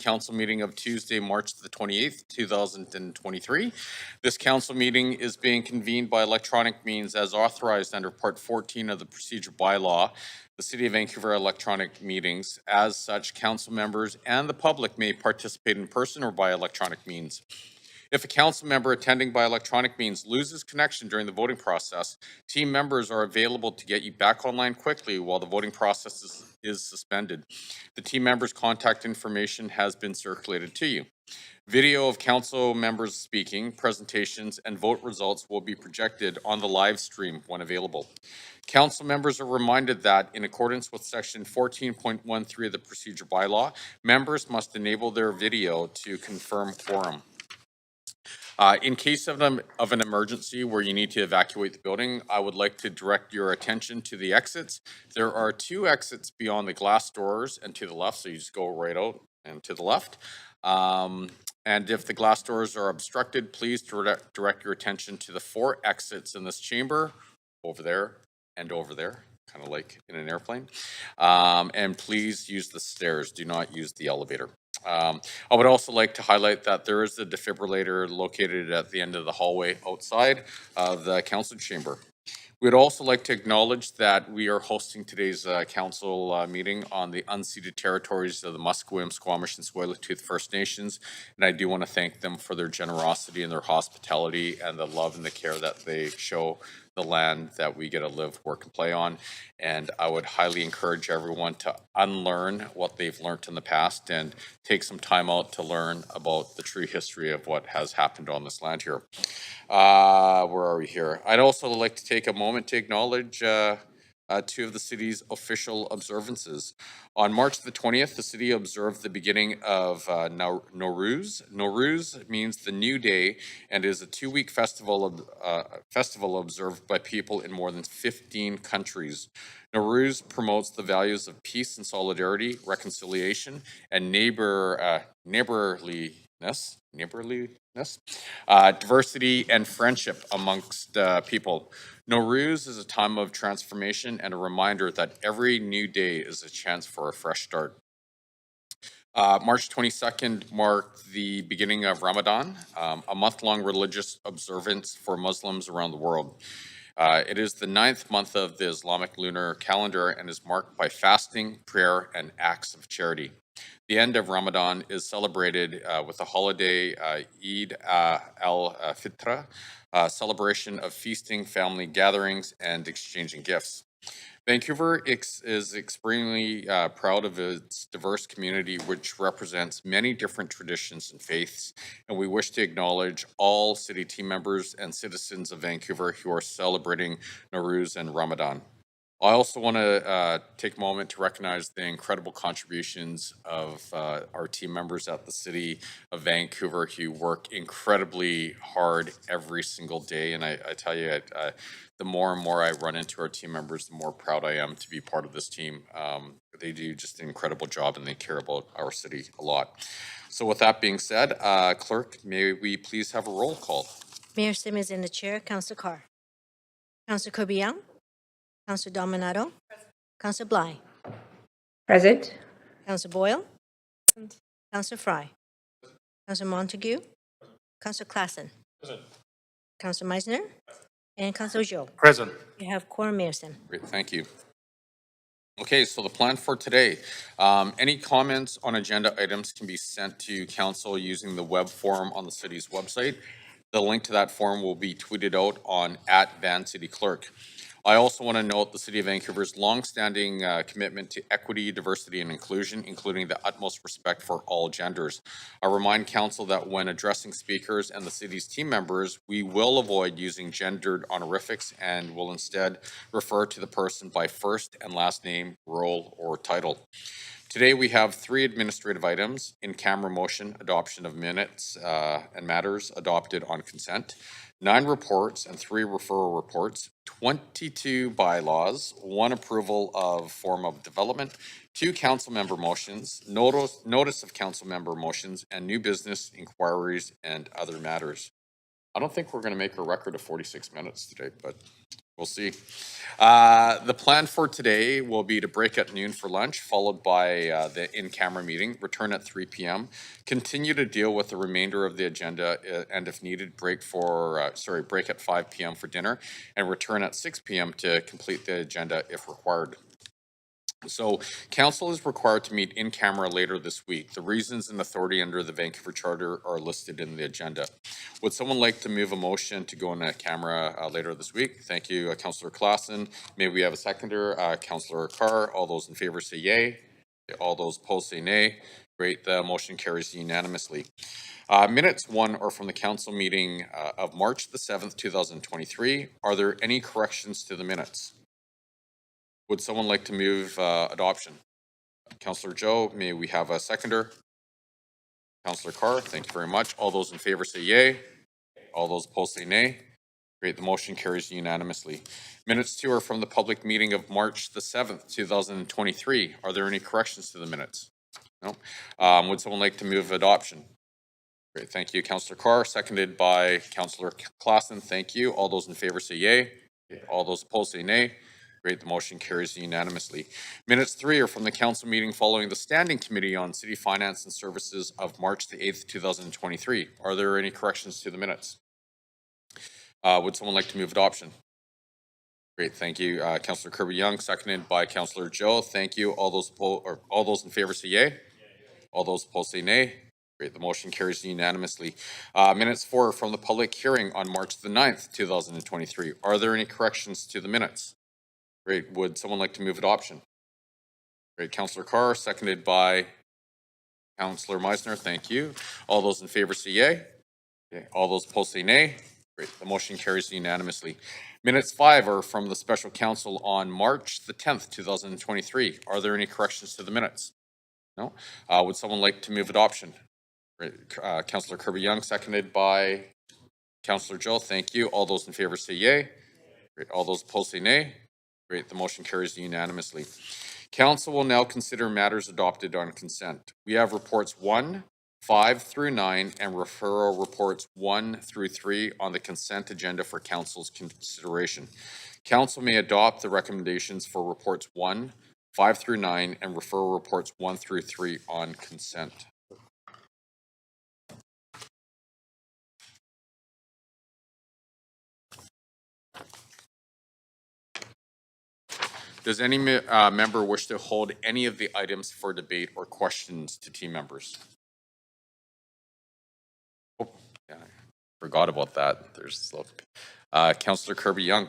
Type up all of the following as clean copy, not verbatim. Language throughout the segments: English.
council meeting of Tuesday, March the 28th, 2023. This council meeting is being convened by electronic means as authorized under Part 14 of the Procedure Bylaw, the City of Vancouver electronic meetings. As such, council members and the public may participate in person or by electronic means. If a council member attending by electronic means loses connection during the voting process, team members are available to get you back online quickly while the voting process is suspended. The team members' contact information has been circulated to you. Video of council members speaking, presentations, and vote results will be projected on the live stream when available. Council members are reminded that, in accordance with Section 14.13 of the Procedure Bylaw, members must enable their video to confirm quorum. In case of an emergency where you need to evacuate the building, I would like to direct your attention to the exits. There are 2 exits beyond the glass doors and to the left, so you just go right out and to the left. And if the glass doors are obstructed, please direct your attention to the 4 exits in this chamber, over there and over there, kind of like in an airplane. And please use the stairs, do not use the elevator. I would also like to highlight that there is a defibrillator located at the end of the hallway outside of the council chamber. We'd also like to acknowledge that we are hosting today's council meeting on the unceded territories of the Musqueam, Squamish, and Tsleil-Waututh First Nations, and I do want to thank them for their generosity and their hospitality and the love and the care that they show the land that we get to live, work, and play on. And I would highly encourage everyone to unlearn what they've learned in the past and take some time out to learn about the true history of what has happened on this land here. Where are we here? I'd also like to take a moment to acknowledge 2 of the city's official observances. On March the 20th, the city observed the beginning of Nowruz. Nowruz means the new day and is a 2-week festival observed by people in more than 15 countries. Nowruz promotes the values of peace and solidarity, reconciliation, and neighborliness, diversity and friendship amongst people. Nowruz is a time of transformation and a reminder that every new day is a chance for a fresh start. March 22nd marked the beginning of Ramadan, a month-long religious observance for Muslims around the world. It is the 9th month of the Islamic lunar calendar and is marked by fasting, prayer, and acts of charity. The end of Ramadan is celebrated with the holiday Eid al-Fitr, celebration of feasting, family gatherings, and exchanging gifts. Vancouver is extremely proud of its diverse community, which represents many different traditions and faiths, and we wish to acknowledge all city team members and citizens of Vancouver who are celebrating Nowruz and Ramadan. I also want to take a moment to recognize the incredible contributions of our team members at the City of Vancouver who work incredibly hard every single day. And I tell you, the more and more I run into our team members, the more proud I am to be part of this team. They do just an incredible job and they care about our city a lot. So with that being said, Clerk, may we please have a roll call? Mayor Sim is in the chair. Councillor Carr. Councillor Corbian. Councillor Dominato. Councillor Bly. Present. Councillor Boyle. Councillor Fry. Councillor Montague. Councillor Klassen. Present. Councillor Meisner. And Councillor Joe. Present. You have quorum, Mayor Sim. Great, thank you. Okay, so the plan for today. Any comments on agenda items can be sent to council using the web form on the city's website. The link to that form will be tweeted out on @VanCityClerk. I also want to note the City of Vancouver's longstanding commitment to equity, diversity, and inclusion, including the utmost respect for all genders. I remind Council that when addressing speakers and the city's team members, we will avoid using gendered honorifics and will instead refer to the person by first and last name, role, or title. Today we have 3 administrative items: in-camera motion, adoption of minutes and matters adopted on consent, 9 reports and 3 referral reports, 22 bylaws, 1 approval of form of development, 2 council member motions, notice of council member motions, and new business, inquiries, and other matters. I don't think we're going to make a record of 46 minutes today, but We'll see. The plan for today will be to break at noon for lunch, followed by the in-camera meeting, return at 3 p.m., continue to deal with the remainder of the agenda, and if needed, break at 5 p.m. for dinner, and return at 6 p.m. to complete the agenda if required. So council is required to meet in camera later this week. The reasons and authority under the Vancouver Charter are listed in the agenda. Would someone like to move a motion to go in camera later this week? Thank you, Councillor Claassen. May we have a seconder? Councillor Carr. All those in favor say yay. All those opposed say nay. Great, the motion carries unanimously. Minutes one are from the council meeting of March the 7th, 2023. Are there any corrections to the minutes? Would someone like to move adoption? Councillor Joe, may we have a seconder? Councillor Carr, thank you very much. All those in favor say yay. All those opposed say nay. Great, the motion carries unanimously. Minutes two are from the public meeting of March the 7th, 2023. Are there any corrections to the minutes? No. Would someone like to move adoption? Great, thank you, Councillor Carr, seconded by Councillor Claassen. Thank you. All those in favor say yay. All those opposed say nay. Great, the motion carries unanimously. Minutes three are from the council meeting following the Standing Committee on City Finance and Services of March the 8th, 2023. Are there any corrections to the minutes? Would someone like to move adoption? Great, thank you, Councillor Kirby-Young, seconded by Councillor Joe. Thank you. All those in favor say yay. All those opposed say nay. Great, the motion carries unanimously. Minutes four are from the public hearing on March the 9th, 2023. Are there any corrections to the minutes? Great. Would someone like to move adoption? Great. Councillor Carr, seconded by Councillor Meisner. Thank you. All those in favor say yay. Okay. All those opposed say nay. Great. The motion carries unanimously. Minutes five are from the special council on March the 10th, 2023. Are there any corrections to the minutes? No. Would someone like to move adoption? Great. Councillor Kirby-Young, seconded by Councillor Joe. Thank you. All those in favor say yay. Great. All those opposed say nay. Great, the motion carries unanimously. Council will now consider matters adopted on consent. We have reports 1, 5 through 9 and referral reports 1 through 3 on the consent agenda for council's consideration. Council may adopt the recommendations for reports 1, 5 through 9 and referral reports 1 through 3 on consent. Does any member wish to hold any of the items for debate or questions to team members? Oh, yeah, I forgot about that. There's Councillor Kirby-Young.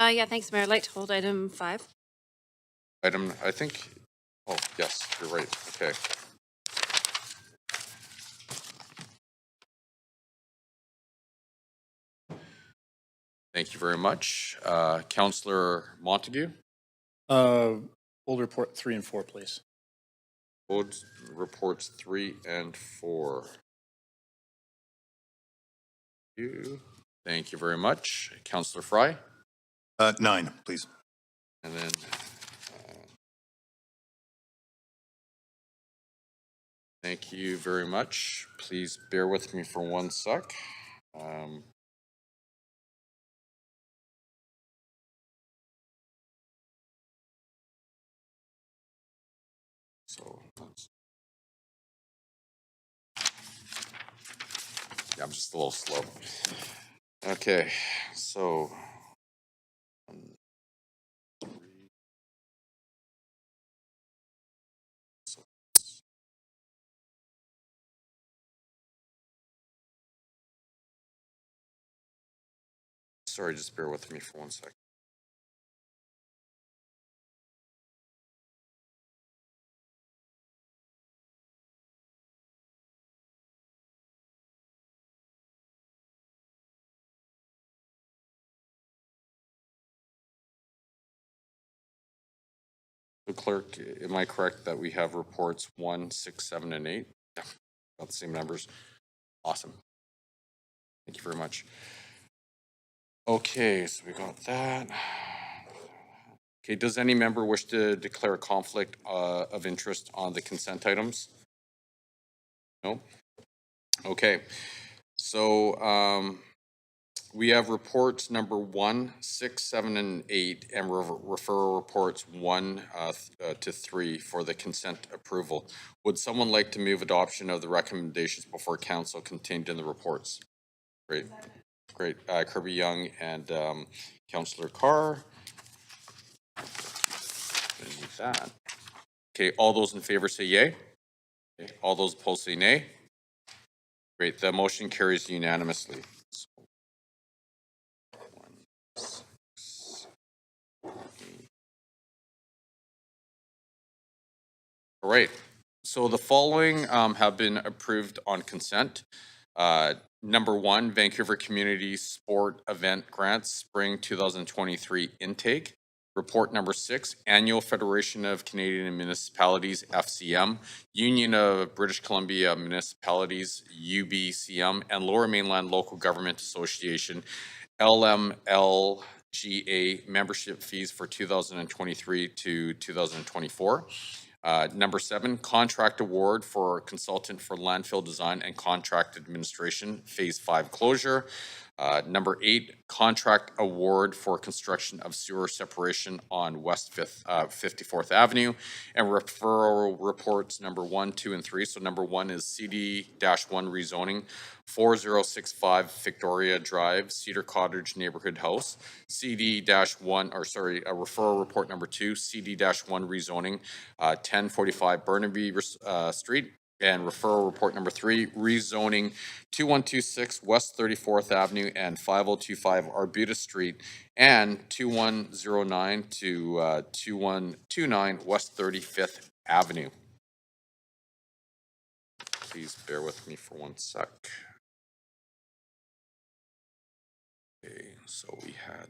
Yeah, thanks, Mayor. I'd like to hold item 5. Item, I think, oh, yes, you're right. Okay. Thank you very much. Councillor Montague? Hold report 3 and 4, please. Hold reports 3 and 4. Thank you very much. Councillor Fry? 9, please. And then thank you very much. Please bear with me for one sec. Yeah, I'm just a little slow. Okay, so sorry, just bear with me for one sec. So clerk, am I correct that we have reports 1, 6, 7, and 8? Yeah, about the same numbers. Awesome. Thank you very much. Okay, so we got that. Okay, does any member wish to declare a conflict of interest on the consent items? No? Okay, so We have reports number 1, 6, 7, and 8, and referral reports 1 to 3 for the consent approval. Would someone like to move adoption of the recommendations before council contained in the reports? Great, great. Kirby Young and Councillor Carr. Gonna need that. Okay, all those in favor say yay. Okay, all those opposed say nay. Great, the motion carries unanimously. All right, so the following have been approved on consent. Number 1, Vancouver Community Sport Event Grants, Spring 2023 Intake. Report number 6, Annual Federation of Canadian Municipalities, FCM, Union of British Columbia Municipalities, UBCM, and Lower Mainland Local Government Association, LMLGA membership fees for 2023 to 2024. Number 7, contract award for consultant for landfill design and contract administration, phase 5 closure. Number 8, contract award for construction of sewer separation on West 54th Avenue. And referral reports number 1, 2, and 3. So number 1 is CD-1 rezoning, 4065 Victoria Drive, Cedar Cottage Neighborhood House. Referral report number 2, CD-1 rezoning, 1045 Burnaby Street. And referral report number 3, rezoning 2126 West 34th Avenue and 5025 Arbutus Street and 2109 to 2129 West 35th Avenue. Please bear with me for 1 sec. Okay, so we had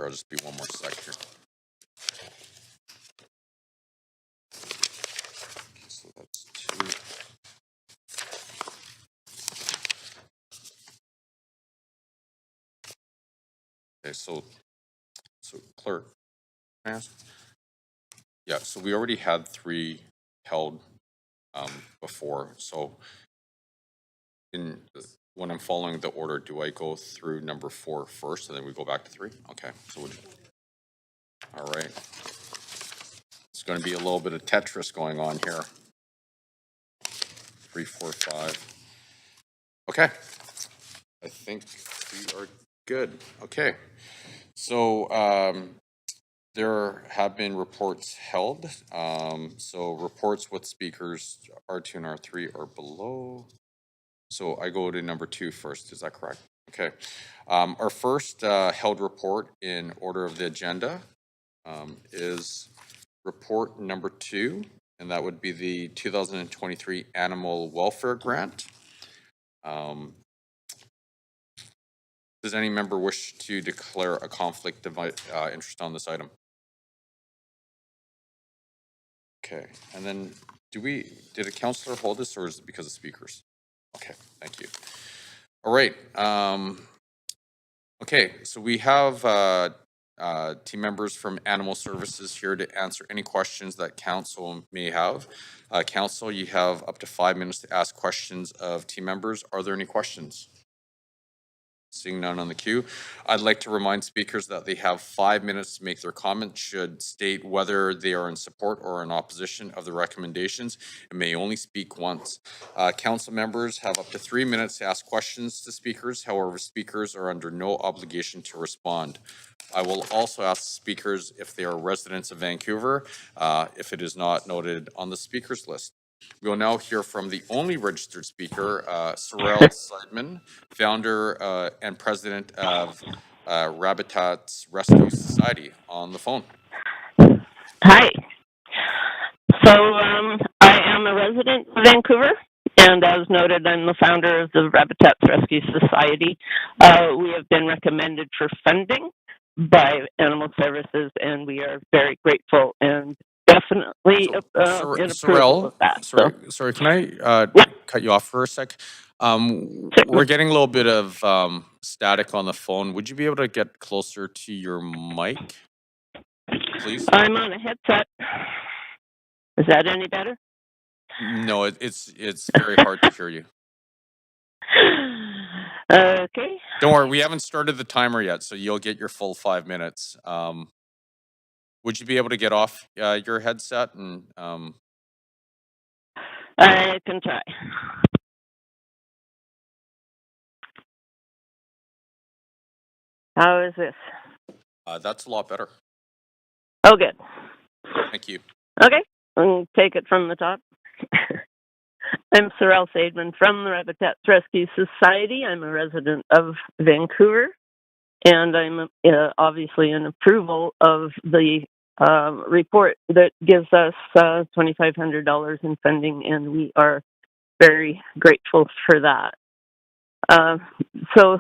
I'll just be 1 more sec here. So that's 2. Okay, so clerk, can I ask? Yeah, so we already had 3 held before. So when I'm following the order, do I go through number 4 first and then we go back to 3? Okay, so all right. It's going to be a little bit of Tetris going on here. 3, 4, 5. Okay, I think we are good. Okay, so there have been reports held. So reports with speakers R2 and R3 are below. So I go to number 2 first, is that correct? Okay. Our first held report in order of the agenda is report number 2, and that would be the 2023 Animal Welfare Grant. Does any member wish to declare a conflict of interest on this item? Okay, and then did a councillor hold this, or is it because of speakers? Okay, thank you. All right. Okay, so we have team members from Animal Services here to answer any questions that council may have. Council, you have up to 5 minutes to ask questions of team members. Are there any questions? Seeing none on the queue, I'd like to remind speakers that they have 5 minutes to make their comments, should state whether they are in support or in opposition of the recommendations, and may only speak once. Council members have up to 3 minutes to ask questions to speakers. However, speakers are under no obligation to respond. I will also ask speakers if they are residents of Vancouver, if it is not noted on the speakers list. We will now hear from the only registered speaker, Sorrel Seidman, founder and president of Rabitat's Rescue Society, on the phone. Hi. So I am a resident of Vancouver, and as noted, I'm the founder of the Rabitat's Rescue Society. We have been recommended for funding by Animal Services, and we are very grateful and definitely in approval of that. Sorry, can I Yeah. cut you off for a sec? We're getting a little bit of static on the phone. Would you be able to get closer to your mic, please? I'm on a headset. Is that any better? No, it's very hard to hear you. Okay. Don't worry, we haven't started the timer yet, so you'll get your full 5 minutes. Would you be able to get off your headset and I can try. How is this? that's a lot better. Oh, good. Thank you. Okay. I'll take it from the top. I'm Sorrel Seidman from the Habitat Rescue Society. I'm a resident of Vancouver, and I'm obviously in approval of the report that gives us $2,500 in funding, and we are very grateful for that. So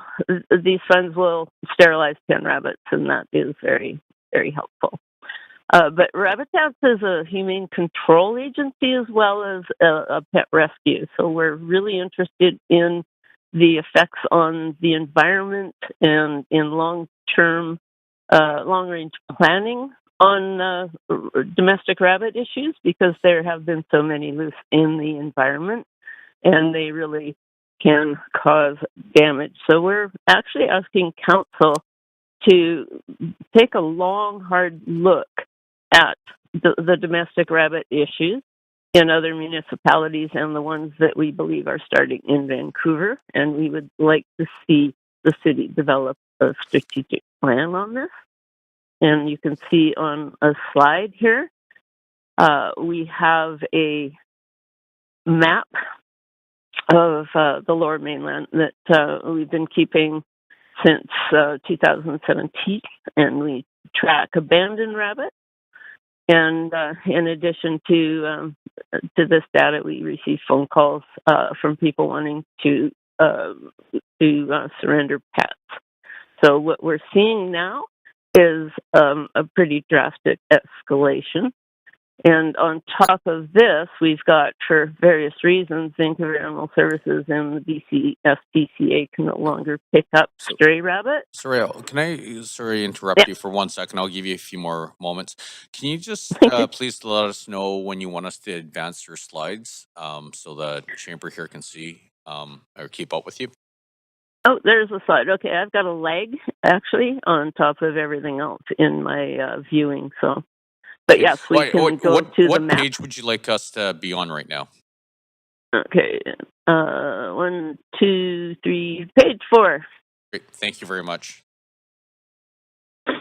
these funds will sterilize 10 rabbits, and that is very, very helpful. But Rabitats is a humane control agency as well as a pet rescue. So we're really interested in the effects on the environment and in long-term, long-range planning on domestic rabbit issues, because there have been so many loose in the environment, and they really can cause damage. So we're actually asking council to take a long, hard look at the domestic rabbit issues in other municipalities and the ones that we believe are starting in Vancouver. And we would like to see the city develop a strategic plan on this. And you can see on a slide here, we have a map of the Lower Mainland that we've been keeping since 2017, and we track abandoned rabbits. And in addition to this data, we receive phone calls from people wanting to surrender pets. So what we're seeing now is a pretty drastic escalation. And on top of this, we've got, for various reasons, Vancouver Animal Services and the BC SPCA can no longer pick up stray rabbits. Sorry, can I interrupt you for 1 second? I'll give you a few more moments. Can you just please let us know when you want us to advance your slides so the chamber here can see or keep up with you? Oh, there's a slide. Okay, I've got a leg, actually, on top of everything else in my viewing, so... But yes, we can go to the map. What page would you like us to be on right now? Okay. 1, 2, 3, page 4. Great. Thank you very much. I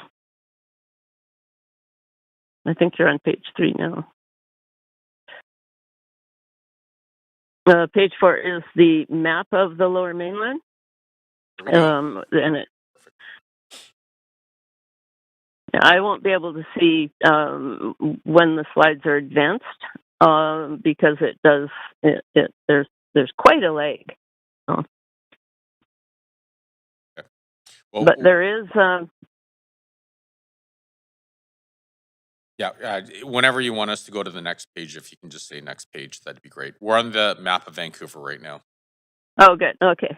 think you're on page 3 now. Page 4 is the map of the Lower Mainland. And I won't be able to see when the slides are advanced because it does. There's quite a lag. Oh. Okay. Well, but there is. Yeah, whenever you want us to go to the next page, if you can just say next page, that'd be great. We're on the map of Vancouver right now. Oh, good. Okay.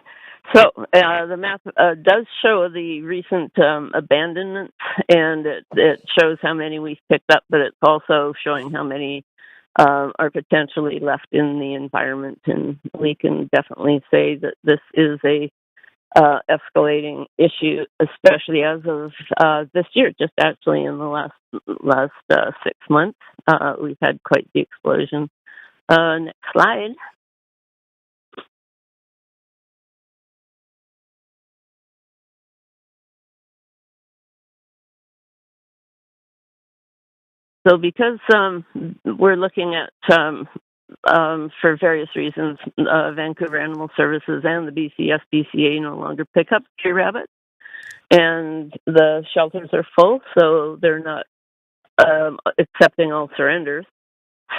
So the map does show the recent abandonments, and it shows how many we've picked up, but it's also showing how many are potentially left in the environment. And we can definitely say that this is a escalating issue, especially as of this year. Just actually in the last 6 months, we've had quite the explosion. Next slide. So because we're looking at, for various reasons, Vancouver Animal Services and the BC SPCA no longer pick up stray rabbits, and the shelters are full, so they're not accepting all surrenders.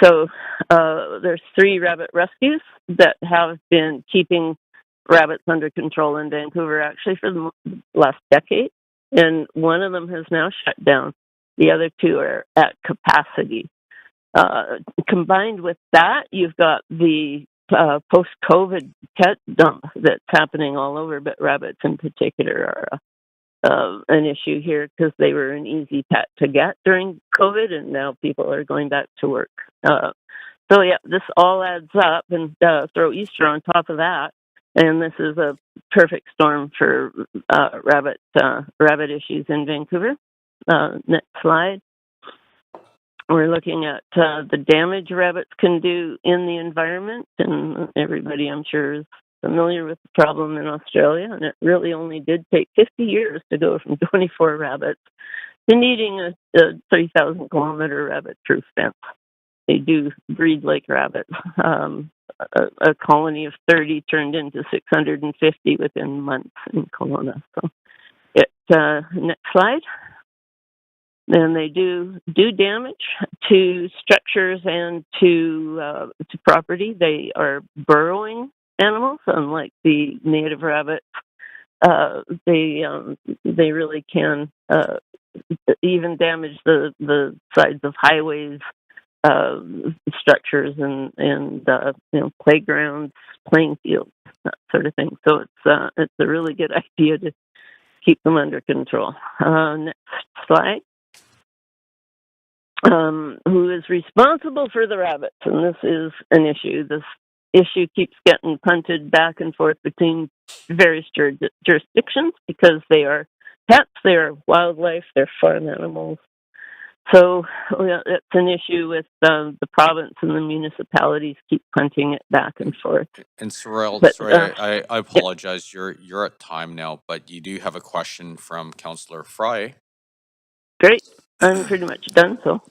So there's 3 rabbit rescues that have been keeping rabbits under control in Vancouver actually for the last decade. and one of them has now shut down. The other two are at capacity. Combined with that, you've got the post-COVID pet dump that's happening all over, but rabbits in particular are an issue here because they were an easy pet to get during COVID, and now people are going back to work. So yeah, this all adds up, and throw Easter on top of that, and this is a perfect storm for rabbit issues in Vancouver. Next slide. We're looking at the damage rabbits can do in the environment, and everybody, I'm sure, is familiar with the problem in Australia, and it really only did take 50 years to go from 24 rabbits to needing a 3,000-kilometer rabbit-proof fence. They do breed like rabbits. A colony of 30 turned into 650 within months in Kelowna. So, next slide. And they do damage to structures and to property. They are burrowing animals, unlike the native rabbits. They really can even damage the sides of highways, structures, and playgrounds, playing fields, that sort of thing. So it's a really good idea to keep them under control. Next slide. Who is responsible for the rabbits? And this is an issue. This issue keeps getting punted back and forth between various jurisdictions because they are pets, they are wildlife, they're farm animals. So it's an issue with the province and the municipalities keep punting it back and forth. And Sorrel, But, sorry, I apologize. You're at time now, but you do have a question from Councillor Fry. Great. I'm pretty much done, so.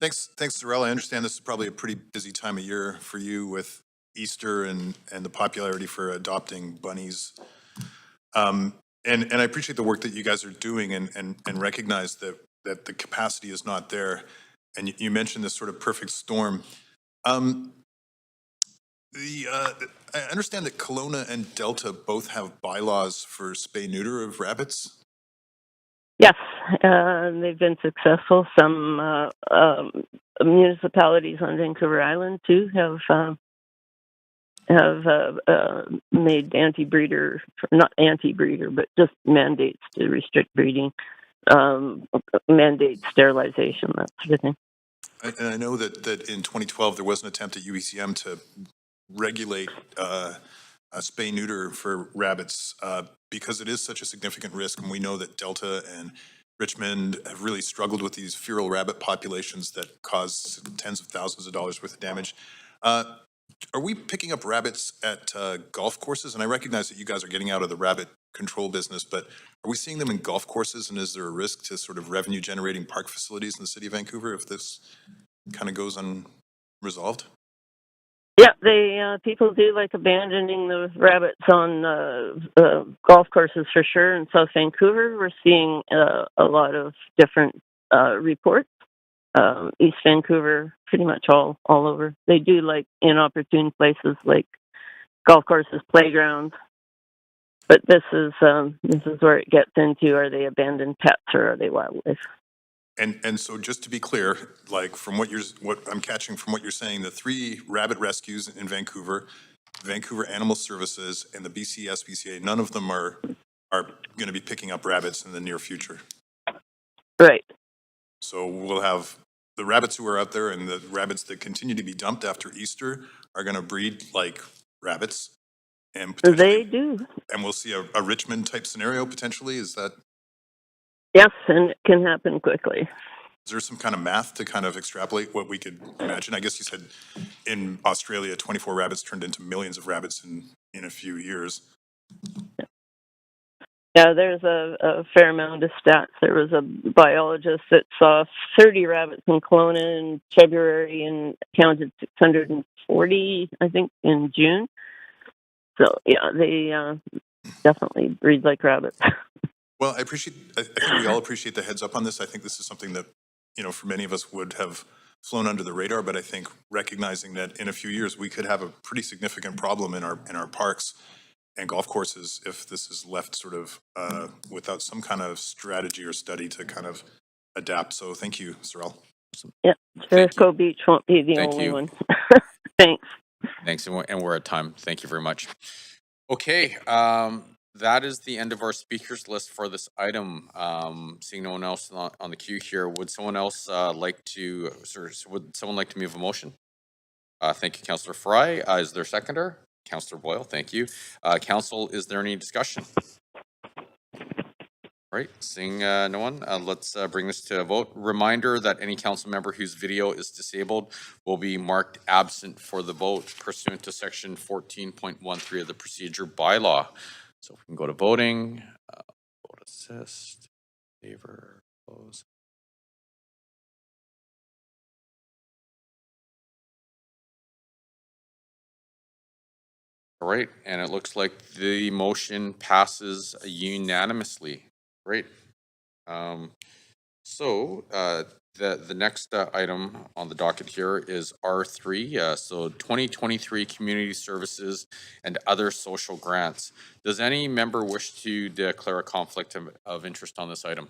Thanks, Sorrel. I understand this is probably a pretty busy time of year for you with Easter and the popularity for adopting bunnies. And I appreciate the work that you guys are doing and recognize that the capacity is not there. And you mentioned this sort of perfect storm. I understand that Kelowna and Delta both have bylaws for spay-neuter of rabbits. Yes, they've been successful. Some municipalities on Vancouver Island too have made anti-breeder, not anti-breeder, but just mandates to restrict breeding, mandate sterilization, that sort of thing. And I know that in 2012 there was an attempt at UECM to regulate spay-neuter for rabbits because it is such a significant risk, and we know that Delta and Richmond have really struggled with these feral rabbit populations that cause tens of thousands of dollars worth of damage. Are we picking up rabbits at golf courses? And I recognize that you guys are getting out of the rabbit control business, but are we seeing them in golf courses, and is there a risk to sort of revenue generating park facilities in the city of Vancouver if this kind of goes unresolved? Yeah, people do like abandoning the rabbits on golf courses for sure. In South Vancouver, we're seeing a lot of different reports. East Vancouver, pretty much all over. They do like inopportune places like golf courses, playgrounds. But this is where it gets into: are they abandoned pets or are they wildlife? And so just to be clear, like from what I'm catching from what you're saying, the 3 rabbit rescues in Vancouver, Vancouver Animal Services, and the BC SPCA, none of them are going to be picking up rabbits in the near future. Right. So we'll have the rabbits who are out there, and the rabbits that continue to be dumped after Easter are going to breed like rabbits, and They do. And we'll see a Richmond type scenario potentially. Is that? Yes, and it can happen quickly. Is there some kind of math to kind of extrapolate what we could imagine? I guess you said in Australia, 24 rabbits turned into millions of rabbits in a few years. Yeah, there's a fair amount of stats. There was a biologist that saw 30 rabbits in Kelowna in February and counted 640, I think, in June. So, yeah, they definitely breed like rabbits. Well, I think we all appreciate the heads up on this. I think this is something that, for many of us would have flown under the radar, but I think recognizing that in a few years we could have a pretty significant problem in our parks and golf courses if this is left sort of without some kind of strategy or study to kind of adapt. So thank you, Sorrel. Yeah, Jericho Beach won't be the Thank only you. one. Thanks. Thanks, and we're at time. Thank you very much. Okay, that is the end of our speakers list for this item. Seeing no one else on the queue here, would someone else like to, would someone like to move a motion? Thank you, Councillor Fry. Is there a seconder? Councillor Boyle, thank you. Council, is there any discussion? All right, seeing no one, let's bring this to a vote. Reminder that any council member whose video is disabled will be marked absent for the vote pursuant to section 14.13 of the procedure bylaw. So if we can go to voting, vote assist, favor, close. All right, and it looks like the motion passes unanimously. Great. The next item on the docket here is R3. So 2023 Community Services and Other Social Grants. Does any member wish to declare a conflict of interest on this item?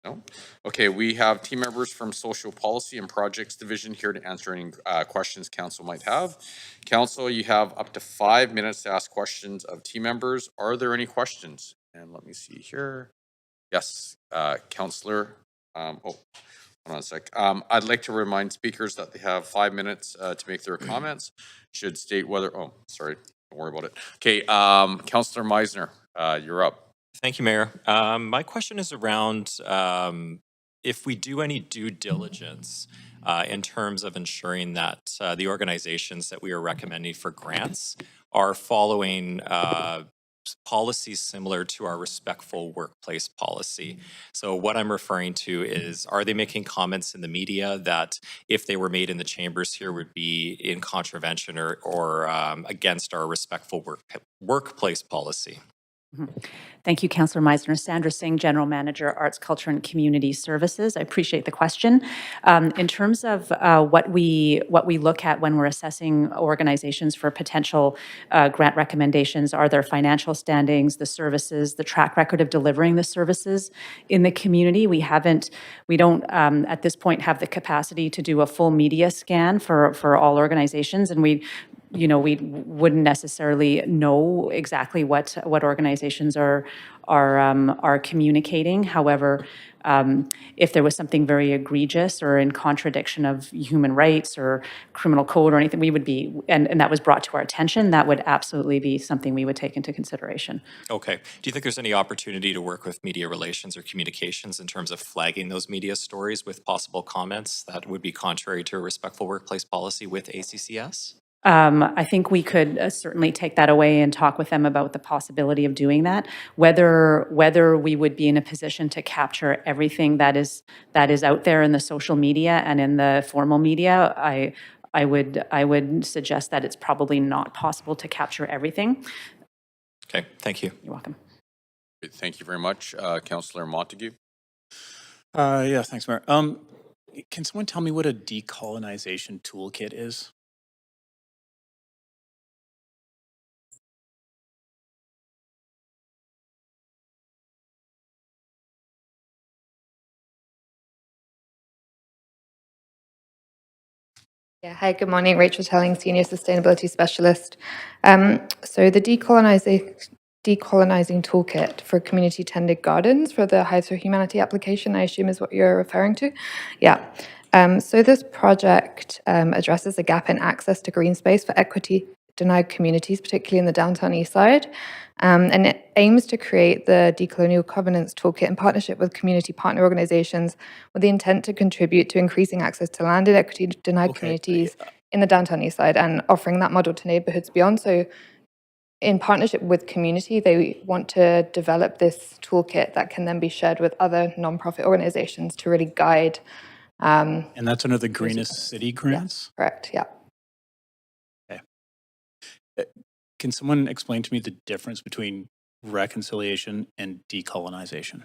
No? Okay, we have team members from Social Policy and Projects Division here to answer any questions council might have. Council, you have up to 5 minutes to ask questions of team members. Are there any questions? And let me see here. Yes, Councillor. Hold on a sec. I'd like to remind speakers that they have 5 minutes to make their comments. Should state whether, sorry, don't worry about it. Okay, Councillor Meisner, you're up. Thank you, Mayor. My question is around if we do any due diligence in terms of ensuring that the organizations that we are recommending for grants are following policies similar to our respectful workplace policy. So what I'm referring to is, are they making comments in the media that if they were made in the chambers here would be in contravention or against our respectful workplace policy? Thank you, Councillor Meisner. Sandra Singh, General Manager, Arts, Culture and Community Services. I appreciate the question. In terms of what we look at when we're assessing organizations for potential grant recommendations are their financial standings, the services, the track record of delivering the services in the community. We don't at this point have the capacity to do a full media scan for all organizations, and we wouldn't necessarily know exactly what organizations are communicating. However, if there was something very egregious or in contradiction of human rights or criminal code or anything, we would be, and that was brought to our attention, that would absolutely be something we would take into consideration. Okay. Do you think there's any opportunity to work with media relations or communications in terms of flagging those media stories with possible comments that would be contrary to a respectful workplace policy with ACCS? I think we could certainly take that away and talk with them about the possibility of doing that. Whether we would be in a position to capture everything that is out there in the social media and in the formal media, I would suggest that it's probably not possible to capture everything. Okay, thank you. You're welcome. Great, thank you very much. Councillor Montague. Yeah, thanks, Mayor. Can someone tell me what a decolonization toolkit is? Yeah, hi, good morning. Rachel Telling, Senior Sustainability Specialist. So the decolonizing toolkit for community tended gardens for the Hives for Humanity application, I assume is what you're referring to. Yeah. So this project addresses a gap in access to green space for equity denied communities, particularly in the downtown east side. And it aims to create the Decolonial Covenants Toolkit in partnership with community partner organizations with the intent to contribute to increasing access to land in equity denied communities in the downtown east side and offering that model to neighborhoods beyond. So in partnership with community, they want to develop this toolkit that can then be shared with other nonprofit organizations to really guide. And that's under the Greenest City grants? Yeah, correct, yeah. Okay. Can someone explain to me the difference between reconciliation and decolonization?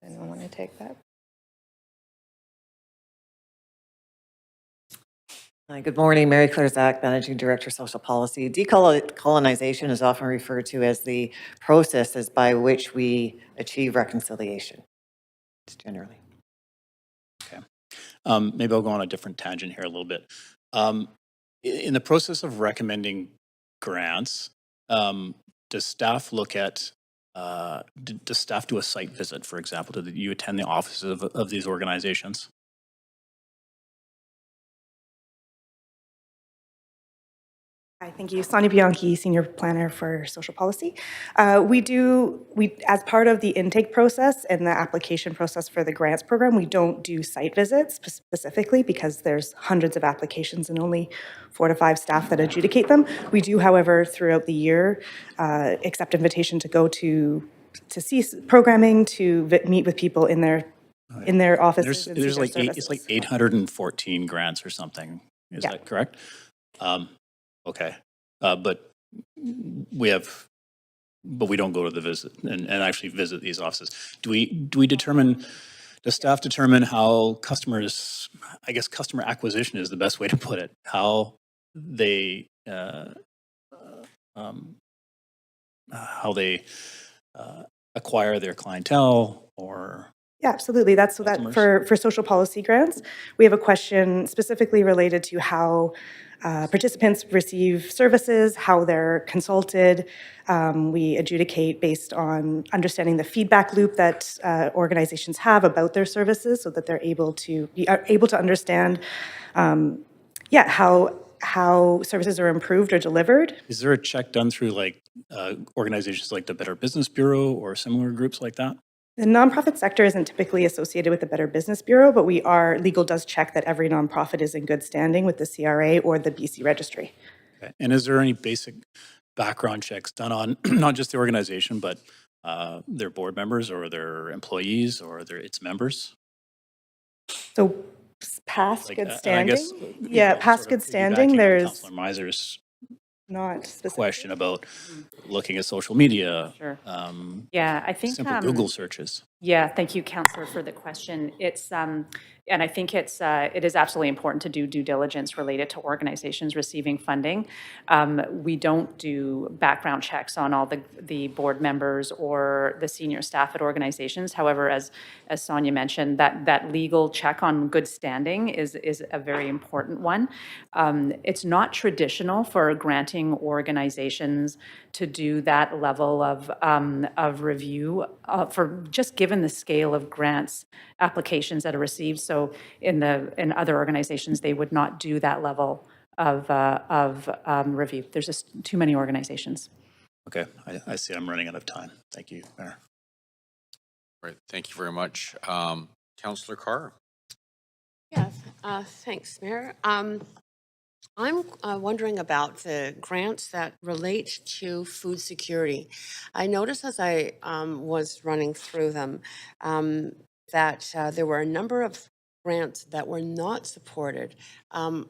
Anyone want to take that? Hi, good morning. Mary Claire Zach, Managing Director, Social Policy. Decolonization is often referred to as the processes by which we achieve reconciliation, generally. Okay. Maybe I'll go on a different tangent here a little bit. In the process of recommending grants, does staff look at, does staff do a site visit, for example? Do you attend the offices of these organizations? Hi, thank you. Sonia Bianchi, Senior Planner for Social Policy. As part of the intake process and the application process for the grants program, we don't do site visits specifically because there's hundreds of applications and only 4 to 5 staff that adjudicate them. We do, however, throughout the year, accept invitation to go to see programming, to meet with people in their offices. And see There's their like services. it's like 814 grants or something. Is Yeah. that correct? Okay. But we don't go to the visit and actually visit these offices. Do we determine, does staff determine how customers, I guess customer acquisition is the best way to put it, how they, acquire their clientele or? Yeah, absolutely. That's so that Customers. for social policy grants, we have a question specifically related to how participants receive services, how they're consulted. We adjudicate based on understanding the feedback loop that organizations have about their services, so that they're able to understand, how services are improved or delivered. Is there a check done through like organizations like the Better Business Bureau or similar groups like that? The nonprofit sector isn't typically associated with the Better Business Bureau, but legal does check that every nonprofit is in good standing with the CRA or the BC Registry. Okay. And is there any basic background checks done on not just the organization, but their board members or their employees or its members? So past Like, good and I standing? guess, Yeah, past sort of good standing, piggybacking on there's Councillor Miser's not specific. question about looking at social media, Sure. Yeah, I think simple Google searches. Yeah, thank you, Councillor, for the question. It's and I think it is absolutely important to do due diligence related to organizations receiving funding. We don't do background checks on all the board members or the senior staff at organizations. However, as Sonia mentioned, that legal check on good standing is a very important one. It's not traditional for granting organizations to do that level of review for just given the scale of grants applications that are received. So in other organizations, they would not do that level of review. There's just too many organizations. Okay, I see I'm running out of time. Thank you, Mayor. Right, thank you very much. Councillor Carr. Yeah, thanks, Mayor. I'm wondering about the grants that relate to food security. I noticed as I was running through them that there were a number of grants that were not supported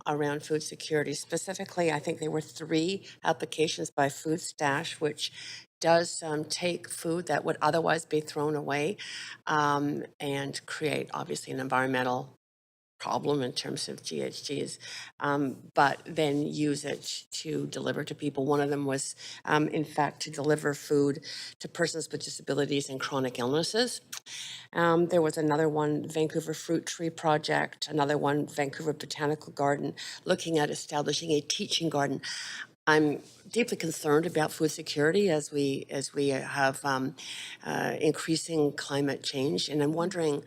around food security. Specifically, I think there were 3 applications by Food Stash, which does take food that would otherwise be thrown away and create, obviously, an environmental problem in terms of GHGs, but then use it to deliver to people. One of them was, in fact, to deliver food to persons with disabilities and chronic illnesses. There was another one, Vancouver Fruit Tree Project, another one, Vancouver Botanical Garden, looking at establishing a teaching garden. I'm deeply concerned about food security as we have increasing climate change, and I'm wondering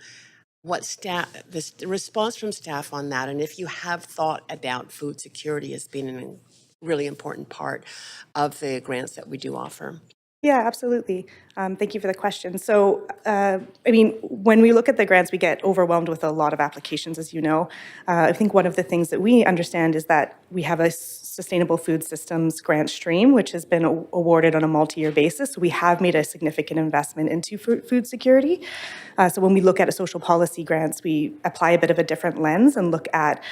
what the response from staff on that, and if you have thought about food security as being a really important part of the grants that we do offer. Yeah, absolutely. Thank you for the question. So, when we look at the grants, we get overwhelmed with a lot of applications, as you know. I think one of the things that we understand is that we have a Sustainable Food Systems grant stream, which has been awarded on a multi-year basis. So we have made a significant investment into food security. So when we look at a social policy grants, we apply a bit of a different lens and look at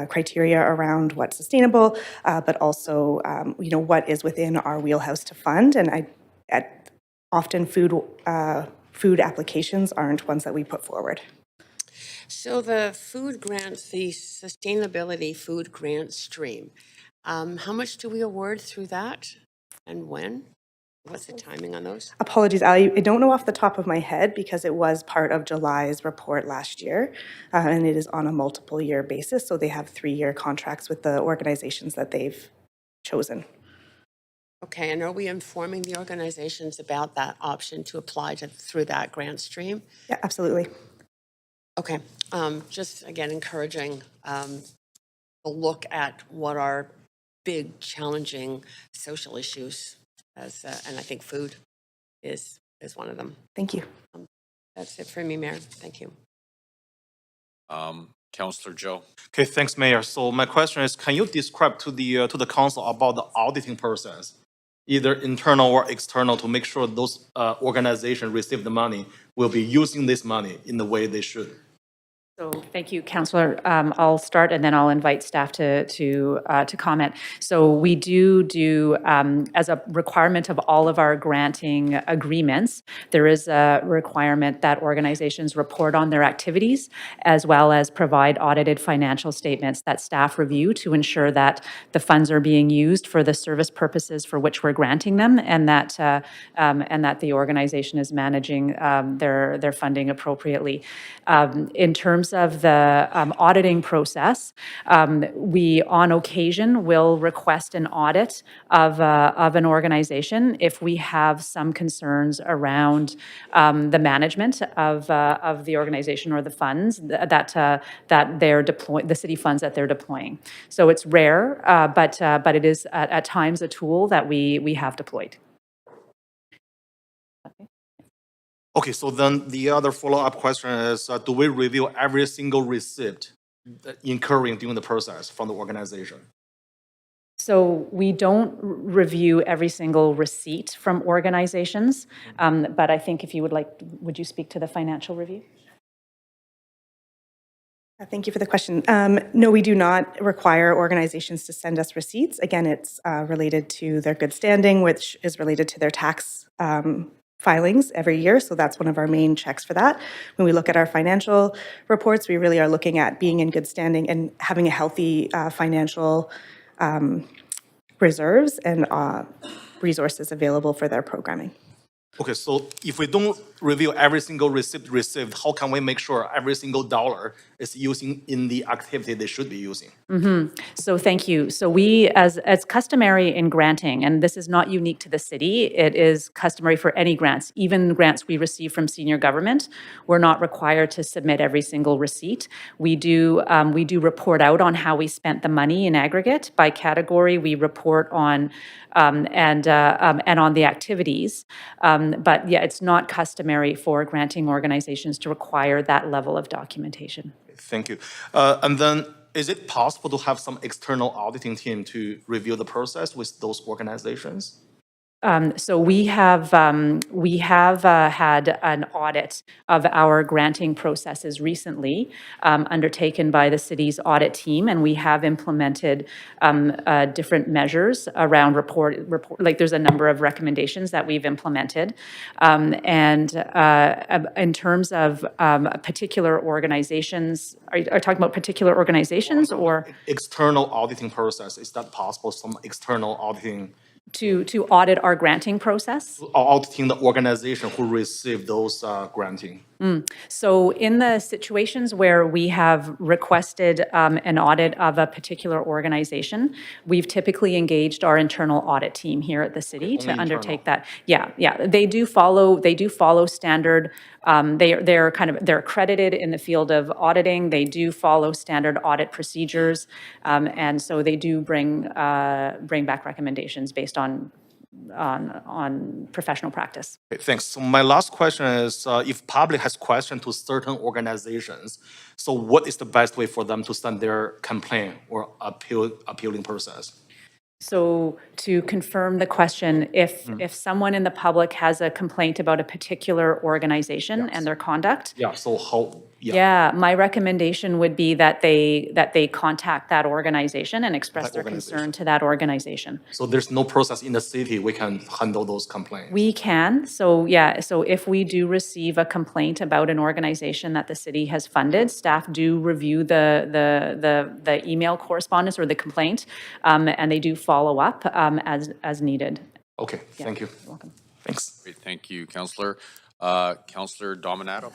criteria around what's sustainable, but also, what is within our wheelhouse to fund. And often food applications aren't ones that we put forward. So the food grants, the sustainability food grant stream, how much do we award through that and when? What's the timing on those? Apologies, Ali, I don't know off the top of my head because it was part of July's report last year, and it is on a multiple year basis. So they have 3-year contracts with the organizations that they've chosen. Okay, and are we informing the organizations about that option to apply through that grant stream? Yeah, absolutely. Okay, just again encouraging a look at what are big, challenging social issues, as and I think food is one of them. Thank you. That's it for me, Mayor. Thank you. Councillor Joe. Okay, thanks, Mayor. So my question is, can you describe to the council about the auditing process, either internal or external, to make sure those organizations receive the money will be using this money in the way they should? So thank you, Councillor. I'll start and then I'll invite staff to comment. So we do as a requirement of all of our granting agreements, there is a requirement that organizations report on their activities as well as provide audited financial statements that staff review to ensure that the funds are being used for the service purposes for which we're granting them, and that the organization is managing their funding appropriately. In terms of the auditing process, we on occasion will request an audit of an organization if we have some concerns around the management of the organization or the funds that they're deploying, the city funds that they're deploying. So it's rare, but it is at times a tool that we have deployed. Okay, so then the other follow-up question is, do we review every single receipt incurring during the process from the organization? So we don't review every single receipt from organizations, but I think if you would you speak to the financial review? Thank you for the question. No, we do not require organizations to send us receipts. Again, it's related to their good standing, which is related to their tax filings every year. So that's one of our main checks for that. When we look at our financial reports, we really are looking at being in good standing and having a healthy financial reserves and resources available for their programming. Okay, so if we don't review every single receipt received, how can we make sure every single dollar is using in the activity they should be using? So thank you. So we, as customary in granting, and this is not unique to the city, it is customary for any grants, even grants we receive from senior government. We're not required to submit every single receipt. We do report out on how we spent the money in aggregate. By category, we report on and on the activities. But yeah, it's not customary for granting organizations to require that level of documentation. Thank you. And then, is it possible to have some external auditing team to review the process with those organizations? So we have had an audit of our granting processes recently undertaken by the city's audit team, and we have implemented different measures around report. Like there's a number of recommendations that we've implemented, and in terms of particular organizations, are you talking about particular organizations or External auditing process, is that possible? Some external auditing? to audit our granting process? Auditing the organization who received those granting. So in the situations where we have requested an audit of a particular organization, we've typically engaged our internal audit team here at the city to undertake that. Yeah. They do follow standard. They're accredited in the field of auditing. They do follow standard audit procedures, and so they do bring back recommendations based on professional practice. Okay, thanks. So my last question is, if public has questions to certain organizations, so what is the best way for them to send their complaint or appealing process? So to confirm the question, if someone in the public has a complaint about a particular organization and their conduct, Yeah, so Yeah, my recommendation would be that they contact that organization and express That their concern organization. to that organization. So there's no process in the city we can handle those complaints. We can, so yeah, so if we do receive a complaint about an organization that the city has funded, staff do review the email correspondence or the complaint, and they do follow up as needed. Okay, thank you. You're welcome. Thanks. Great, thank you, Councillor. Councillor Dominato.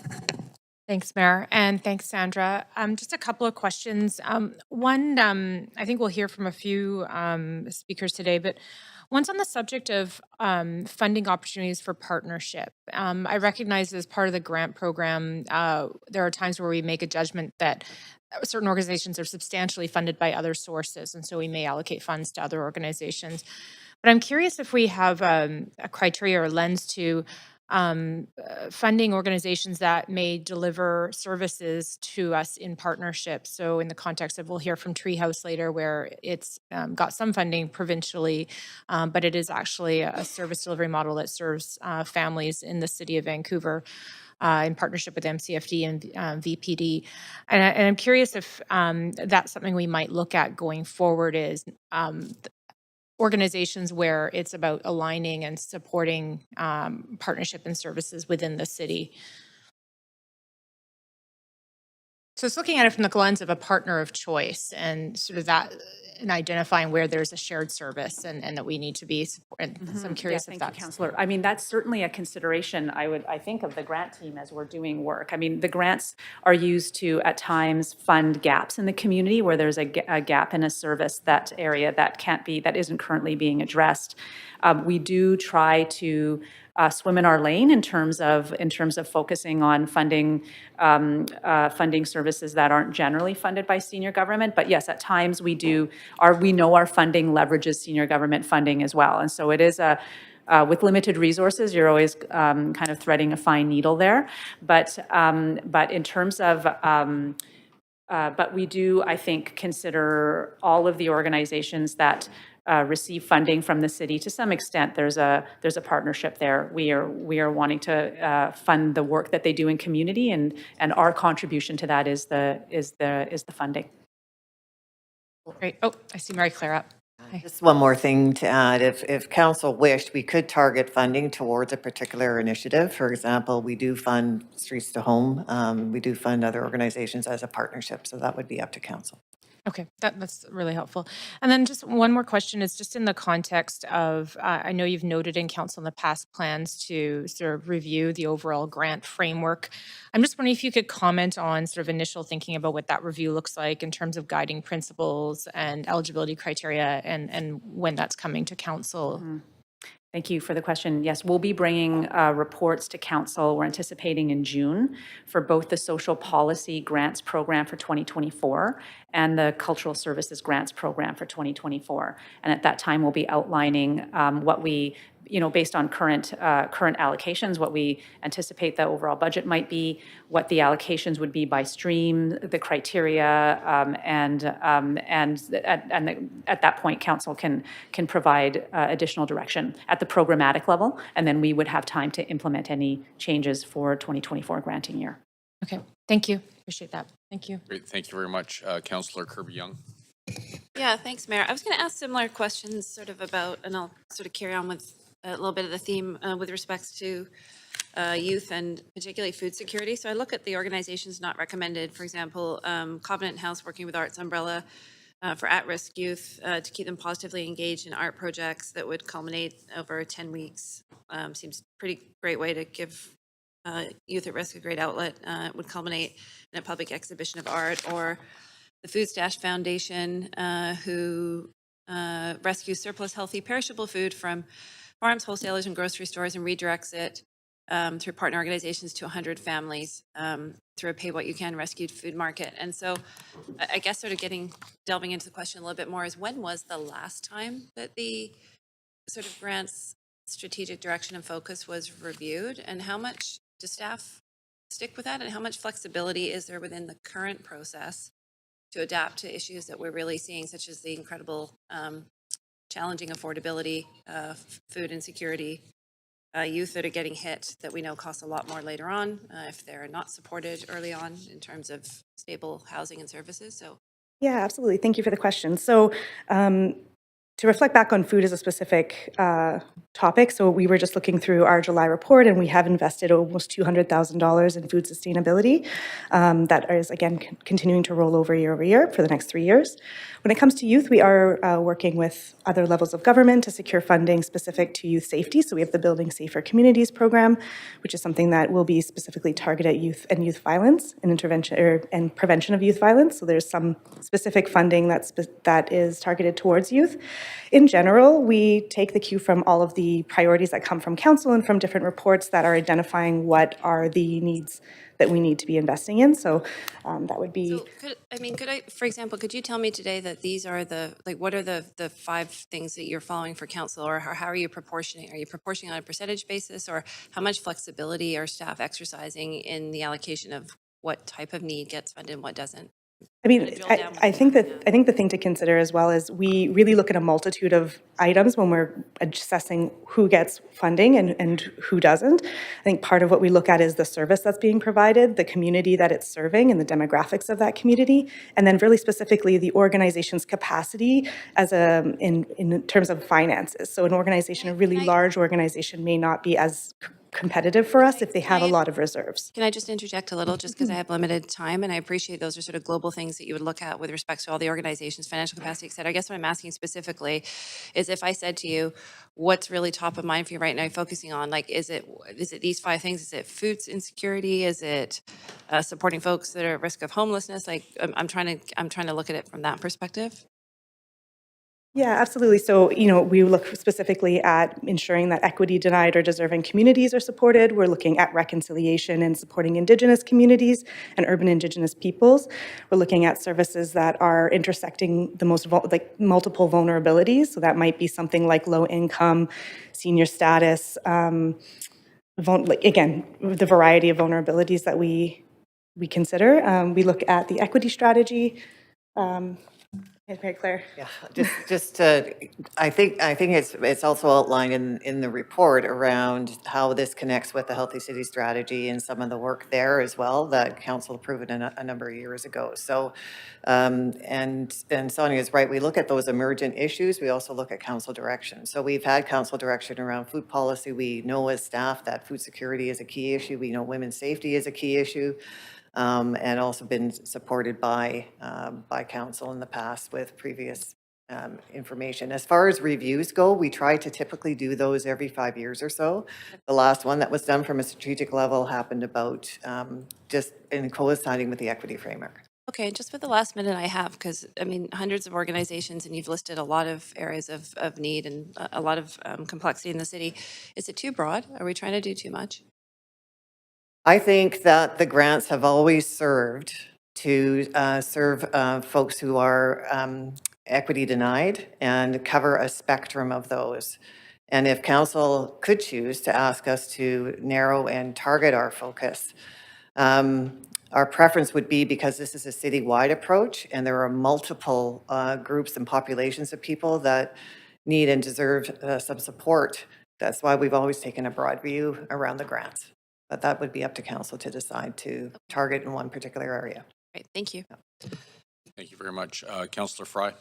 Thanks, Mayor, and thanks, Sandra. Just a couple of questions. One, I think we'll hear from a few speakers today, but one's on the subject of funding opportunities for partnership. I recognize as part of the grant program, there are times where we make a judgment that certain organizations are substantially funded by other sources, and so we may allocate funds to other organizations. But I'm curious if we have a criteria or lens to funding organizations that may deliver services to us in partnership. So in the context of, we'll hear from Treehouse later, where it's got some funding provincially, but it is actually a service delivery model that serves families in the city of Vancouver. In partnership with MCFD and VPD. And I'm curious if that's something we might look at going forward, is organizations where it's about aligning and supporting partnership and services within the city. So it's looking at it from the lens of a partner of choice and sort of that, and identifying where there's a shared service and that we need to be supporting. So I'm curious if that's. Councillor. I mean, that's certainly a consideration, I think, of the grant team as we're doing work. I mean, the grants are used to, at times, fund gaps in the community where there's a gap in a service, that area that isn't currently being addressed. We do try to swim in our lane in terms of focusing on funding services that aren't generally funded by senior government. But yes, at times we know our funding leverages senior government funding as well. And so it is with limited resources, you're always kind of threading a fine needle there. But in terms of but we do, I think, consider all of the organizations that receive funding from the city. To some extent, there's a partnership there. We are wanting to fund the work that they do in community, and our contribution to that is the funding. Great. Oh, I see Mary Claire up. Just one more thing to add. If council wished, we could target funding towards a particular initiative. For example, we do fund Streets to Home. We do fund other organizations as a partnership, so that would be up to council. Okay, that's really helpful. And then just one more question is just in the context of, I know you've noted in council in the past plans to sort of review the overall grant framework. I'm just wondering if you could comment on sort of initial thinking about what that review looks like in terms of guiding principles and eligibility criteria, and when that's coming to council. Mm-hmm. Thank you for the question. Yes, we'll be bringing reports to council. We're anticipating in June for both the social policy grants program for 2024 and the cultural services grants program for 2024. And at that time, we'll be outlining what we, based on current allocations, what we anticipate the overall budget might be, what the allocations would be by stream, the criteria, and at that point, council can provide additional direction at the programmatic level, and then we would have time to implement any changes for 2024 granting year. Okay, thank you. Appreciate that. Thank you. Great, thank you very much. Councillor Kirby-Young. Yeah, thanks, Mayor. I was going to ask similar questions sort of about, and I'll sort of carry on with a little bit of the theme with respects to youth and particularly food security. So I look at the organizations not recommended, for example, Covenant House working with Arts Umbrella for at-risk youth to keep them positively engaged in art projects that would culminate over 10 weeks. Seems pretty great way to give youth at risk a great outlet. It would culminate in a public exhibition of art. Or the Food Stash Foundation, who rescues surplus healthy perishable food from farms, wholesalers, and grocery stores and redirects it through partner organizations to 100 families through a Pay What You Can rescued food market. And so I guess sort of delving into the question a little bit more is, when was the last time that the sort of grants strategic direction and focus was reviewed, and how much do staff stick with that, and how much flexibility is there within the current process to adapt to issues that we're really seeing, such as the incredible challenging affordability, food insecurity youth that are getting hit that we know costs a lot more later on if they're not supported early on in terms of stable housing and services. So Yeah, absolutely. Thank you for the question. So to reflect back on food as a specific topic, so we were just looking through our July report, and we have invested almost $200,000 in food sustainability. That is, again, continuing to roll over year for the next 3 years. When it comes to youth, we are working with other levels of government to secure funding specific to youth safety. So we have the Building Safer Communities program, which is something that will be specifically targeted at youth and youth violence and intervention and prevention of youth violence. So there's some specific funding that is targeted towards youth. In general, we take the cue from all of the priorities that come from council and from different reports that are identifying what are the needs that we need to be investing in. So that would be. So could I, for example, could you tell me today that these are what are the 5 things that you're following for council, or how are you proportioning? Are you proportioning on a percentage basis, or how much flexibility are staff exercising in the allocation of what type of need gets funded and what doesn't? I mean, I think the thing to consider as well is we really look at a multitude of items when we're assessing who gets funding and who doesn't. I think part of what we look at is the service that's being provided, the community that it's serving, and the demographics of that community, and then really specifically the organization's capacity in terms of finances. So an organization, a really large organization, may not be as competitive for us if they have a lot of reserves. Can I just interject a little, just because I have limited time, and I appreciate those are sort of global things that you would look at with respect to all the organizations, financial capacity, et cetera. I guess what I'm asking specifically is if I said to you, what's really top of mind for you right now, focusing on, like, is it these 5 things? Is it food insecurity? Is it supporting folks that are at risk of homelessness? Like, I'm trying to look at it from that perspective. Yeah, absolutely. So, we look specifically at ensuring that equity denied or deserving communities are supported. We're looking at reconciliation and supporting Indigenous communities and urban Indigenous peoples. We're looking at services that are intersecting the most, multiple vulnerabilities. So that might be something like low income, senior status, again, the variety of vulnerabilities that we consider. We look at the equity strategy. Very clear. Yeah, I think it's also outlined in the report around how this connects with the Healthy City Strategy and some of the work there as well that council approved a number of years ago. So, and Sonia is right. We look at those emergent issues. We also look at council direction. So we've had council direction around food policy. We know as staff that food security is a key issue. We know women's safety is a key issue. And also been supported by council in the past with previous information. As far as reviews go, we try to typically do those every 5 years or so. The last one that was done from a strategic level happened about just in coinciding with the equity framework. Okay, just for the last minute I have, because I mean, hundreds of organizations, and you've listed a lot of areas of need and a lot of complexity in the city. Is it too broad? Are we trying to do too much? I think that the grants have always served to serve folks who are equity denied and cover a spectrum of those. And if council could choose to ask us to narrow and target our focus, our preference would be, because this is a citywide approach and there are multiple groups and populations of people that need and deserve some support. That's why we've always taken a broad view around the grants. But that would be up to council to decide to target in one particular area. Great, thank you. Thank you very much. Councillor Fry.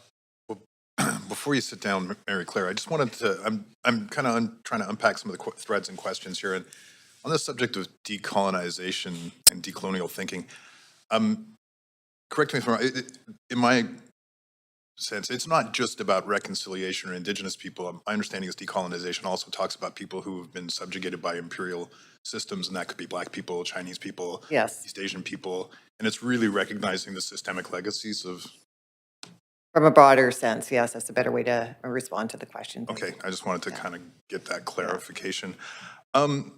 Before you sit down, Mary Claire, I just wanted to, I'm kind of trying to unpack some of the threads and questions here. And on the subject of decolonization and decolonial thinking, correct me if I'm wrong, in my sense, it's not just about reconciliation or Indigenous people. My understanding is decolonization also talks about people who have been subjugated by imperial systems, and that could be Black people, Chinese people, yes, East Asian people, and it's really recognizing the systemic legacies of. From a broader sense, yes, that's a better way to respond to the question. Okay, I just wanted to kind of get that clarification. On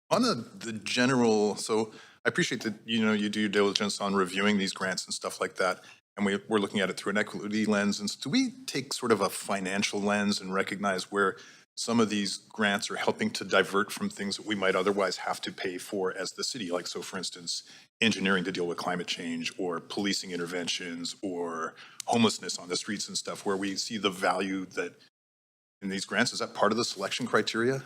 the general, so I appreciate that you do your diligence on reviewing these grants and stuff like that, and we're looking at it through an equity lens. And so do we take sort of a financial lens and recognize where some of these grants are helping to divert from things that we might otherwise have to pay for as the city? Like, so for instance, engineering to deal with climate change, or policing interventions, or homelessness on the streets and stuff, where we see the value that in these grants. Is that part of the selection criteria?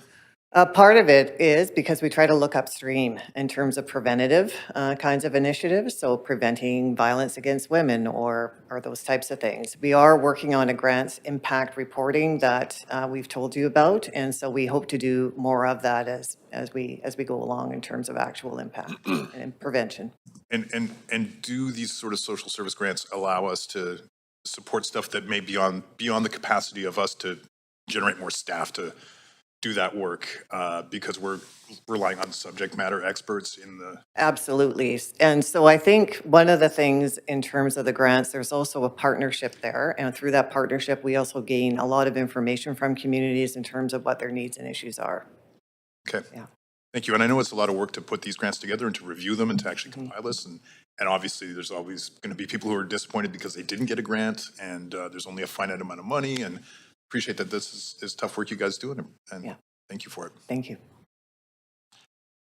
Part of it is because we try to look upstream in terms of preventative kinds of initiatives, so preventing violence against women or those types of things. We are working on a grants impact reporting that we've told you about, and so we hope to do more of that as we go along in terms of actual impact and prevention. And do these sort of social service grants allow us to support stuff that may be beyond the capacity of us to generate more staff to do that work, because we're relying on subject matter experts in the... Absolutely. And so I think one of the things in terms of the grants, there's also a partnership there. And through that partnership, we also gain a lot of information from communities in terms of what their needs and issues are. Okay. Yeah. Thank you. And I know it's a lot of work to put these grants together and to review them and to actually compile this. And obviously, there's always going to be people who are disappointed because they didn't get a grant, and there's only a finite amount of money. And appreciate that this is tough work you guys do, and Yeah. Thank you for it. Thank you.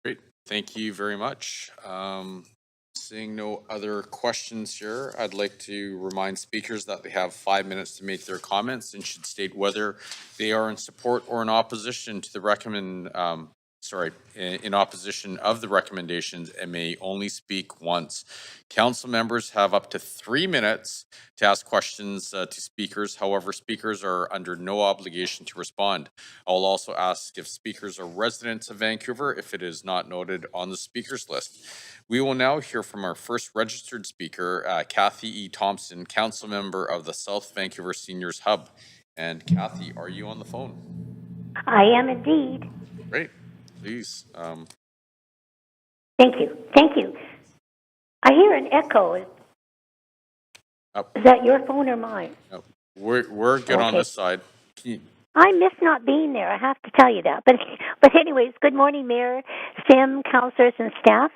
Great. Thank you very much. Seeing no other questions here, I'd like to remind speakers that they have 5 minutes to make their comments and should state whether they are in support or in opposition to the in opposition of the recommendations, and may only speak once. Council members have up to 3 minutes to ask questions to speakers. However, speakers are under no obligation to respond. I'll also ask if speakers are residents of Vancouver if it is not noted on the speakers list. We will now hear from our first registered speaker, Kathy E. Thompson, council member of the South Vancouver Seniors Hub. And Kathy, are you on the phone? I am indeed. Great. Please. Thank you. Thank you. I hear an echo. Is that your phone or mine? No, we're good on this side. Can you... I miss not being there. I have to tell you that. But anyways, good morning, Mayor, Sim, councillors, and staff.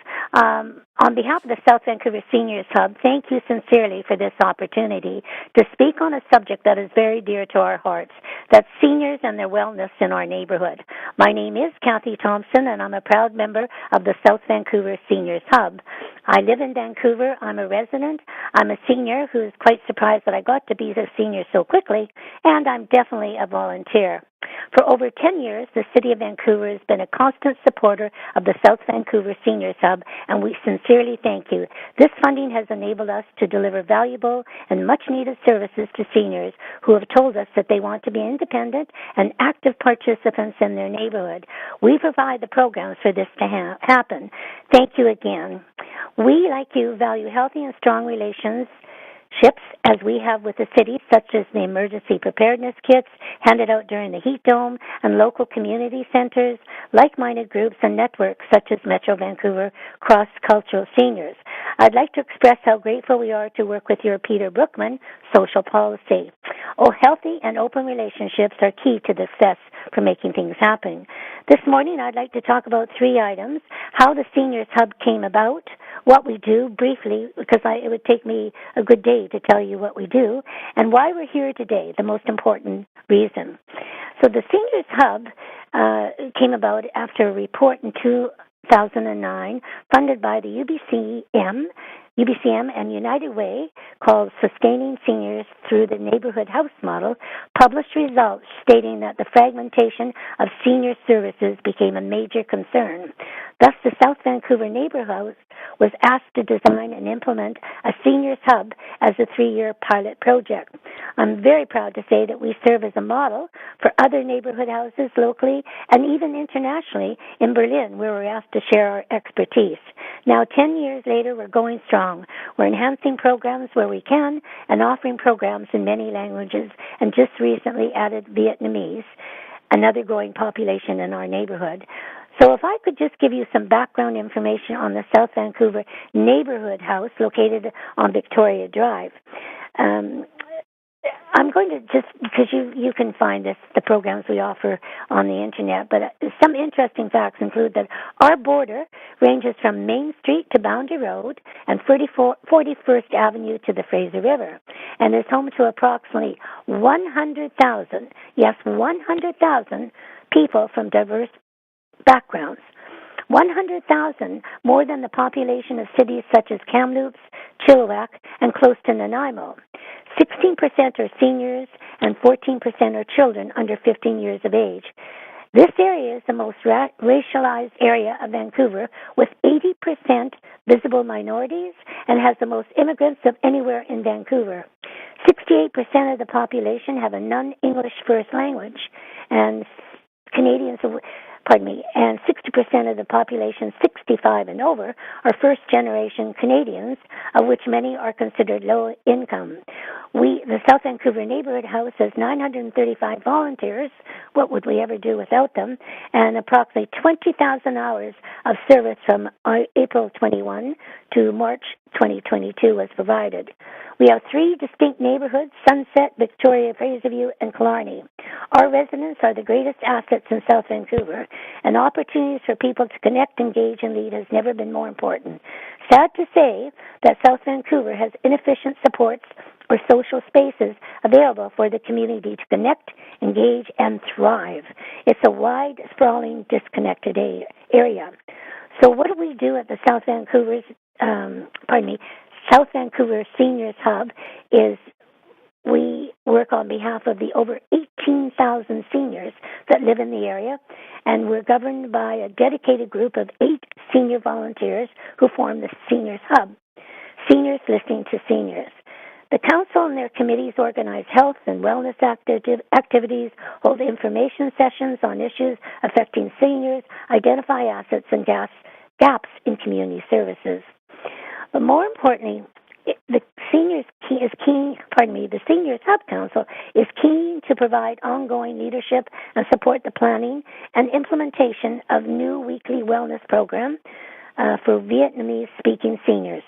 On behalf of the South Vancouver Seniors Hub, thank you sincerely for this opportunity to speak on a subject that is very dear to our hearts, that's seniors and their wellness in our neighborhood. My name is Kathy Thompson, and I'm a proud member of the South Vancouver Seniors Hub. I live in Vancouver. I'm a resident. I'm a senior who is quite surprised that I got to be a senior so quickly, and I'm definitely a volunteer. For over 10 years, the City of Vancouver has been a constant supporter of the South Vancouver Seniors Hub, and we sincerely thank you. This funding has enabled us to deliver valuable and much-needed services to seniors who have told us that they want to be independent and active participants in their neighborhood. We provide the programs for this to happen. Thank you again. We, like you, value healthy and strong relationships as we have with the city, such as the emergency preparedness kits handed out during the heat dome, and local community centers, like-minded groups and networks such as Metro Vancouver Cross-Cultural Seniors. I'd like to express how grateful we are to work with your Peter Brookman, Social Policy. Healthy and open relationships are key to the success for making things happen. This morning, I'd like to talk about 3 items: how the Seniors Hub came about, what we do briefly, because it would take me a good day to tell you what we do, and why we're here today, the most important reason. So the Seniors Hub came about after a report in 2009 funded by the UBCM and United Way, called Sustaining Seniors Through the Neighborhood House Model, published results stating that the fragmentation of senior services became a major concern. Thus, the South Vancouver Neighborhood House was asked to design and implement a Seniors Hub as a 3-year pilot project. I'm very proud to say that we serve as a model for other neighborhood houses locally and even internationally in Berlin, where we're asked to share our expertise. Now, 10 years later, we're going strong. We're enhancing programs where we can and offering programs in many languages, and just recently added Vietnamese, another growing population in our neighborhood. So if I could just give you some background information on the South Vancouver Neighborhood House located on Victoria Drive. I'm going to just, because you can find the programs we offer on the internet, but some interesting facts include that our border ranges from Main Street to Boundary Road and 41st Avenue to the Fraser River, and is home to approximately 100,000, yes, 100,000 people from diverse backgrounds. 100,000 more than the population of cities such as Kamloops, Chilliwack, and close to Nanaimo. 16% are seniors and 14% are children under 15 years of age. This area is the most racialized area of Vancouver, with 80% visible minorities, and has the most immigrants of anywhere in Vancouver. 68% of the population have a non-English first language, and Canadians, and 60% of the population 65 and over are first-generation Canadians, of which many are considered low income. The South Vancouver Neighborhood House has 935 volunteers. What would we ever do without them? And approximately 20,000 hours of service from April 21 to March 2022 was provided. We have 3 distinct neighborhoods: Sunset, Victoria, Fraserview, and Killarney. Our residents are the greatest assets in South Vancouver, and opportunities for people to connect, engage, and lead has never been more important. Sad to say that South Vancouver has inefficient supports or social spaces available for the community to connect, engage, and thrive. It's a wide, sprawling, disconnected area. So what do we do at the South Vancouver Seniors Hub is we work on behalf of the over 18,000 seniors that live in the area, and we're governed by a dedicated group of 8 senior volunteers who form the Seniors Hub. Seniors listening to seniors. The council and their committees organize health and wellness activities, hold information sessions on issues affecting seniors, identify assets and gaps in community services. But more importantly, the Seniors Hub Council is keen to provide ongoing leadership and support the planning and implementation of new weekly wellness program for Vietnamese-speaking seniors,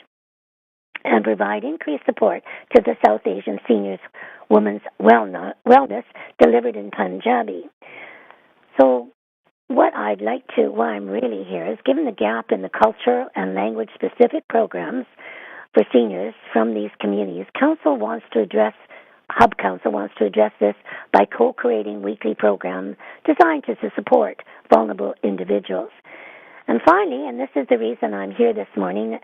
and provide increased support to the South Asian seniors women's wellness delivered in Punjabi. So why I'm really here is, given the gap in the cultural and language-specific programs for seniors from these communities, Hub Council wants to address this by co-creating weekly programs designed to support vulnerable individuals. And finally, and this is the reason I'm here this morning,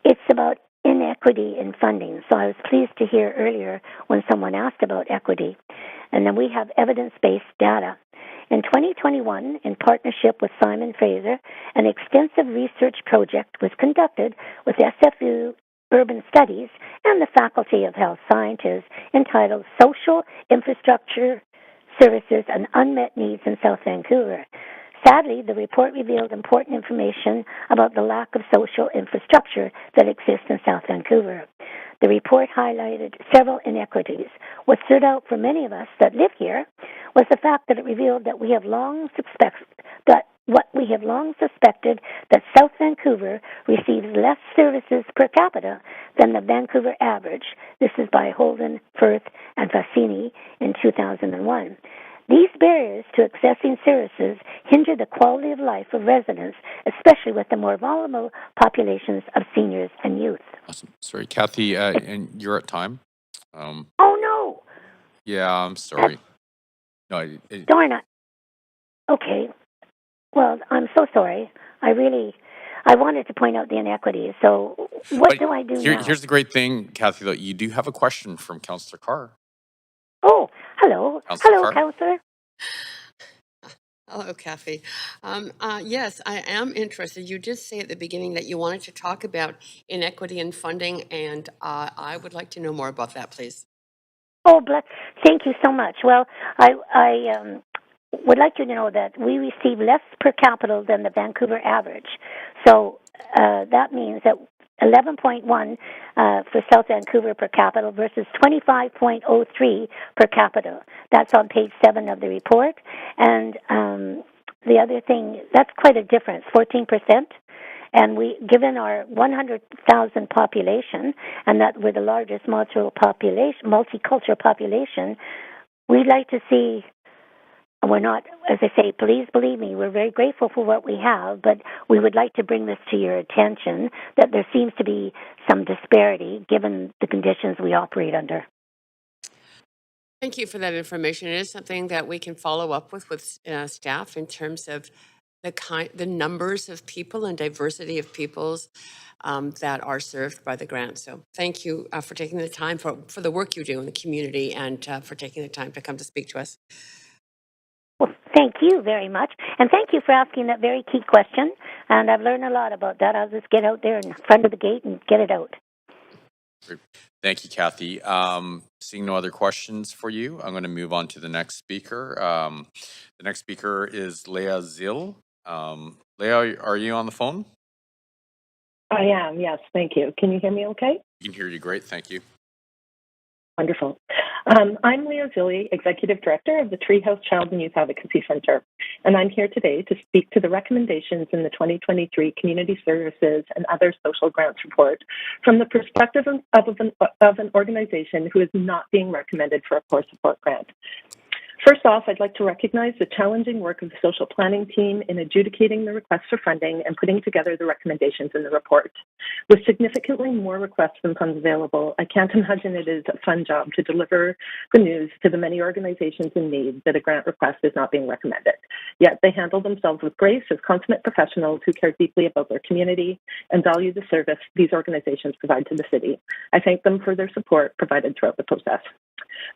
it's about inequity in funding. So I was pleased to hear earlier when someone asked about equity. And then we have evidence-based data. In 2021, in partnership with Simon Fraser, an extensive research project was conducted with SFU Urban Studies and the Faculty of Health Sciences, entitled Social Infrastructure Services and Unmet Needs in South Vancouver. Sadly, the report revealed important information about the lack of social infrastructure that exists in South Vancouver. The report highlighted several inequities. What stood out for many of us that live here was the fact that it revealed that we have long suspected that South Vancouver receives less services per capita than the Vancouver average. This is by Holden, Firth, and Fassini in 2001. These barriers to accessing services hinder the quality of life of residents, especially with the more vulnerable populations of seniors and youth. Awesome. Sorry, Kathy, and you're at time. Oh, no. Yeah, I'm sorry. No, Darn it. Okay. Well, I'm so sorry. I wanted to point out the inequities. So what do I do now? Here's the great thing, Kathy, though. You do have a question from Councillor Carr. Oh, hello. Hello, Councillor. Hello, Kathy. Yes, I am interested. You did say at the beginning that you wanted to talk about inequity in funding, and I would like to know more about that, please. Oh, thank you so much. Well, I would like you to know that we receive less per capita than the Vancouver average. So that means that 11.1 for South Vancouver per capita versus 25.03 per capita. That's on page 7 of the report. And the other thing, that's quite a difference, 14%. And given our 100,000 population, and that we're the largest multicultural population, we'd like to see. We're not, as I say, please believe me, we're very grateful for what we have, but we would like to bring this to your attention, that there seems to be some disparity given the conditions we operate under. Thank you for that information. It is something that we can follow up with staff in terms of the numbers of people and diversity of peoples that are served by the grant. So thank you for taking the time for the work you do in the community, and for taking the time to come to speak to us. Well, thank you very much. And thank you for asking that very key question. And I've learned a lot about that. I'll just get out there in front of the gate and get it out. Great. Thank you, Kathy. Seeing no other questions for you, I'm going to move on to the next speaker. The next speaker is Leah Zill. Leah, are you on the phone? I am, yes, thank you. Can you hear me okay? We can hear you great, thank you. Wonderful. I'm Leah Zilli, Executive Director of the Treehouse Child and Youth Advocacy Center, and I'm here today to speak to the recommendations in the 2023 Community Services and Other Social Grants Report from the perspective of an organization who is not being recommended for a core support grant. First off, I'd like to recognize the challenging work of the social planning team in adjudicating the requests for funding and putting together the recommendations in the report. With significantly more requests than funds available, I can't imagine it is a fun job to deliver the news to the many organizations in need that a grant request is not being recommended. Yet they handle themselves with grace as consummate professionals who care deeply about their community and value the service these organizations provide to the city. I thank them for their support provided throughout the process.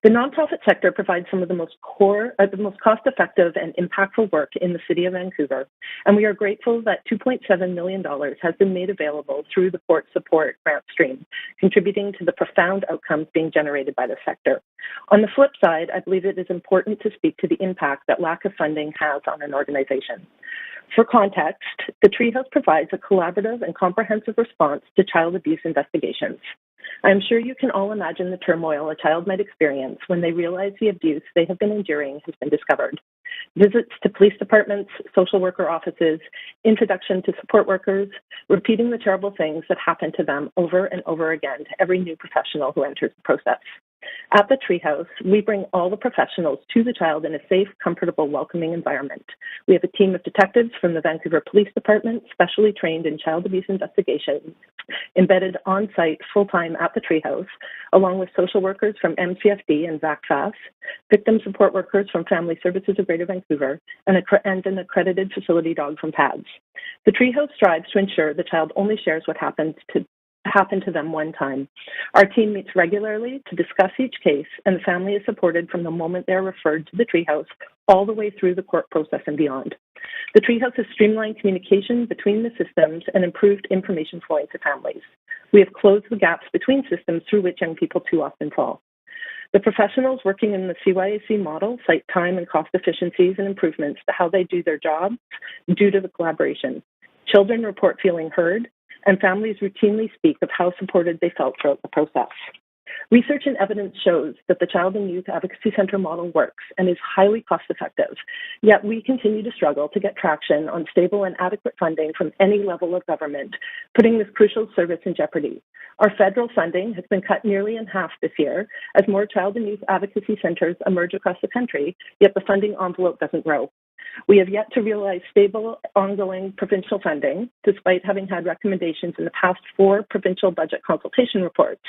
The nonprofit sector provides some of the most cost-effective and impactful work in the City of Vancouver, and we are grateful that $2.7 million has been made available through the Port Support grant stream, contributing to the profound outcomes being generated by the sector. On the flip side, I believe it is important to speak to the impact that lack of funding has on an organization. For context, the Treehouse provides a collaborative and comprehensive response to child abuse investigations. I'm sure you can all imagine the turmoil a child might experience when they realize the abuse they have been enduring has been discovered. Visits to police departments, social worker offices, introduction to support workers, repeating the terrible things that happen to them over and over again to every new professional who enters the process. At the Treehouse, we bring all the professionals to the child in a safe, comfortable, welcoming environment. We have a team of detectives from the Vancouver Police Department, specially trained in child abuse investigations, embedded on-site full-time at the Treehouse, along with social workers from MCFD and VACFAS, victim support workers from Family Services of Greater Vancouver, and an accredited facility dog from PADS. The Treehouse strives to ensure the child only shares what happened to them one time. Our team meets regularly to discuss each case, and the family is supported from the moment they are referred to the Treehouse all the way through the court process and beyond. The Treehouse has streamlined communication between the systems and improved information flowing to families. We have closed the gaps between systems through which young people too often fall. The professionals working in the CYAC model cite time and cost efficiencies and improvements to how they do their jobs due to the collaboration. Children report feeling heard, and families routinely speak of how supported they felt throughout the process. Research and evidence shows that the Child and Youth Advocacy Center model works and is highly cost-effective, yet we continue to struggle to get traction on stable and adequate funding from any level of government, putting this crucial service in jeopardy. Our federal funding has been cut nearly in half this year as more Child and Youth Advocacy Centers emerge across the country, yet the funding envelope doesn't grow. We have yet to realize stable, ongoing provincial funding, despite having had recommendations in the past 4 provincial budget consultation reports,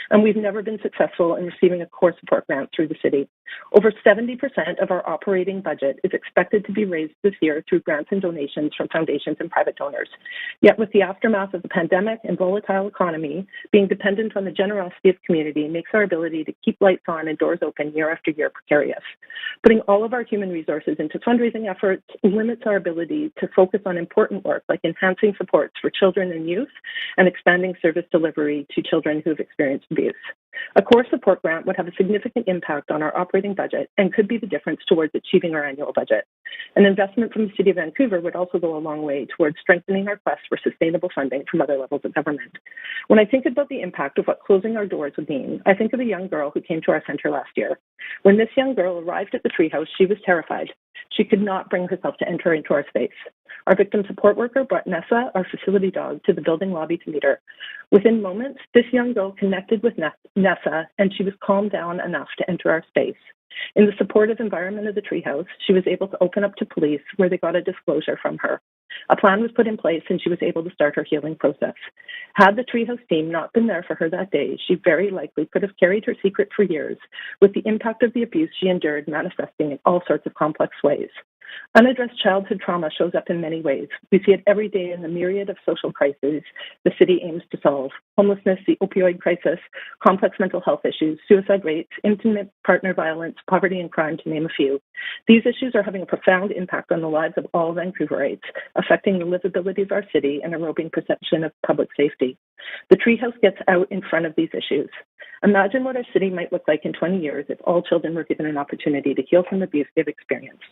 and we've never been successful in receiving a core support grant through the city. Over 70% of our operating budget is expected to be raised this year through grants and donations from foundations and private donors. Yet with the aftermath of the pandemic and volatile economy, being dependent on the generosity of community makes our ability to keep lights on and doors open year after year precarious. Putting all of our human resources into fundraising efforts limits our ability to focus on important work like enhancing supports for children and youth and expanding service delivery to children who have experienced abuse. A core support grant would have a significant impact on our operating budget and could be the difference towards achieving our annual budget. An investment from the City of Vancouver would also go a long way towards strengthening our quest for sustainable funding from other levels of government. When I think about the impact of what closing our doors would mean, I think of a young girl who came to our center last year. When this young girl arrived at the Treehouse, she was terrified. She could not bring herself to enter into our space. Our victim support worker brought Nessa, our facility dog, to the building lobby to meet her. Within moments, this young girl connected with Nessa, and she was calmed down enough to enter our space. In the supportive environment of the Treehouse, she was able to open up to police where they got a disclosure from her. A plan was put in place and she was able to start her healing process. Had the Treehouse team not been there for her that day, she very likely could have carried her secret for years, with the impact of the abuse she endured manifesting in all sorts of complex ways. Unaddressed childhood trauma shows up in many ways. We see it every day in the myriad of social crises the city aims to solve: homelessness, the opioid crisis, complex mental health issues, suicide rates, intimate partner violence, poverty and crime, to name a few. These issues are having a profound impact on the lives of all Vancouverites, affecting the livability of our city and eroding perception of public safety. The Treehouse gets out in front of these issues. Imagine what our city might look like in 20 years if all children were given an opportunity to heal from the abuse they've experienced.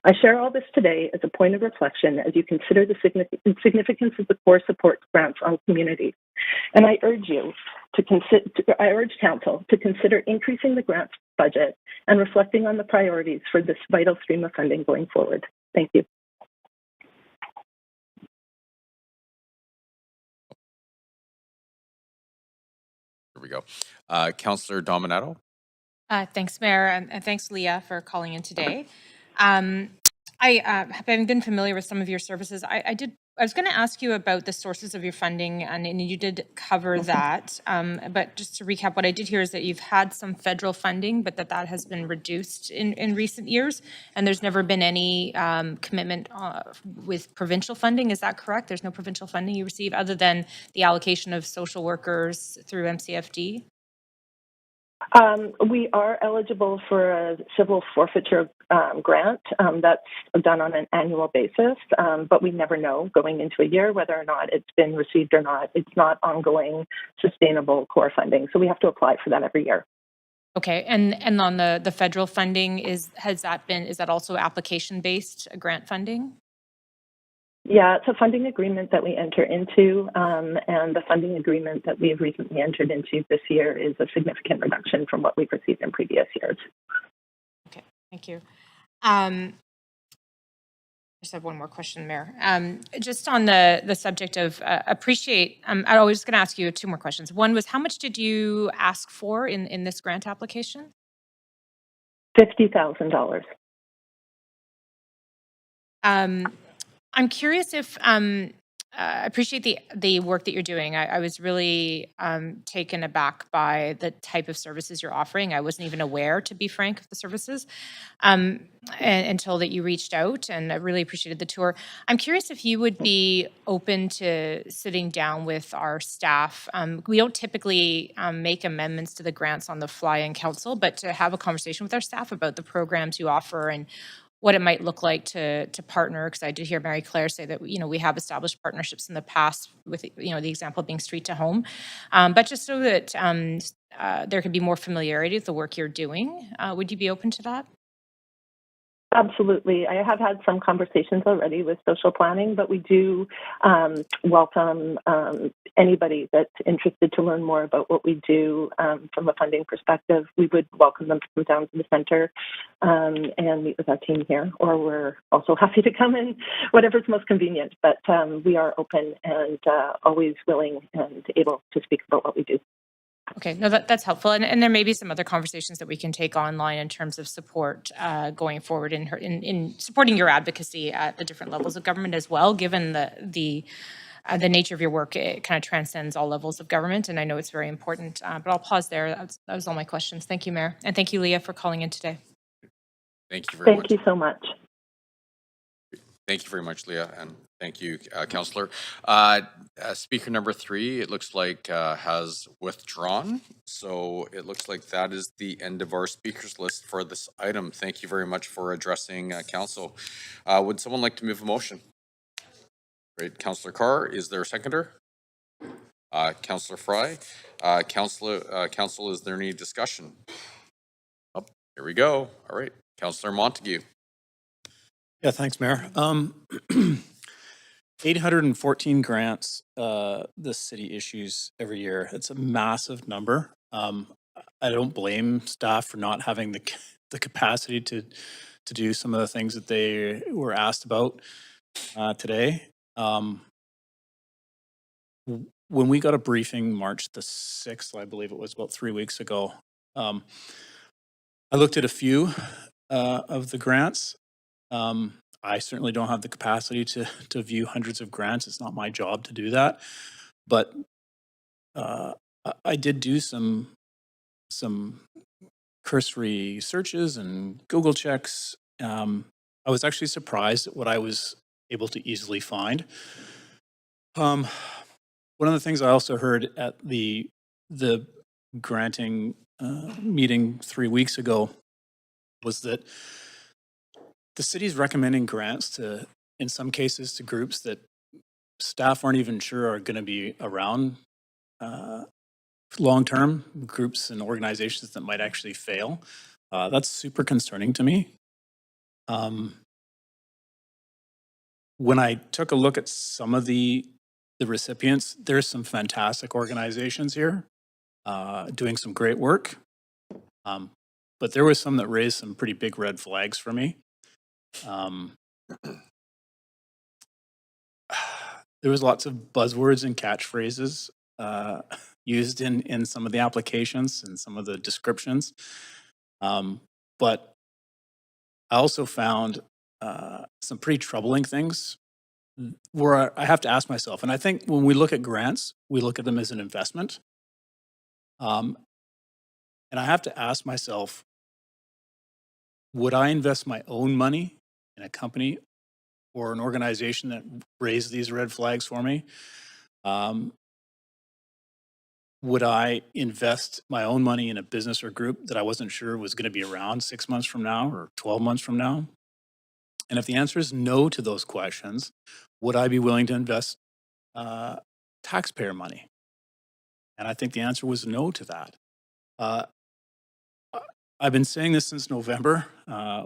I share all this today as a point of reflection as you consider the significance of the core support grants on communities. And I urge Council to consider increasing the grants budget and reflecting on the priorities for this vital stream of funding going forward. Thank you. Here we go. Councillor Dominato. Thanks, Mayor, and thanks, Leah, for calling in today. Having been familiar with some of your services, I was going to ask you about the sources of your funding, and you did cover that. But just to recap, what I did hear is that you've had some federal funding, but that has been reduced in recent years, and there's never been any commitment with provincial funding. Is that correct? There's no provincial funding you receive other than the allocation of social workers through MCFD? We are eligible for a civil forfeiture grant that's done on an annual basis, but we never know going into a year whether or not it's been received or not. It's not ongoing, sustainable core funding, so we have to apply for that every year. Okay, and on the federal funding, is that also application-based grant funding? Yeah, it's a funding agreement that we enter into, and the funding agreement that we've recently entered into this year is a significant reduction from what we've received in previous years. Okay, thank you. I just have one more question, Mayor. Just on the subject of appreciate, I was going to ask you two more questions. One was, how much did you ask for in this grant application? $50,000. I'm curious if I appreciate the work that you're doing. I was really taken aback by the type of services you're offering. I wasn't even aware, to be frank, of the services until that you reached out, and I really appreciated the tour. I'm curious if you would be open to sitting down with our staff. We don't typically make amendments to the grants on the fly in council, but to have a conversation with our staff about the programs you offer and what it might look like to partner, because I did hear Mary Claire say that, we have established partnerships in the past with, the example being Street to Home, but just so that there could be more familiarity with the work you're doing. Would you be open to that? Absolutely. I have had some conversations already with social planning, but we do welcome anybody that's interested to learn more about what we do from a funding perspective. We would welcome them to come down to the center and meet with our team here, or we're also happy to come in, whatever's most convenient. But we are open and always willing and able to speak about what we do. Okay, no, that's helpful. And there may be some other conversations that we can take online in terms of support going forward in supporting your advocacy at the different levels of government as well, given the nature of your work. It kind of transcends all levels of government, and I know it's very important. But I'll pause there. That was all my questions. Thank you, Mayor. And thank you, Leah, for calling in today. Thank you very much. Thank you so much. Thank you very much, Leah, and thank you, Councillor. Speaker number 3, it looks like has withdrawn. So it looks like that is the end of our speakers list for this item. Thank you very much for addressing Council. Would someone like to move a motion? Great, Councillor Carr, is there a seconder? Councillor Fry. Council, is there any discussion? Oh, here we go. All right, Councillor Montague. Yeah, thanks, Mayor. 814 grants the city issues every year. It's a massive number. I don't blame staff for not having the capacity to do some of the things that they were asked about today. When we got a briefing March the 6th, I believe it was about 3 weeks ago, I looked at a few of the grants. I certainly don't have the capacity to view hundreds of grants. It's not my job to do that. But I did do some cursory searches and Google checks of I was actually surprised at what I was able to easily find. One of the things I also heard at the granting meeting 3 weeks ago was that the city's recommending grants to, in some cases, to groups that staff aren't even sure are going to be around long-term, groups and organizations that might actually fail. That's super concerning to me. When I took a look at some of the recipients, there's some fantastic organizations here doing some great work. But there was some that raised some pretty big red flags for me. There was lots of buzzwords and catchphrases used in some of the applications and some of the descriptions. But I also found some pretty troubling things where I have to ask myself, and I think when we look at grants, we look at them as an investment. And I have to ask myself, would I invest my own money in a company or an organization that raised these red flags for me? Would I invest my own money in a business or group that I wasn't sure was going to be around 6 months from now or 12 months from now? And if the answer is no to those questions, would I be willing to invest taxpayer money? And I think the answer was no to that. I've been saying this since November. I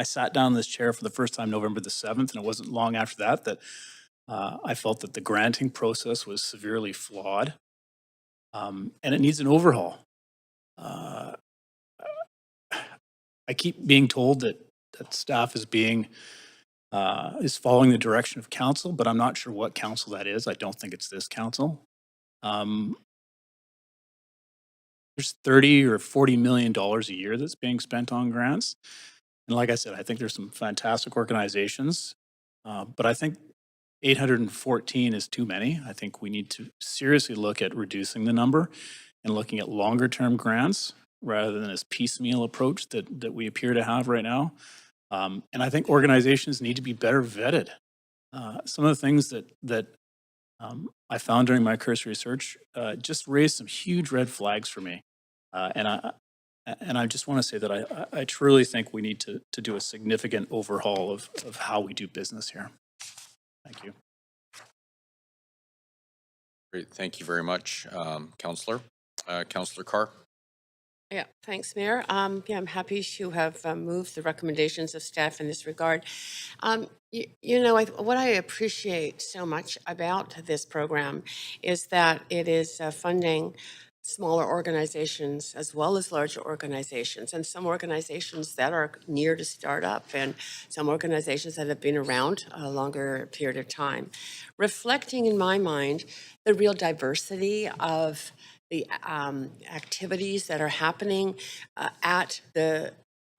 sat down in this chair for the first time November the 7th, and it wasn't long after that I felt that the granting process was severely flawed, and it needs an overhaul. I keep being told that staff is following the direction of council, but I'm not sure what council that is. I don't think it's this council. There's $30 or $40 million a year that's being spent on grants. And like I said, I think there's some fantastic organizations, but I think 814 is too many. I think we need to seriously look at reducing the number and looking at longer term grants rather than this piecemeal approach that we appear to have right now. And I think organizations need to be better vetted. Some of the things that I found during my cursory search just raised some huge red flags for me. And I just want to say that I truly think we need to do a significant overhaul of how we do business here. Thank you. Great, thank you very much, Councillor. Councillor Carr. Yeah, thanks, Mayor. Yeah, I'm happy to have moved the recommendations of staff in this regard. What I appreciate so much about this program is that it is funding smaller organizations as well as larger organizations, and some organizations that are near to start up and some organizations that have been around a longer period of time, reflecting in my mind the real diversity of the activities that are happening at the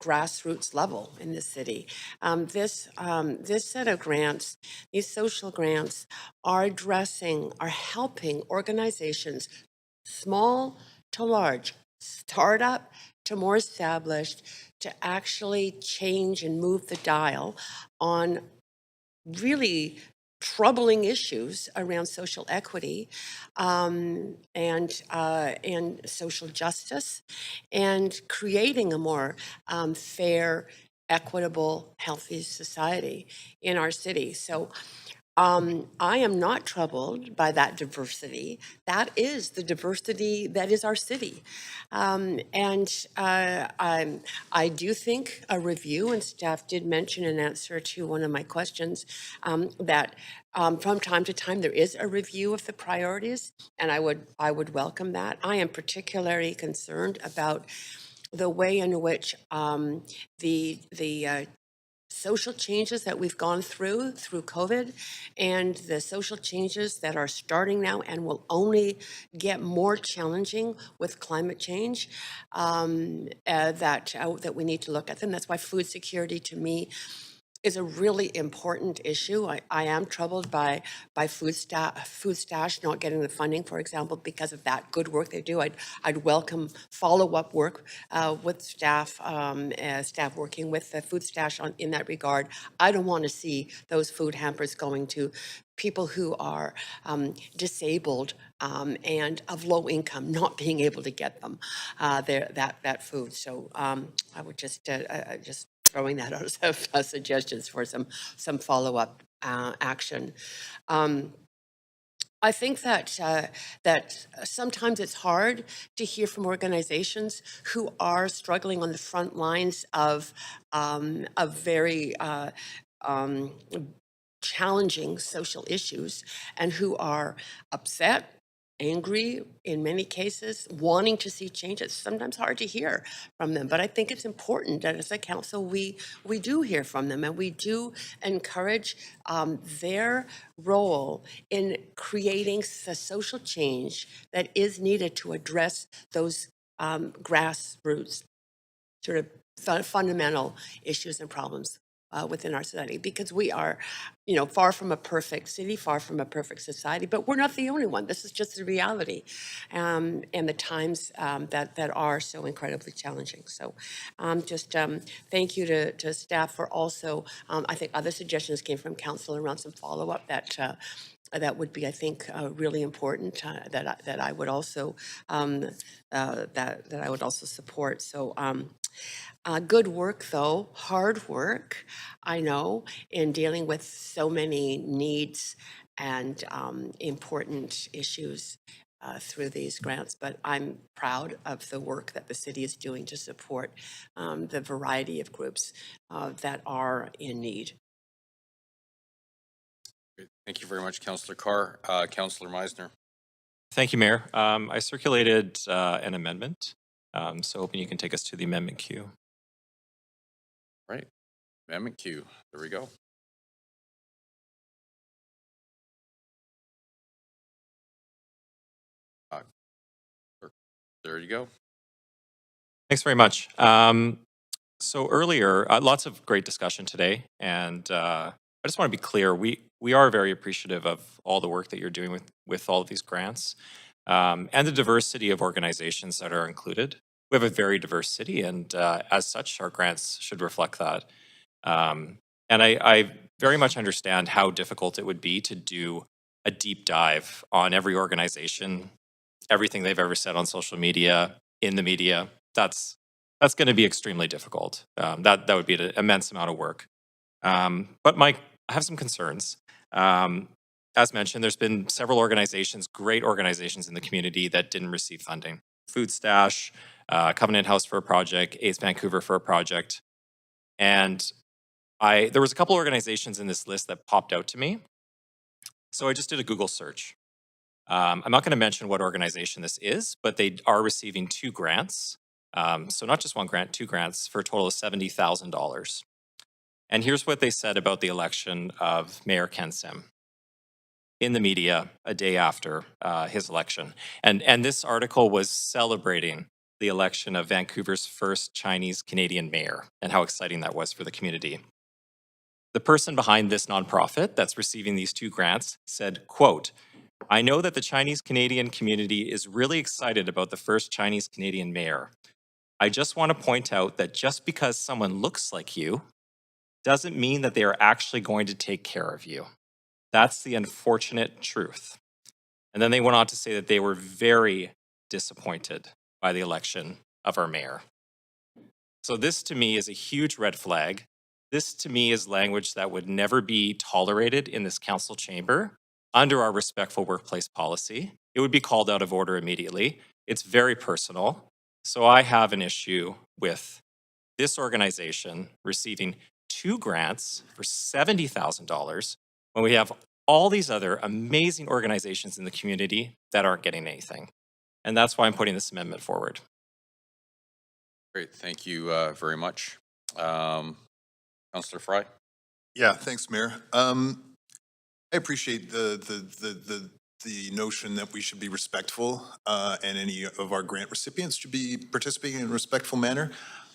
grassroots level in the city. This set of grants, these social grants, are helping organizations, small to large, startup to more established, to actually change and move the dial on really troubling issues around social equity and social justice, and creating a more fair, equitable, healthy society in our city. So I am not troubled by that diversity. That is the diversity that is our city. I do think a review, and staff did mention in answer to one of my questions, that from time to time there is a review of the priorities, and I would welcome that. I am particularly concerned about the way in which the social changes that we've gone through COVID, and the social changes that are starting now and will only get more challenging with climate change, that we need to look at them. That's why food security to me is a really important issue. I am troubled by food stash not getting the funding, for example, because of that good work they do. I'd welcome follow-up work with staff, staff working with the food stash in that regard. I don't want to see those food hampers going to people who are disabled and of low income, not being able to get them that food. So I would just throwing that out as suggestions for some follow-up action. I think that that sometimes it's hard to hear from organizations who are struggling on the front lines of very challenging social issues and who are upset, angry in many cases, wanting to see change. It's sometimes hard to hear from them, but I think it's important that as a council we do hear from them and we do encourage their role in creating the social change that is needed to address those grassroots sort of fundamental issues and problems within our society, because we are, far from a perfect city, far from a perfect society, but we're not the only one. This is just the reality, and the times that are so incredibly challenging. So, thank you to staff for also. I think other suggestions came from council around some follow up that would be, I think, really important. That I would also that I would also support. So. Good work, though, hard work, I know, in dealing with so many needs and important issues through these grants. But I'm proud of the work that the city is doing to support the variety of groups that are in need. Great. Thank you very much, Councillor Carr. Councillor Meisner. Thank you, Mayor. I circulated an amendment, so hoping you can take us to the amendment queue. Right. Amendment queue. There we go. There you go. Thanks very much. So earlier, lots of great discussion today, and I just want to be clear, we are very appreciative of all the work that you're doing with all of these grants, and the diversity of organizations that are included. We have a very diverse city, and as such, our grants should reflect that. And I very much understand how difficult it would be to do a deep dive on every organization, everything they've ever said on social media, in the media. That's going to be extremely difficult. That would be an immense amount of work. But Mike, I have some concerns. As mentioned, there's been several organizations, great organizations in the community that didn't receive funding. Food Stash, Covenant House for a project, AIDS Vancouver for a project. And there was a couple organizations in this list that popped out to me. So I just did a Google search. I'm not going to mention what organization this is, but they are receiving 2 grants. So not just 1 grant, 2 grants for a total of $70,000. And here's what they said about the election of Mayor Ken Sim in the media a day after his election. And this article was celebrating the election of Vancouver's first Chinese-Canadian mayor and how exciting that was for the community. The person behind this nonprofit that's receiving these 2 grants said, quote, "I know that the Chinese-Canadian community is really excited about the first Chinese-Canadian mayor. I just want to point out that just because someone looks like you doesn't mean that they are actually going to take care of you. That's the unfortunate truth." And then they went on to say that they were very disappointed by the election of our mayor. So this to me is a huge red flag. This to me is language that would never be tolerated in this council chamber under our respectful workplace policy. It would be called out of order immediately. It's very personal. So I have an issue with this organization receiving 2 grants for $70,000 when we have all these other amazing organizations in the community that aren't getting anything. And that's why I'm putting this amendment forward. Great. Thank you very much. Councillor Fry. Yeah, thanks, Mayor. I appreciate the notion that we should be respectful and any of our grant recipients should be participating in a respectful manner.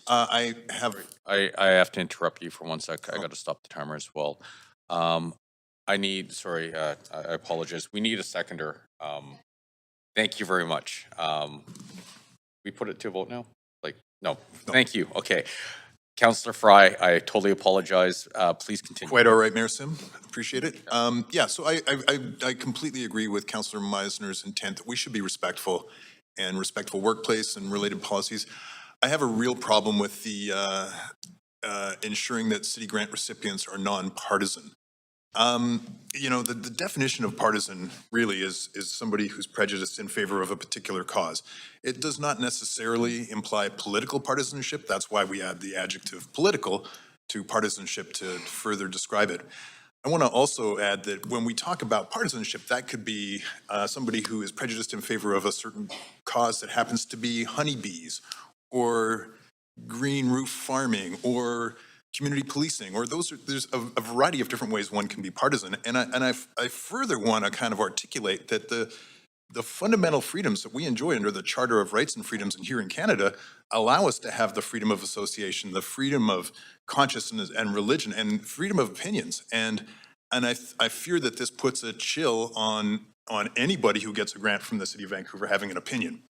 I have, I have to interrupt you for 1 sec. I got to stop the timer as well. I need, sorry, I apologize. We need a seconder. Thank you very much. We put it to a vote now? Like, no, thank you. Okay. Councillor Fry, I totally apologize. Please continue. quite all right, Mayor Sim. Appreciate it. Yeah, so I completely agree with Councillor Meisner's intent that we should be respectful and respectful workplace and related policies. I have a real problem with the ensuring that city grant recipients are nonpartisan. You know, the definition of partisan really is somebody who's prejudiced in favor of a particular cause. It does not necessarily imply political partisanship. That's why we add the adjective political to partisanship to further describe it. I want to also add that when we talk about partisanship, that could be somebody who is prejudiced in favor of a certain cause that happens to be honeybees or green roof farming or community policing, or there's a variety of different ways one can be partisan. And I further want to kind of articulate that the fundamental freedoms that we enjoy under the Charter of Rights and Freedoms and here in Canada allow us to have the freedom of association, the freedom of consciousness and religion, and freedom of opinions. And I fear that this puts a chill on anybody who gets a grant from the City of Vancouver having an opinion.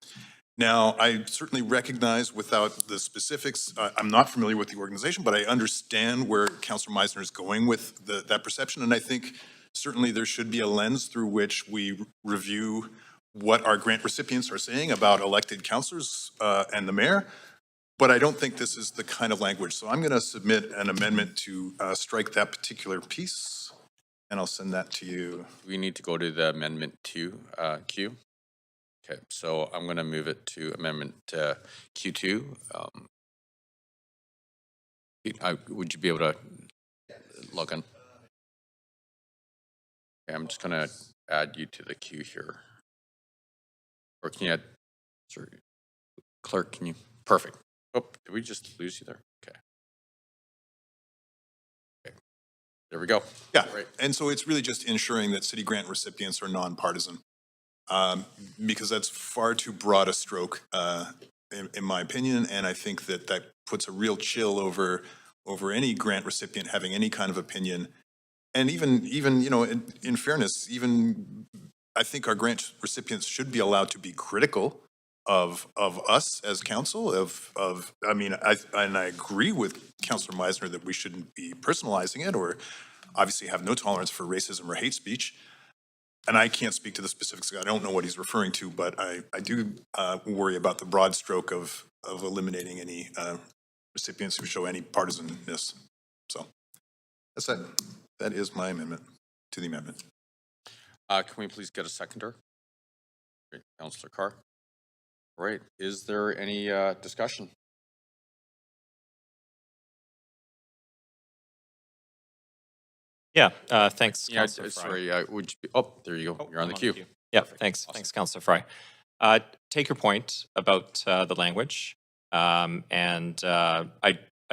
Now, I certainly recognize without the specifics, I'm not familiar with the organization, but I understand where Councillor Meisner is going with that perception. And I think certainly there should be a lens through which we review what our grant recipients are saying about elected councillors and the mayor. But I don't think this is the kind of language. So I'm going to submit an amendment to strike that particular piece, and I'll send that to you. We need to go to the amendment 2, Q. Okay, so I'm going to move it to amendment Q2. Would you be able to log in? Okay, I'm just going to add you to the queue here. Or can you add, sorry, clerk, can you? Perfect. Oh, did we just lose you there? Okay. Okay, there we go. Yeah, right. And so it's really just ensuring that city grant recipients are nonpartisan. Because that's far too broad a stroke, in my opinion, and I think that puts a real chill over any grant recipient having any kind of opinion. And even you know, in fairness, even I think our grant recipients should be allowed to be critical of us as council. I mean, I agree with Councillor Meisner that we shouldn't be personalizing it, or obviously have no tolerance for racism or hate speech. And I can't speak to the specifics. I don't know what he's referring to, but I do worry about the broad stroke of eliminating any recipients who show any partisanness. So that's it. That is my amendment to the amendment. Can we please get a seconder? Great. Councillor Carr. All right. Is there any discussion? Yeah, thanks, Yeah, Councillor Fry. sorry, would you be, oh, there you go. You're on the queue. Yeah, thanks. Awesome. Thanks, Councillor Fry. Take your point about the language. I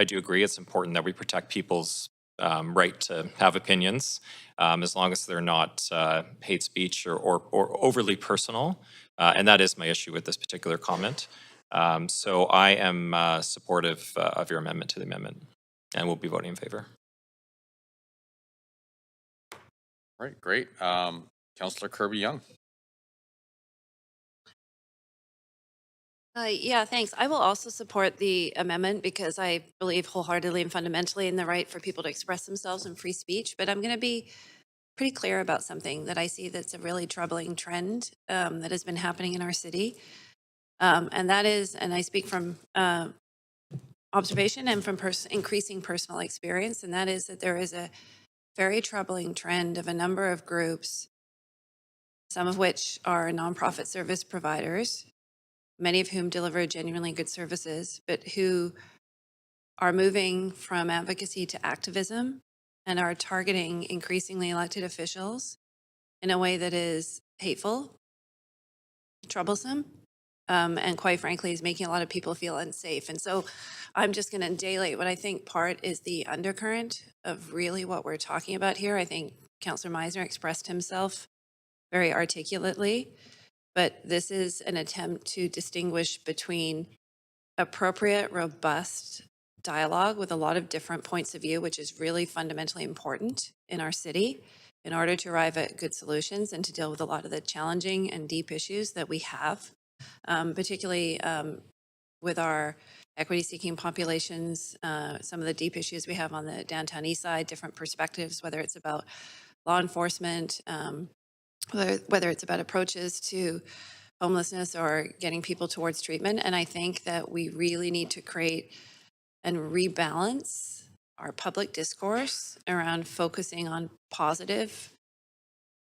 do agree it's important that we protect people's right to have opinions, as long as they're not hate speech or overly personal. And that is my issue with this particular comment. So I am supportive of your amendment to the amendment, and we'll be voting in favor. All right, great. Councillor Kirby-Young. Yeah, thanks. I will also support the amendment because I believe wholeheartedly and fundamentally in the right for people to express themselves in free speech. But I'm going to be pretty clear about something that I see that's a really troubling trend that has been happening in our city. And that is, and I speak from observation and from increasing personal experience, and that is that there is a very troubling trend of a number of groups, some of which are nonprofit service providers, many of whom deliver genuinely good services, but who are moving from advocacy to activism and are targeting increasingly elected officials in a way that is hateful, troublesome, and quite frankly is making a lot of people feel unsafe. And so I'm just going to daylight what I think part is the undercurrent of really what we're talking about here. I think Councillor Meisner expressed himself very articulately, but this is an attempt to distinguish between appropriate, robust dialogue with a lot of different points of view, which is really fundamentally important in our city in order to arrive at good solutions and to deal with a lot of the challenging and deep issues that we have, particularly with our equity-seeking populations, some of the deep issues we have on the downtown east side, different perspectives, whether it's about law enforcement, whether it's about approaches to homelessness or getting people towards treatment. And I think that we really need to create and rebalance our public discourse around focusing on positive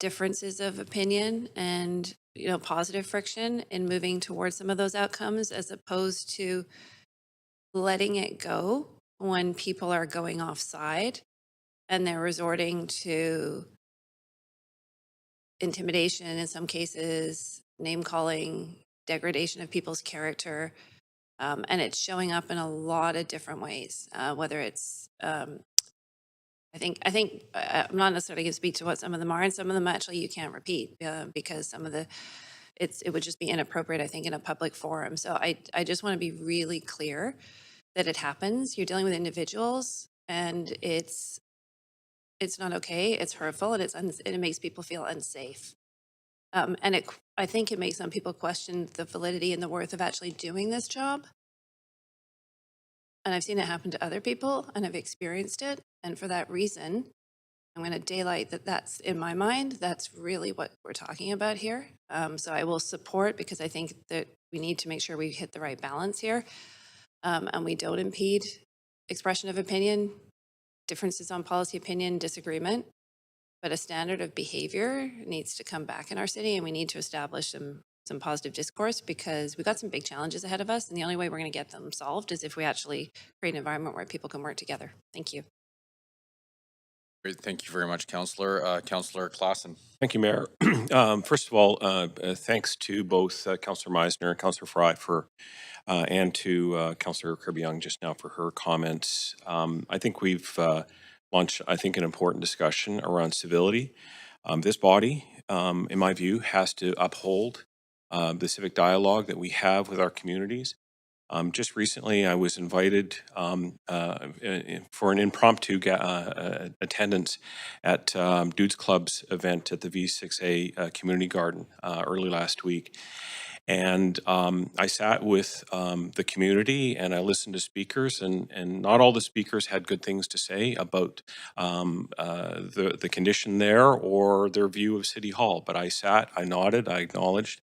differences of opinion and, positive friction in moving towards some of those outcomes, as opposed to letting it go when people are going offside and they're resorting to intimidation, in some cases, name calling, degradation of people's character. And it's showing up in a lot of different ways, whether it's, I think I'm not necessarily going to speak to what some of them are, and some of them actually you can't repeat because some of it would just be inappropriate, I think, in a public forum. So I just want to be really clear that it happens. You're dealing with individuals, and it's not okay. It's hurtful, and it makes people feel unsafe. And I think it makes some people question the validity and the worth of actually doing this job. And I've seen it happen to other people, and I've experienced it. And for that reason, I'm going to daylight that's in my mind. That's really what we're talking about here. So I will support, because I think that we need to make sure we hit the right balance here, and we don't impede expression of opinion, differences on policy opinion, disagreement. But a standard of behavior needs to come back in our city, and we need to establish some positive discourse, because we've got some big challenges ahead of us, and the only way we're going to get them solved is if we actually create an environment where people can work together. Thank you. Great, thank you very much, Councillor. Councillor Klassen. Thank you, Mayor. First of all, thanks to both Councillor Meisner and Councillor Fry and to Councillor Kirby-Young just now for her comments. I think we've launched, an important discussion around civility. This body, in my view, has to uphold the civic dialogue that we have with our communities. Just recently, I was invited for an impromptu attendance at Dudes Club's event at the V6A Community Garden early last week. And I sat with the community and I listened to speakers, and not all the speakers had good things to say about the condition there or their view of City Hall. But I sat, I nodded, I acknowledged.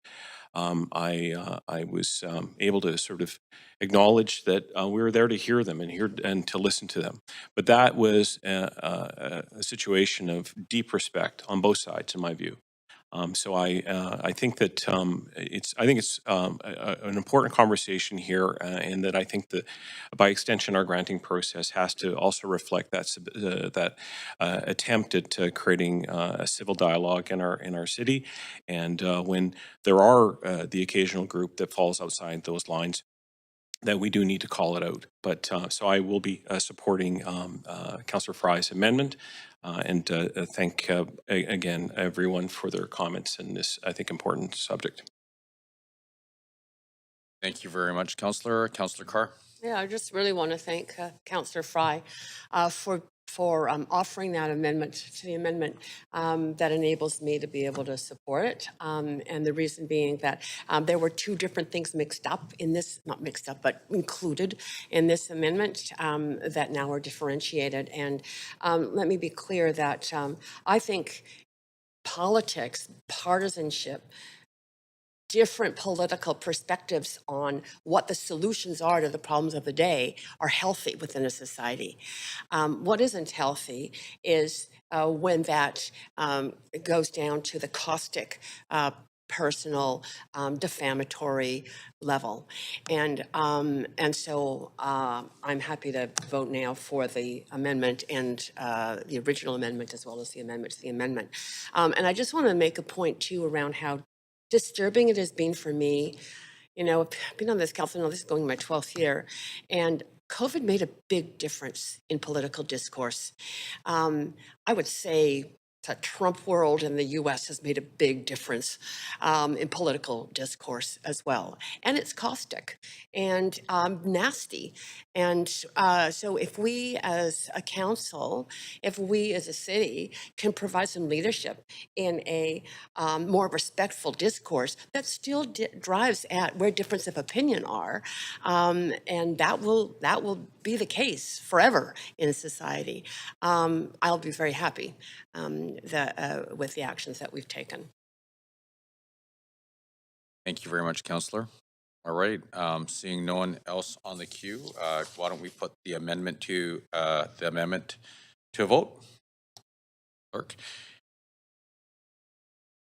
I was able to sort of acknowledge that we were there to hear them and to listen to them. But that was a situation of deep respect on both sides, in my view. So I think that it's an important conversation here, and that I think that by extension our granting process has to also reflect that attempt at creating a civil dialogue in our city. And when there are the occasional group that falls outside those lines, that we do need to call it out. But so I will be supporting Councillor Fry's amendment, and thank again everyone for their comments in this, I think, important subject. Thank you very much, Councillor. Councillor Carr. Yeah, I just really want to thank Councillor Fry for offering that amendment to the amendment that enables me to be able to support it. And the reason being that there were two different things mixed up in this, not mixed up, but included in this amendment that now are differentiated. And let me be clear that I think politics, partisanship, different political perspectives on what the solutions are to the problems of the day are healthy within a society. What isn't healthy is when that goes down to the caustic, personal, defamatory level. And so I'm happy to vote now for the amendment and the original amendment, as well as the amendment to the amendment. And I just want to make a point too around how disturbing it has been for me. I've been on this council now, this is going my 12th year, and COVID made a big difference in political discourse. I would say Trump world in the U.S. has made a big difference in political discourse as well. And it's caustic and nasty. And so if we as a council, if we as a city can provide some leadership in a more respectful discourse that still drives at where difference of opinion are, and that will be the case forever in society, I'll be very happy with the actions that we've taken. Thank you very much, Councillor. All right, seeing no one else on the queue, why don't we put the amendment to a vote? Clerk.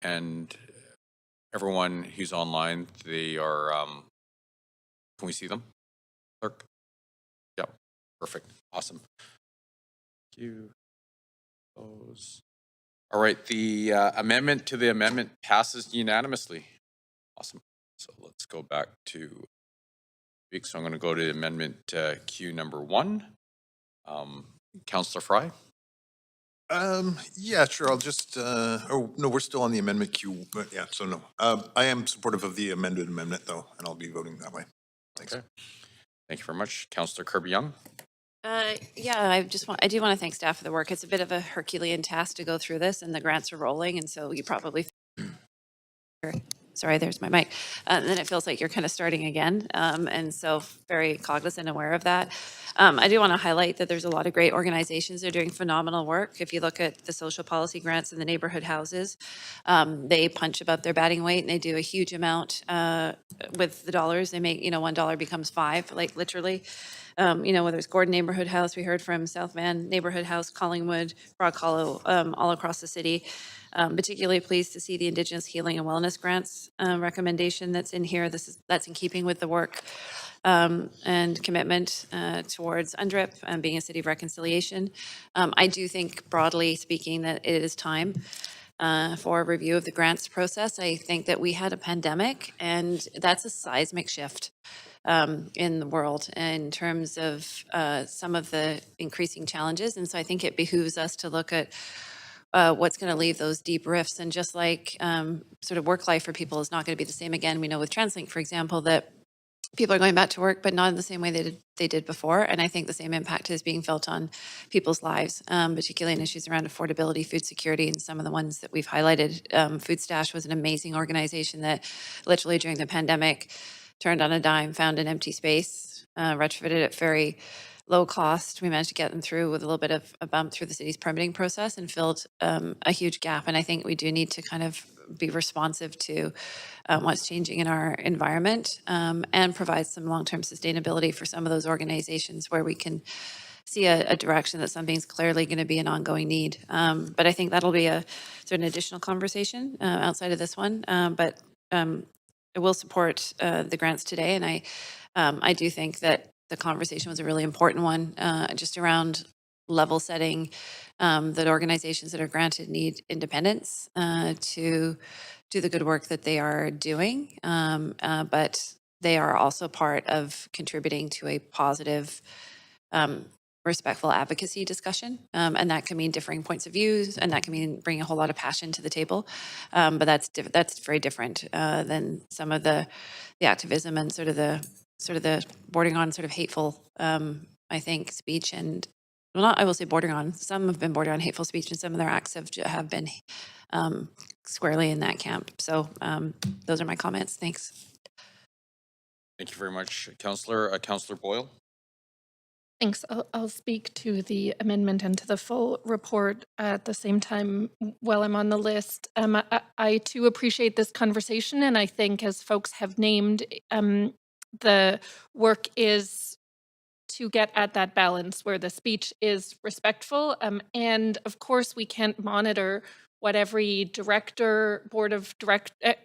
And everyone who's online, they are, can we see them? Clerk? Yep, perfect, awesome. Thank you. Close. All right, the amendment to the amendment passes unanimously. Awesome. So let's go back to speak. So I'm going to go to amendment Q number 1. Councillor Fry. Yeah, sure. I'll just, oh, no, we're still on the amendment queue, but yeah, so no. I am supportive of the amended amendment though, and I'll be voting that way. Thanks. Okay. Thank you very much. Councillor Kirby-Young. Yeah, I do want to thank staff for the work. It's a bit of a Herculean task to go through this, and the grants are rolling, and so you probably, sorry, there's my mic. Then it feels like you're kind of starting again, and so very cognizant and aware of that. I do want to highlight that there's a lot of great organizations that are doing phenomenal work. If you look at the social policy grants and the neighborhood houses, they punch above their batting weight, and they do a huge amount with the dollars. They make, $1 becomes 5, like literally. Whether it's Gordon Neighborhood House, we heard from South Van Neighborhood House, Collingwood, Broad Hollow, all across the city. Particularly pleased to see the Indigenous Healing and Wellness Grants recommendation that's in here. That's in keeping with the work and commitment towards UNDRIP and being a city of reconciliation. I do think, broadly speaking, that it is time for a review of the grants process. I think that we had a pandemic, and that's a seismic shift in the world in terms of some of the increasing challenges. And so I think it behooves us to look at what's going to leave those deep rifts. And just like sort of work life for people is not going to be the same again. We know with TransLink, for example, that people are going back to work, but not in the same way they did before. And I think the same impact is being felt on people's lives, particularly in issues around affordability, food security, and some of the ones that we've highlighted. Food Stash was an amazing organization that literally during the pandemic turned on a dime, found an empty space, retrofitted it very low cost. We managed to get them through with a little bit of a bump through the city's permitting process and filled a huge gap. And I think we do need to kind of be responsive to what's changing in our environment and provide some long-term sustainability for some of those organizations where we can see a direction that something's clearly going to be an ongoing need. But I think that'll be a sort of an additional conversation outside of this one. But I will support the grants today, and I do think that the conversation was a really important one, just around level setting, that organizations that are granted need independence to do the good work that they are doing, but they are also part of contributing to a positive, respectful advocacy discussion, and that can mean differing points of views, and that can mean bringing a whole lot of passion to the table. But that's very different than some of the activism and sort of the bordering on sort of hateful, I think, speech. And well, not I will say bordering on. Some have been bordering on hateful speech, and some of their acts have been squarely in that camp. So those are my comments. Thanks. Thank you very much, Councillor. Councillor Boyle. Thanks. I'll speak to the amendment and to the full report at the same time while I'm on the list. I too appreciate this conversation, and I think, as folks have named, the work is to get at that balance where the speech is respectful. And of course, we can't monitor what every director,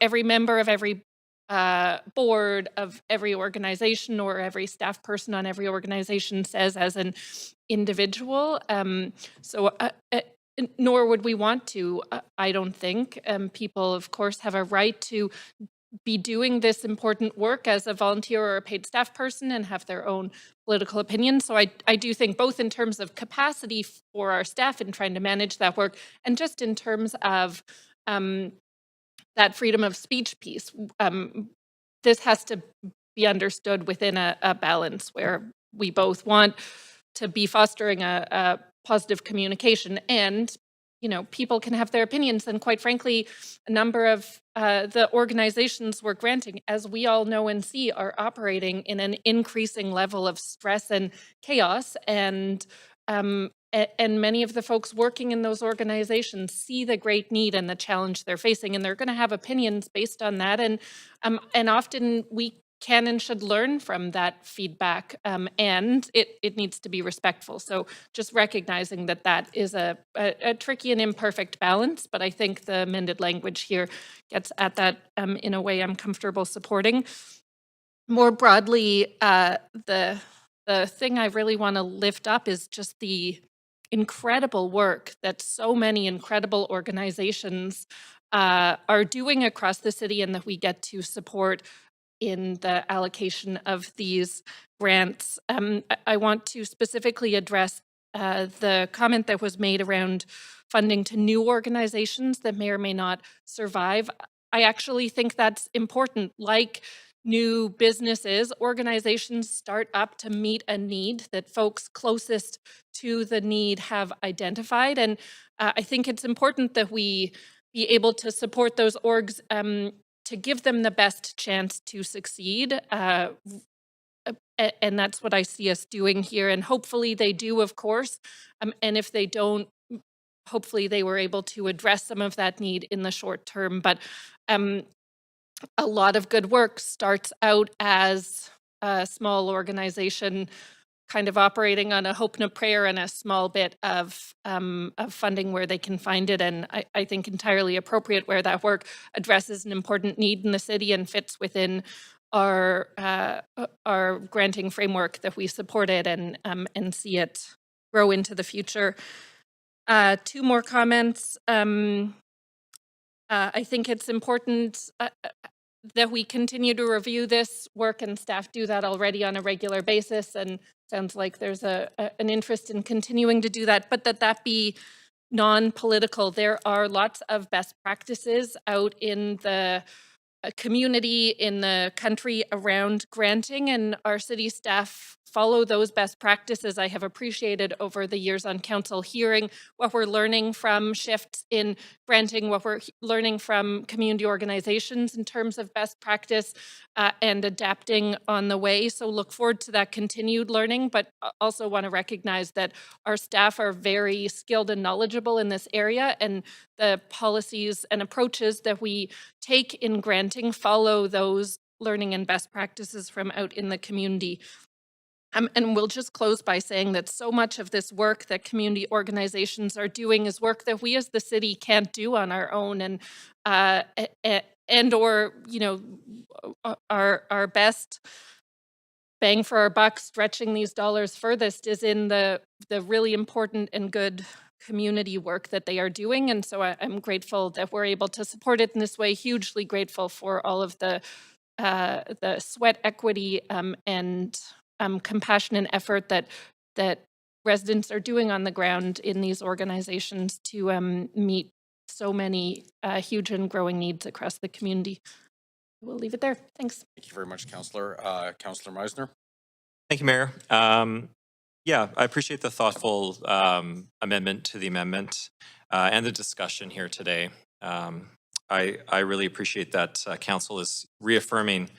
every member of every board of every organization or every staff person on every organization says as an individual. Nor would we want to, I don't think. People, of course, have a right to be doing this important work as a volunteer or a paid staff person and have their own political opinions. So I do think both in terms of capacity for our staff in trying to manage that work and just in terms of that freedom of speech piece, this has to be understood within a balance where we both want to be fostering a positive communication and people can have their opinions. And quite frankly, a number of the organizations we're granting, as we all know and see, are operating in an increasing level of stress and chaos. And many of the folks working in those organizations see the great need and the challenge they're facing, and they're going to have opinions based on that. And often we can and should learn from that feedback, and it needs to be respectful. So just recognizing that is a tricky and imperfect balance, but I think the amended language here gets at that in a way I'm comfortable supporting. More broadly, the thing I really want to lift up is just the incredible work that so many incredible organizations are doing across the city and that we get to support in the allocation of these grants. I want to specifically address the comment that was made around funding to new organizations that may or may not survive. I actually think that's important. Like new businesses, organizations start up to meet a need that folks closest to the need have identified. And I think it's important that we be able to support those orgs to give them the best chance to succeed. And that's what I see us doing here. And hopefully they do, of course. And if they don't, hopefully they were able to address some of that need in the short term. But a lot of good work starts out as a small organization kind of operating on a hope and a prayer and a small bit of funding where they can find it. And I think entirely appropriate where that work addresses an important need in the city and fits within our granting framework that we supported and see it grow into the future. Two more comments. I think it's important that we continue to review this work, and staff do that already on a regular basis, and sounds like there's an interest in continuing to do that, but that be non-political. There are lots of best practices out in the community, in the country around granting, and our city staff follow those best practices. I have appreciated over the years on council hearing what we're learning from shifts in granting, what we're learning from community organizations in terms of best practice and adapting on the way. So look forward to that continued learning, but also want to recognize that our staff are very skilled and knowledgeable in this area, and the policies and approaches that we take in granting follow those learning and best practices from out in the community. And we'll just close by saying that so much of this work that community organizations are doing is work that we as the city can't do on our own, and or our best bang for our buck, stretching these dollars furthest, is in the really important and good community work that they are doing. And so I'm grateful that we're able to support it in this way. Hugely grateful for all of the sweat equity and compassion and effort that residents are doing on the ground in these organizations to meet so many huge and growing needs across the community. We'll leave it there. Thanks. Thank you very much, Councillor. Councillor Meisner. Thank you, Mayor. Yeah, I appreciate the thoughtful amendment to the amendment and the discussion here today. I really appreciate that Council is reaffirming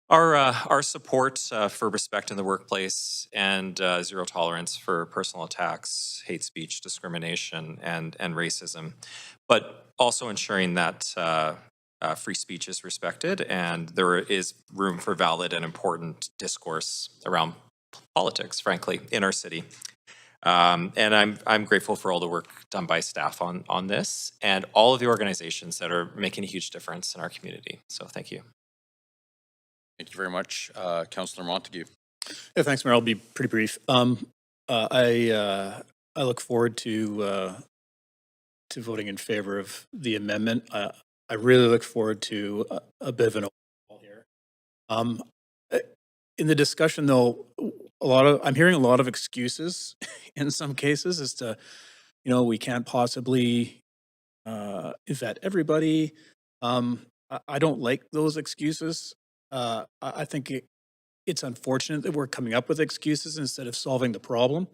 our support for respect in the workplace and zero tolerance for personal attacks, hate speech, discrimination, and racism, but also ensuring that free speech is respected and there is room for valid and important discourse around politics, frankly, in our city. And I'm grateful for all the work done by staff on this and all of the organizations that are making a huge difference in our community. So thank you. Thank you very much. Councillor Montague. Yeah, thanks, Mayor. I'll be pretty brief. I look forward to voting in favor of the amendment. I really look forward to a bit of an overhaul here. Um, in the discussion, though, I'm hearing a lot of excuses in some cases as to, we can't possibly vet everybody. I don't like those excuses. I think it's unfortunate that we're coming up with excuses instead of solving the problem.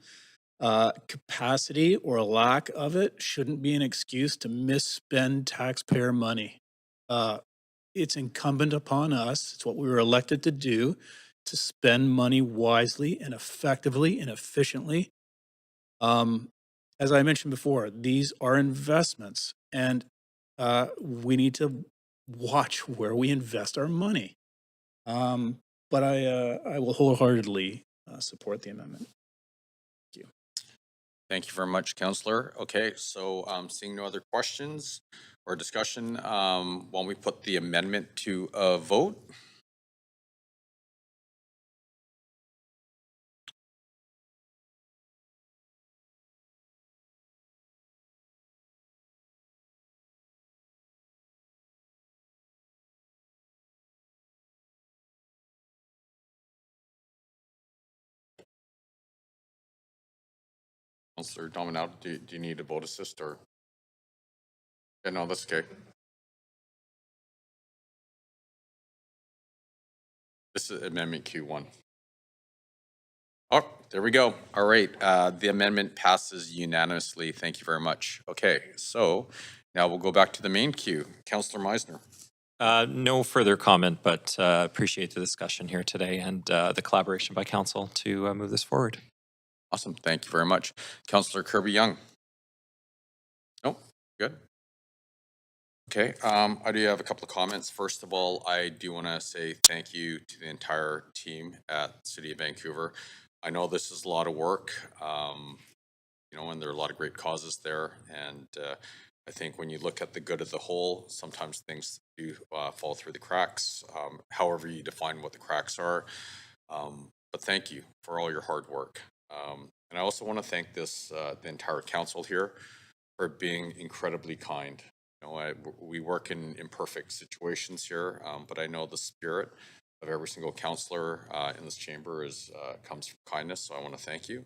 Capacity or a lack of it shouldn't be an excuse to misspend taxpayer money. Uh, it's incumbent upon us, it's what we were elected to do, to spend money wisely and effectively and efficiently. Um, as I mentioned before, these are investments, and we need to watch where we invest our money. But I will wholeheartedly support the amendment. Thank you. Thank you very much, Councillor. Okay, so seeing no other questions or discussion, why don't we put the amendment to a vote? Councillor Dominato, do you need a vote assist or? Yeah, no, that's okay. This is Amendment Q1. Oh, there we go. All right, the amendment passes unanimously. Thank you very much. Okay, so now we'll go back to the main queue. Councillor Meisner. No further comment, but appreciate the discussion here today and the collaboration by council to move this forward. Awesome. Thank you very much. Councillor Kirby-Young. Nope, good. Okay, I do have a couple of comments. First of all, I do want to say thank you to the entire team at City of Vancouver. I know this is a lot of work, and there are a lot of great causes there. And I think when you look at the good of the whole, sometimes things do fall through the cracks, however you define what the cracks are. But thank you for all your hard work. And I also want to thank the entire council here for being incredibly kind. We work in imperfect situations here, but I know the spirit of every single councillor in this chamber comes from kindness, so I want to thank you.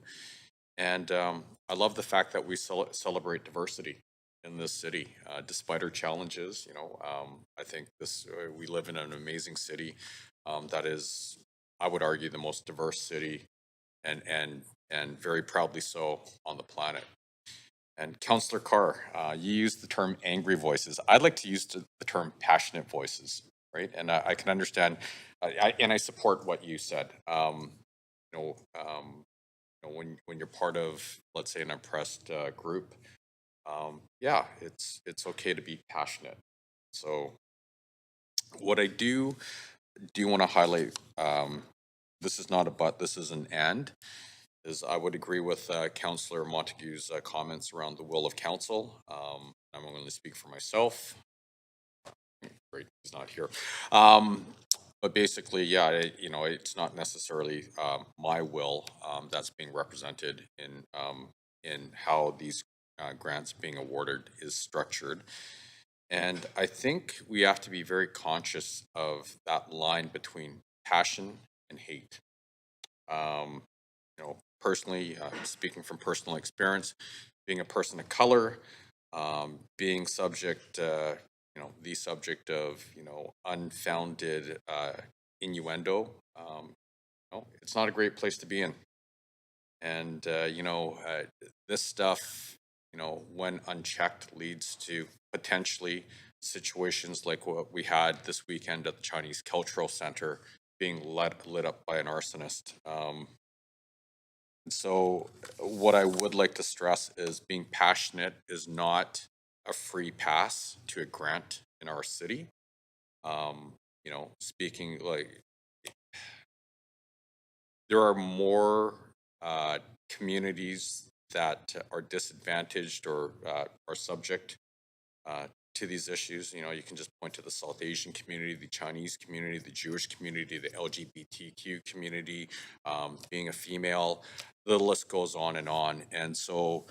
And I love the fact that we celebrate diversity in this city, despite our challenges. I think we live in an amazing city that is, I would argue, the most diverse city, and very proudly so on the planet. And Councillor Carr, you used the term angry voices. I'd like to use the term passionate voices, right? And I can understand, and I support what you said. When you're part of, let's say, an oppressed group, yeah, it's okay to be passionate. So, what I do want to highlight, this is not a but, this is an and. Is I would agree with Councillor Montague's comments around the will of council. I'm going to speak for myself. Great, he's not here. But basically, yeah, it's not necessarily my will that's being represented in how these grants being awarded is structured. And I think we have to be very conscious of that line between passion and hate. Personally, speaking from personal experience, being a person of color, being subject, the subject of, unfounded innuendo, it's not a great place to be in. And, this stuff, when unchecked, leads to potentially situations like what we had this weekend at the Chinese Cultural Center being lit up by an arsonist. So what I would like to stress is being passionate is not a free pass to a grant in our city. Speaking like there are more communities that are disadvantaged or are subject to these issues. You can just point to the South Asian community, the Chinese community, the Jewish community, the LGBTQ community, being a female, the list goes on. And so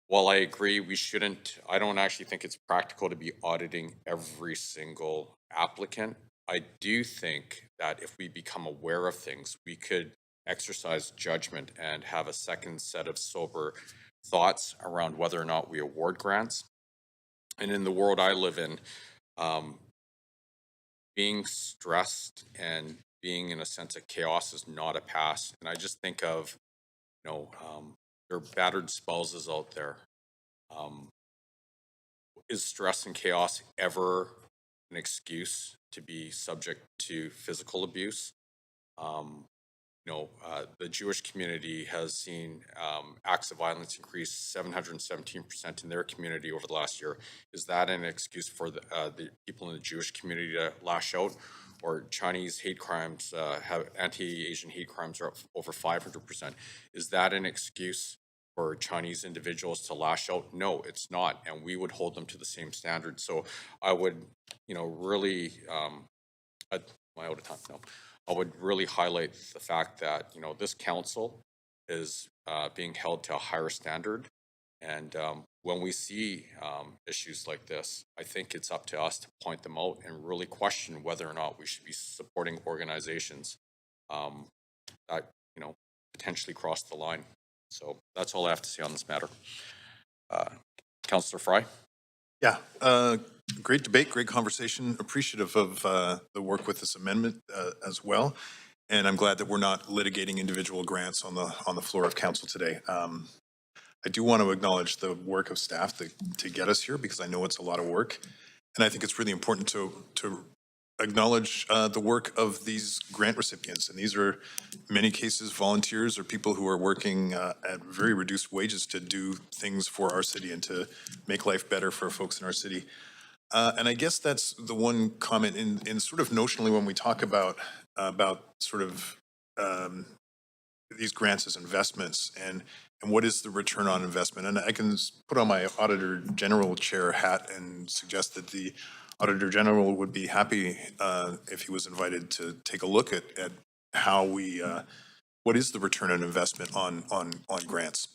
while I agree we shouldn't, I don't actually think it's practical to be auditing every single applicant. I do think that if we become aware of things, we could exercise judgment and have a second set of sober thoughts around whether or not we award grants. And in the world I live in, being stressed and being in a sense of chaos is not a pass. And I just think of, there are battered spouses out there. Is stress and chaos ever an excuse to be subject to physical abuse? The Jewish community has seen acts of violence increase 717% in their community over the last year. Is that an excuse for the people in the Jewish community to lash out? Or Chinese hate crimes, anti-Asian hate crimes are up over 500%. Is that an excuse for Chinese individuals to lash out? No, it's not, and we would hold them to the same standard. So I would, really, am I out of time? No. I would really highlight the fact that, this council is being held to a higher standard. And when we see issues like this, I think it's up to us to point them out and really question whether or not we should be supporting organizations that, potentially cross the line. So that's all I have to say on this matter. Councillor Fry? Yeah, great debate, great conversation. Appreciative of the work with this amendment as well. And I'm glad that we're not litigating individual grants on the floor of council today. I do want to acknowledge the work of staff to get us here, because I know it's a lot of work. And I think it's really important to acknowledge the work of these grant recipients. And these are, in many cases, volunteers or people who are working at very reduced wages to do things for our city and to make life better for folks in our city. And I guess that's the one comment in sort of notionally when we talk about sort of these grants as investments and what is the return on investment. And I can put on my Auditor General chair hat and suggest that the Auditor General would be happy if he was invited to take a look at how we, what is the return on investment on grants.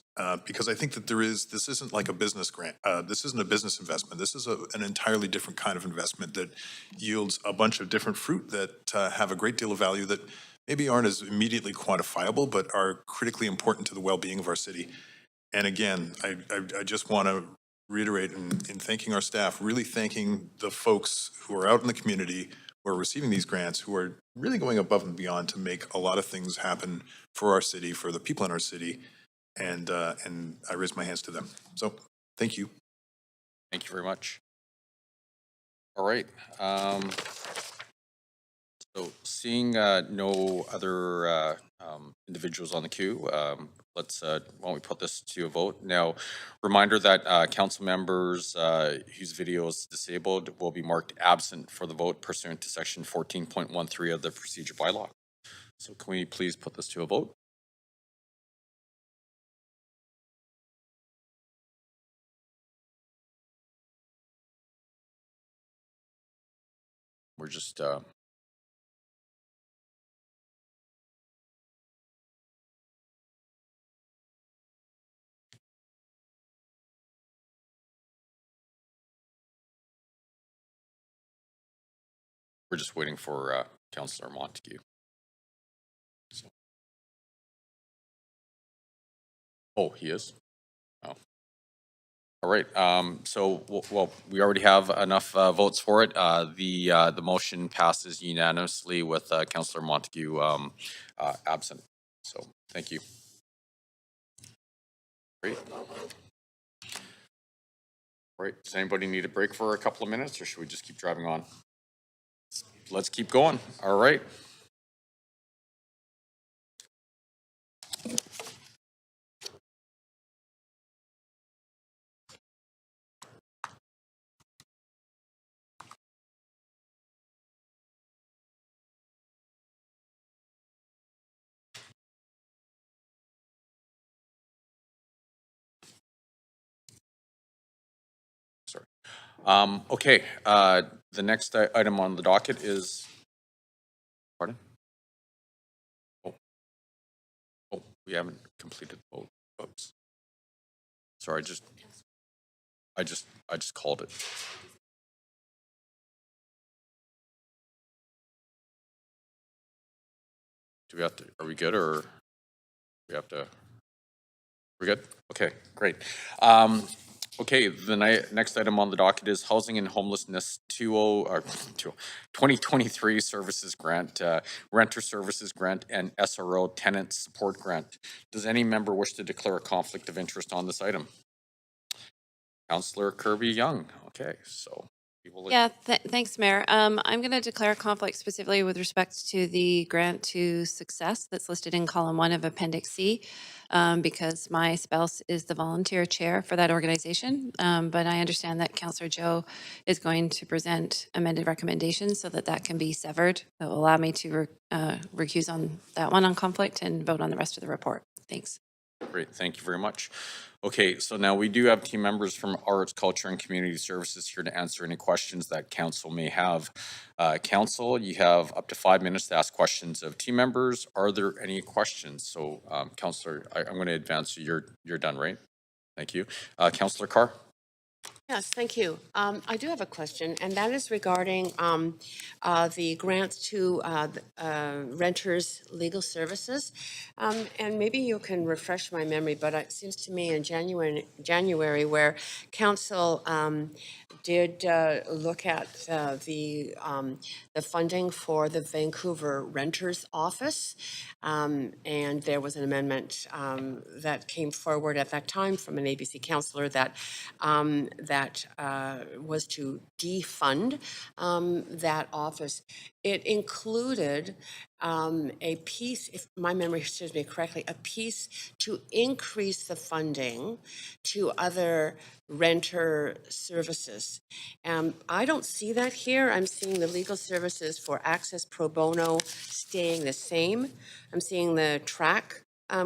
Because I think that this isn't like a business grant. This isn't a business investment. This is an entirely different kind of investment that yields a bunch of different fruit that have a great deal of value that maybe aren't as immediately quantifiable, but are critically important to the well-being of our city. And again, I just want to reiterate in thanking our staff, really thanking the folks who are out in the community who are receiving these grants, who are really going above and beyond to make a lot of things happen for our city, for the people in our city. And I raise my hands to them. So thank you. Thank you very much. All right. So seeing no other individuals on the queue, let's, why don't we put this to a vote. Now, reminder that council members whose video is disabled will be marked absent for the vote pursuant to section 14.13 of the procedure bylaw. So can we please put this to a vote? We're just waiting for Councillor Montague. So. Oh, he is? Oh. All right. So, well, we already have enough votes for it. The motion passes unanimously with Councillor Montague absent. So, thank you. Great. All right. Does anybody need a break for a couple of minutes, or should we just keep driving on? Let's keep going. All right. Sorry. Okay. The next item on the docket is, pardon? Oh, we haven't completed the vote. Oops. Sorry, I just called it. Do we have to, are we good or we have to? We're good? Okay, great. Okay, the next item on the docket is Housing and Homelessness 2023 Services Grant, Renter Services Grant, and SRO Tenant Support Grant. Does any member wish to declare a conflict of interest on this item? Councillor Kirby-Young. Okay, so we will. Yeah, thanks, Mayor. I'm going to declare a conflict specifically with respect to the grant to success that's listed in column 1 of Appendix C, because my spouse is the volunteer chair for that organization. But I understand that Councillor Joe is going to present amended recommendations so that that can be severed. That will allow me to recuse on that one on conflict and vote on the rest of the report. Thanks. Great, thank you very much. Okay, so now we do have team members from Arts, Culture, and Community Services here to answer any questions that council may have. Council, you have up to 5 minutes to ask questions of team members. Are there any questions? So, Councillor, I'm going to advance you. You're done, right? Thank you. Councillor Carr? Yes, thank you. I do have a question, and that is regarding the grants to renters' legal services. And maybe you can refresh my memory, but it seems to me in January where council did look at the funding for the Vancouver Renters Office, and there was an amendment that came forward at that time from an ABC councillor that was to defund that office. It included a piece, if my memory serves me correctly, a piece to increase the funding to other renter services. I don't see that here. I'm seeing the legal services for access pro bono staying the same. I'm seeing the track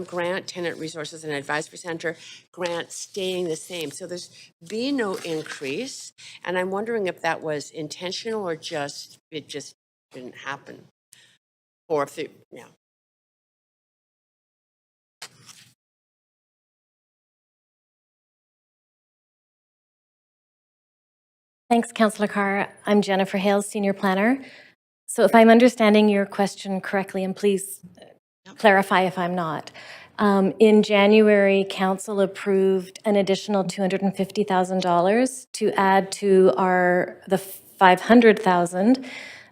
grant, tenant resources and advisory center grant staying the same. So there's been no increase. And I'm wondering if that was intentional or just, it just didn't happen. Or if it, yeah. Thanks, Councillor Carr. I'm Jennifer Hales, Senior Planner. So if I'm understanding your question correctly, and please clarify if I'm not, in January, Council approved an additional $250,000 to add to the $500,000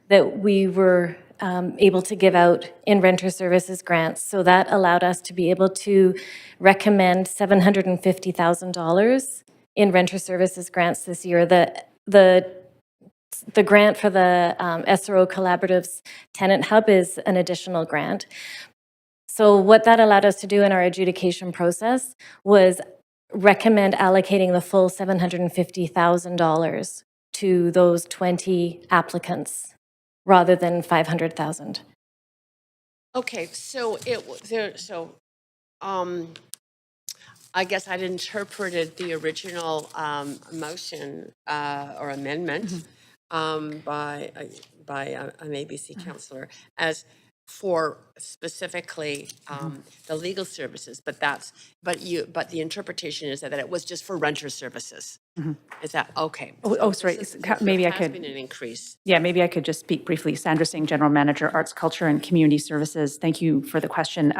that we were able to give out in renter services grants. So that allowed us to be able to recommend $750,000 in renter services grants this year. The grant for the SRO Collaborative's Tenant Hub is an additional grant. So what that allowed us to do in our adjudication process was recommend allocating the full $750,000 to those 20 applicants rather than $500,000. Okay, so I guess I'd interpreted the original motion or amendment by an ABC councillor as for specifically the legal services, but the interpretation is that it was just for renter services. Is that okay? Oh, sorry. Maybe I could. Been an increase. Yeah, maybe I could just speak briefly. Sandra Singh, General Manager, Arts, Culture, and Community Services. Thank you for the question.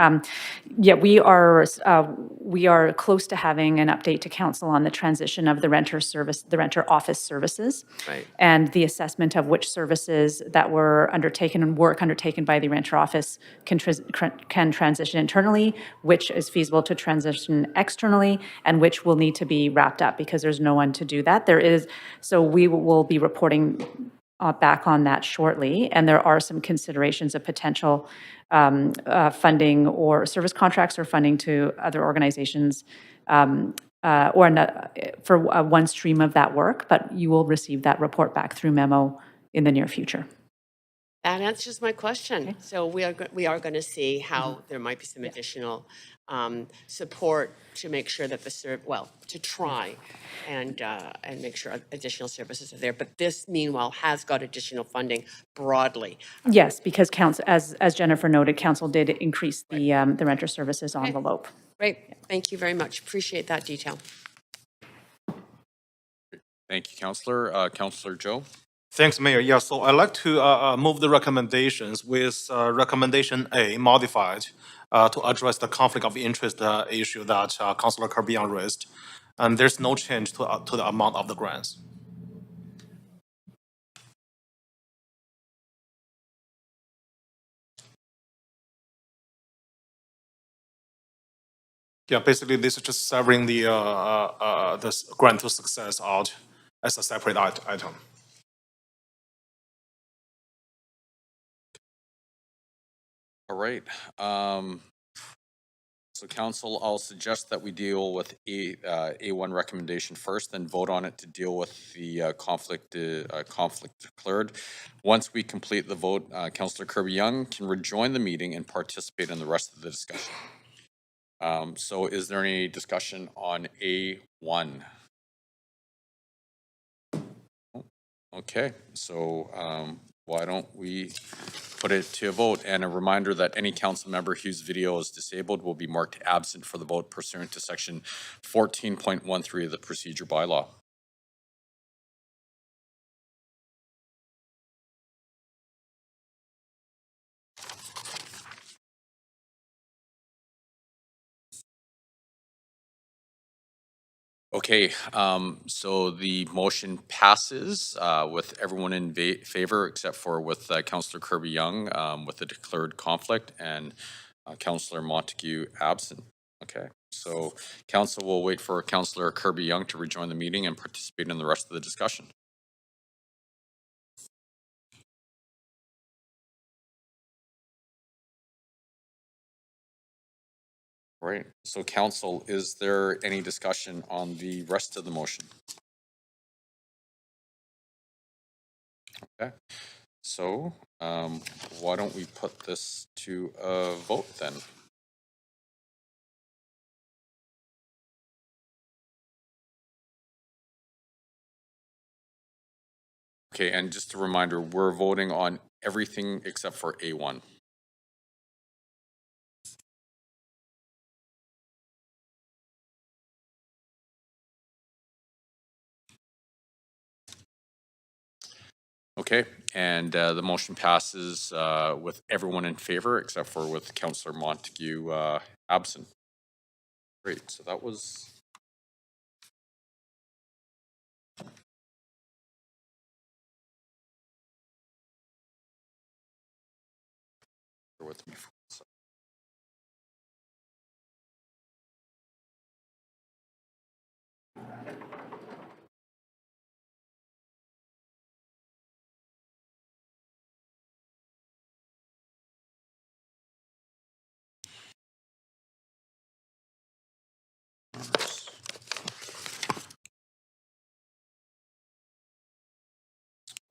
Yeah, we are close to having an update to council on the transition of the renter office services, right, and the assessment of which services that were undertaken and work undertaken by the renter office can transition internally, which is feasible to transition externally, and which will need to be wrapped up because there's no one to do that. So we will be reporting back on that shortly, and there are some considerations of potential funding or service contracts or funding to other organizations for one stream of that work, but you will receive that report back through memo in the near future. That answers my question. Okay. So we are going to see how there might be some additional support to make sure that to try and make sure additional services are there. But this, meanwhile, has got additional funding broadly. Yes, because council, as Jennifer noted, council did increase the renter services envelope. Great. Thank you very much. Appreciate that detail. Thank you, Councillor. Councillor Joe? Thanks, Mayor. Yeah, so I'd like to move the recommendations with recommendation A modified to address the conflict of interest issue that Councillor Carbian raised. And there's no change to the amount of the grants. Yeah, basically this is just severing the grant to success out as a separate item. All right. So council, I'll suggest that we deal with A1 recommendation first, then vote on it to deal with the conflict declared. Once we complete the vote, Councillor Kirby-Young can rejoin the meeting and participate in the rest of the discussion. So is there any discussion on A1? Okay, so why don't we put it to a vote? And a reminder that any council member whose video is disabled will be marked absent for the vote pursuant to section 14.13 of the procedure bylaw. Okay, so the motion passes with everyone in favor except for with Councillor Kirby-Young with the declared conflict and Councillor Montague absent. Okay, so council will wait for Councillor Kirby-Young to rejoin the meeting and participate in the rest of the discussion. Right, so council, is there any discussion on the rest of the motion? Okay, so why don't we put this to a vote then? Okay, and just a reminder, we're voting on everything except for A1. Okay, and the motion passes with everyone in favor except for with Councillor Montague absent. Great, so that was... Bear with me for a second.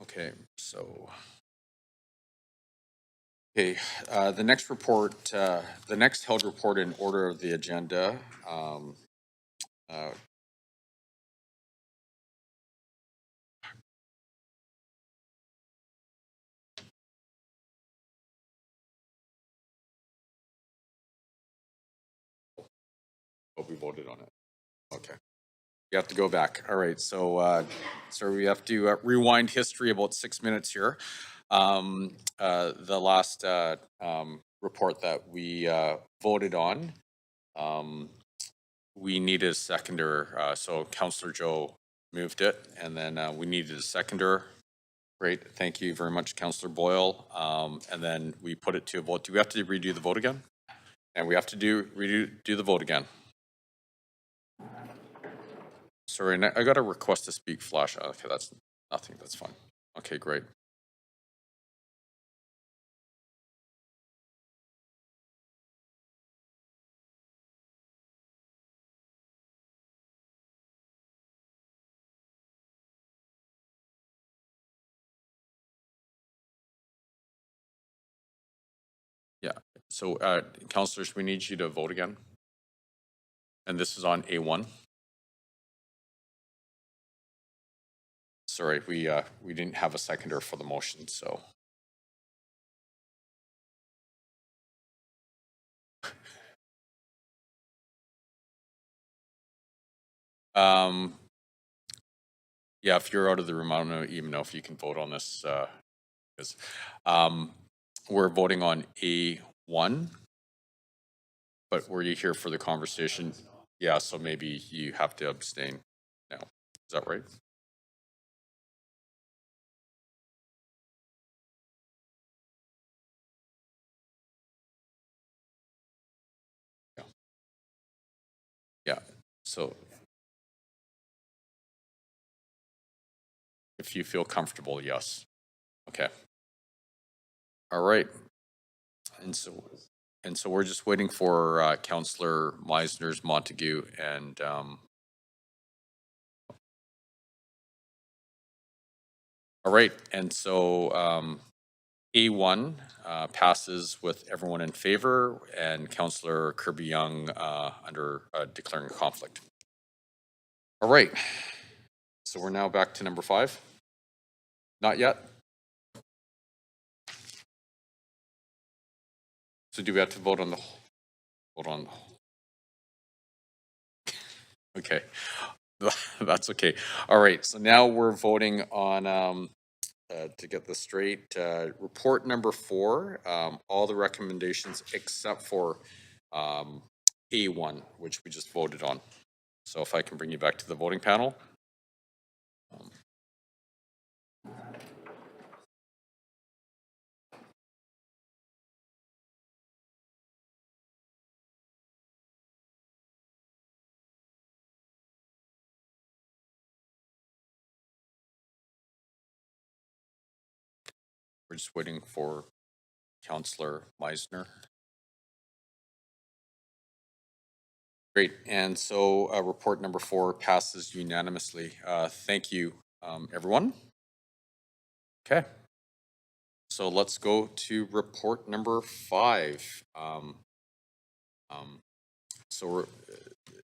Okay, so... Okay, the next report, the next held report in order of the agenda. Oh, we voted on it. Okay. You have to go back. All right, so we have to rewind history about 6 minutes here. The last report that we voted on, we needed a seconder. So Councillor Joe moved it, and then we needed a seconder. Great, thank you very much, Councillor Boyle. And then we put it to a vote. Do we have to redo the vote again? And we have to redo the vote again. Sorry, I got a request to speak flash. Okay, that's nothing. That's fine. Okay, great. Yeah, so councillors, we need you to vote again. And this is on A1. Sorry, we didn't have a seconder for the motion, so. Yeah, if you're out of the room, I don't even know if you can vote on this. Because we're voting on A1, but were you here for the conversation? Yeah, so maybe you have to abstain now. Is that right? Yeah. Yeah. So if you feel comfortable, yes. Okay. All right. And so we're just waiting for Councillor Meisner's Montague and all right. And so A1 passes with everyone in favor and Councillor Kirby Young under declaring a conflict. All right. So we're now back to number 5. Not yet. So do we have to vote on the? Hold on. Okay, that's okay. All right, so now we're voting on, to get this straight, report number 4, all the recommendations except for A1, which we just voted on. So if I can bring you back to the voting panel. We're just waiting for Councillor Meisner. Great, and so report number 4 passes unanimously. Thank you, everyone. Okay, so let's go to report number 5.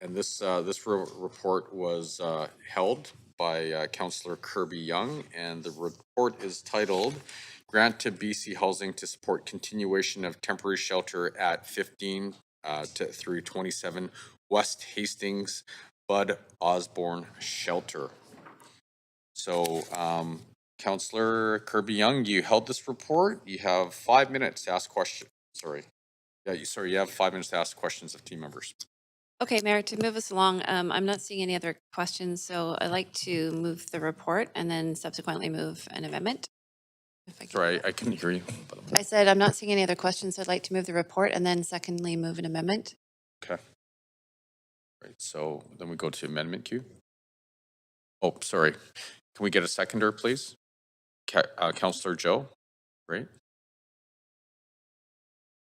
And this report was held by Councillor Kirby Young, and the report is titled "Grant to BC Housing to Support Continuation of Temporary Shelter at 15 through 27 West Hastings Bud Osborne Shelter." So, Councillor Kirby Young, you held this report. You have 5 minutes to ask questions. Sorry. Yeah, you have 5 minutes to ask questions of team members. Okay, Mayor, to move us along, I'm not seeing any other questions, so I'd like to move the report and then subsequently move an amendment. Sorry, I couldn't hear you. I said I'm not seeing any other questions, so I'd like to move the report and then secondly move an amendment. Okay. Right, so then we go to amendment queue. Oh, sorry. Can we get a seconder, please? Councillor Joe, great.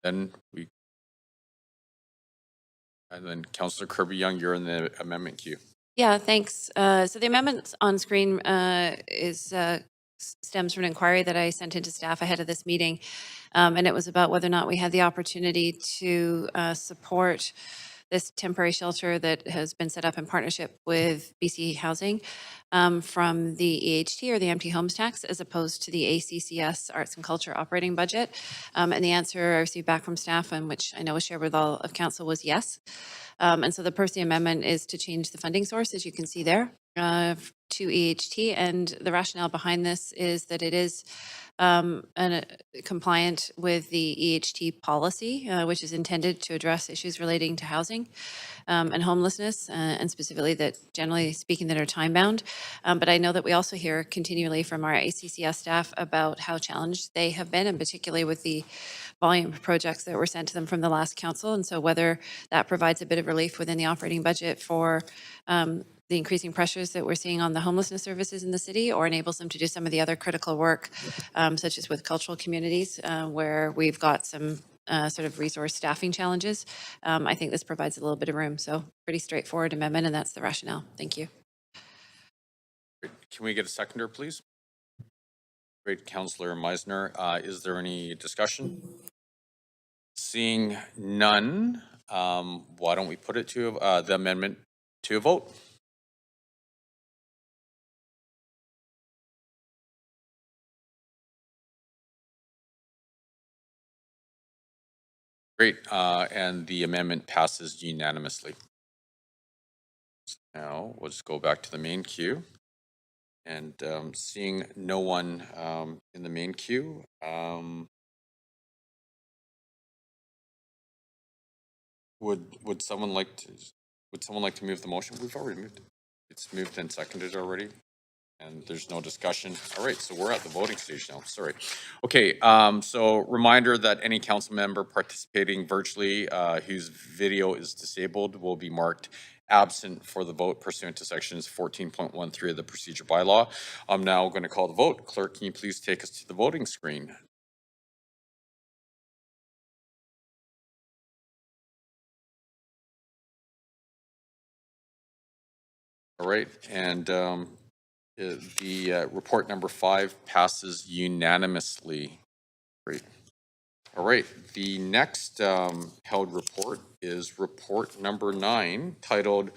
And then Councillor Kirby Young, you're in the amendment queue. Yeah, thanks. So the amendment on screen stems from an inquiry that I sent into staff ahead of this meeting. And it was about whether or not we had the opportunity to support this temporary shelter that has been set up in partnership with BC Housing from the EHT or the empty homes tax as opposed to the ACCS Arts and Culture operating budget. And the answer I received back from staff, and which I know was shared with all of council, was yes. And so the purpose of the amendment is to change the funding source, as you can see there, to EHT. And the rationale behind this is that it is compliant with the EHT policy, which is intended to address issues relating to housing and homelessness, and specifically that, generally speaking, that are time-bound. But I know that we also hear continually from our ACCS staff about how challenged they have been, and particularly with the volume of projects that were sent to them from the last council. And so whether that provides a bit of relief within the operating budget for the increasing pressures that we're seeing on the homelessness services in the city, or enables them to do some of the other critical work, such as with cultural communities, where we've got some sort of resource staffing challenges. I think this provides a little bit of room. So pretty straightforward amendment, and that's the rationale. Thank you. Can we get a seconder, please? Great, Councillor Meisner. Is there any discussion? Seeing none, why don't we put it to the amendment to a vote? Great, and the amendment passes unanimously. Now, we'll just go back to the main queue. And seeing no one in the main queue, would someone like to move the motion? We've already moved it. It's moved and seconded already, and there's no discussion. All right, so we're at the voting stage now. Sorry. Okay, so reminder that any council member participating virtually whose video is disabled will be marked absent for the vote pursuant to sections 14.13 of the procedure bylaw. I'm now going to call the vote. Clerk, can you please take us to the voting screen? All right, and the report number 5 passes unanimously. Great. All right, the next held report is report number 9, titled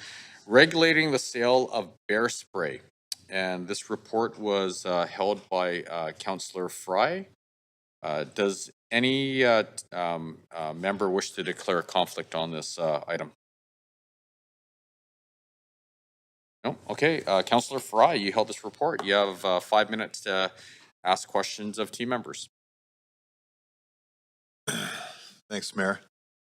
Regulating the Sale of Bear Spray. And this report was held by Councillor Fry. Does any member wish to declare a conflict on this item? No? Okay, Councillor Fry, you held this report. You have 5 minutes to ask questions of team members. Thanks, Mayor.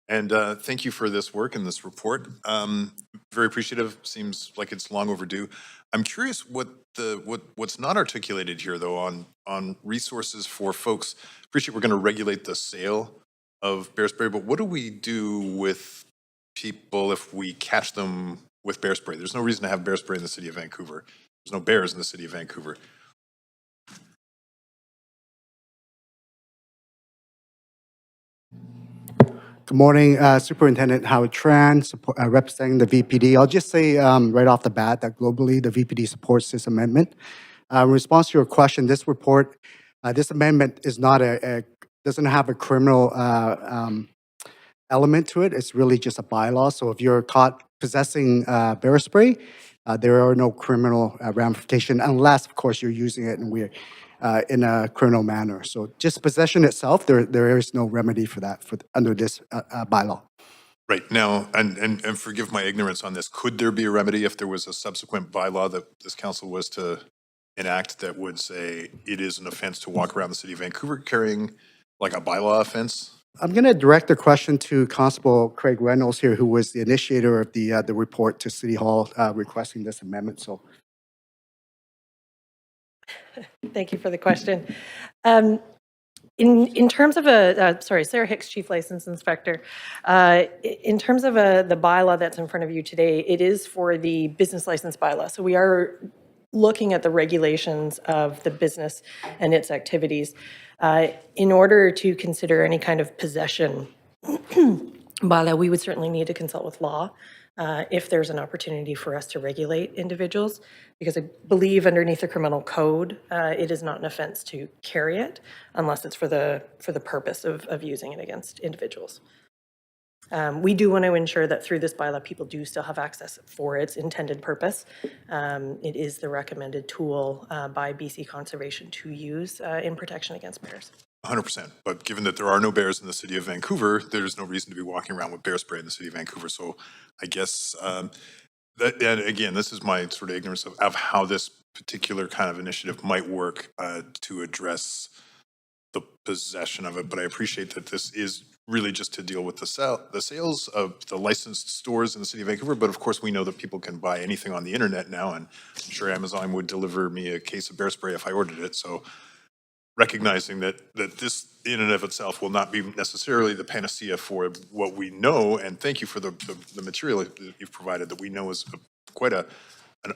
And thank you for this work and this report. Very appreciative. Seems like it's long overdue. I'm curious what's not articulated here, though, on resources for folks. Appreciate we're going to regulate the sale of bear spray, but what do we do with people if we catch them with bear spray? There's no reason to have bear spray in the city of Vancouver. There's no bears in the city of Vancouver. Good morning, Superintendent Howard Tran, representing the VPD. I'll just say right off the bat that globally the VPD supports this amendment. In response to your question, this report, this amendment is not doesn't have a criminal element to it. It's really just a bylaw. So if you're caught possessing bear spray, there are no criminal ramification unless, of course, you're using it in a criminal manner. So just possession itself, there is no remedy for that under this bylaw. Right now, and forgive my ignorance on this, could there be a remedy if there was a subsequent bylaw that this council was to enact that would say it is an offense to walk around the city of Vancouver carrying like a bylaw offense? I'm going to direct the question to Constable Craig Reynolds here, who was the initiator of the report to City Hall requesting this amendment. So, thank you for the question. In terms of Sarah Hicks, Chief License Inspector. In terms of the bylaw that's in front of you today, it is for the business license bylaw. So we are looking at the regulations of the business and its activities. In order to consider any kind of possession bylaw, we would certainly need to consult with law if there's an opportunity for us to regulate individuals, because I believe underneath the criminal code, it is not an offense to carry it unless it's for the purpose of using it against individuals. We do want to ensure that through this bylaw, people do still have access for its intended purpose. It is the recommended tool by BC Conservation to use in protection against bears. 100%. But given that there are no bears in the city of Vancouver, there's no reason to be walking around with bear spray in the city of Vancouver. So I guess, and again, this is my sort of ignorance of how this particular kind of initiative might work to address the possession of it. But I appreciate that this is really just to deal with the sales of the licensed stores in the city of Vancouver. But of course, we know that people can buy anything on the internet now, and I'm sure Amazon would deliver me a case of bear spray if I ordered it. So recognizing that this in and of itself will not be necessarily the panacea for what we know, and thank you for the material that you've provided that we know is quite an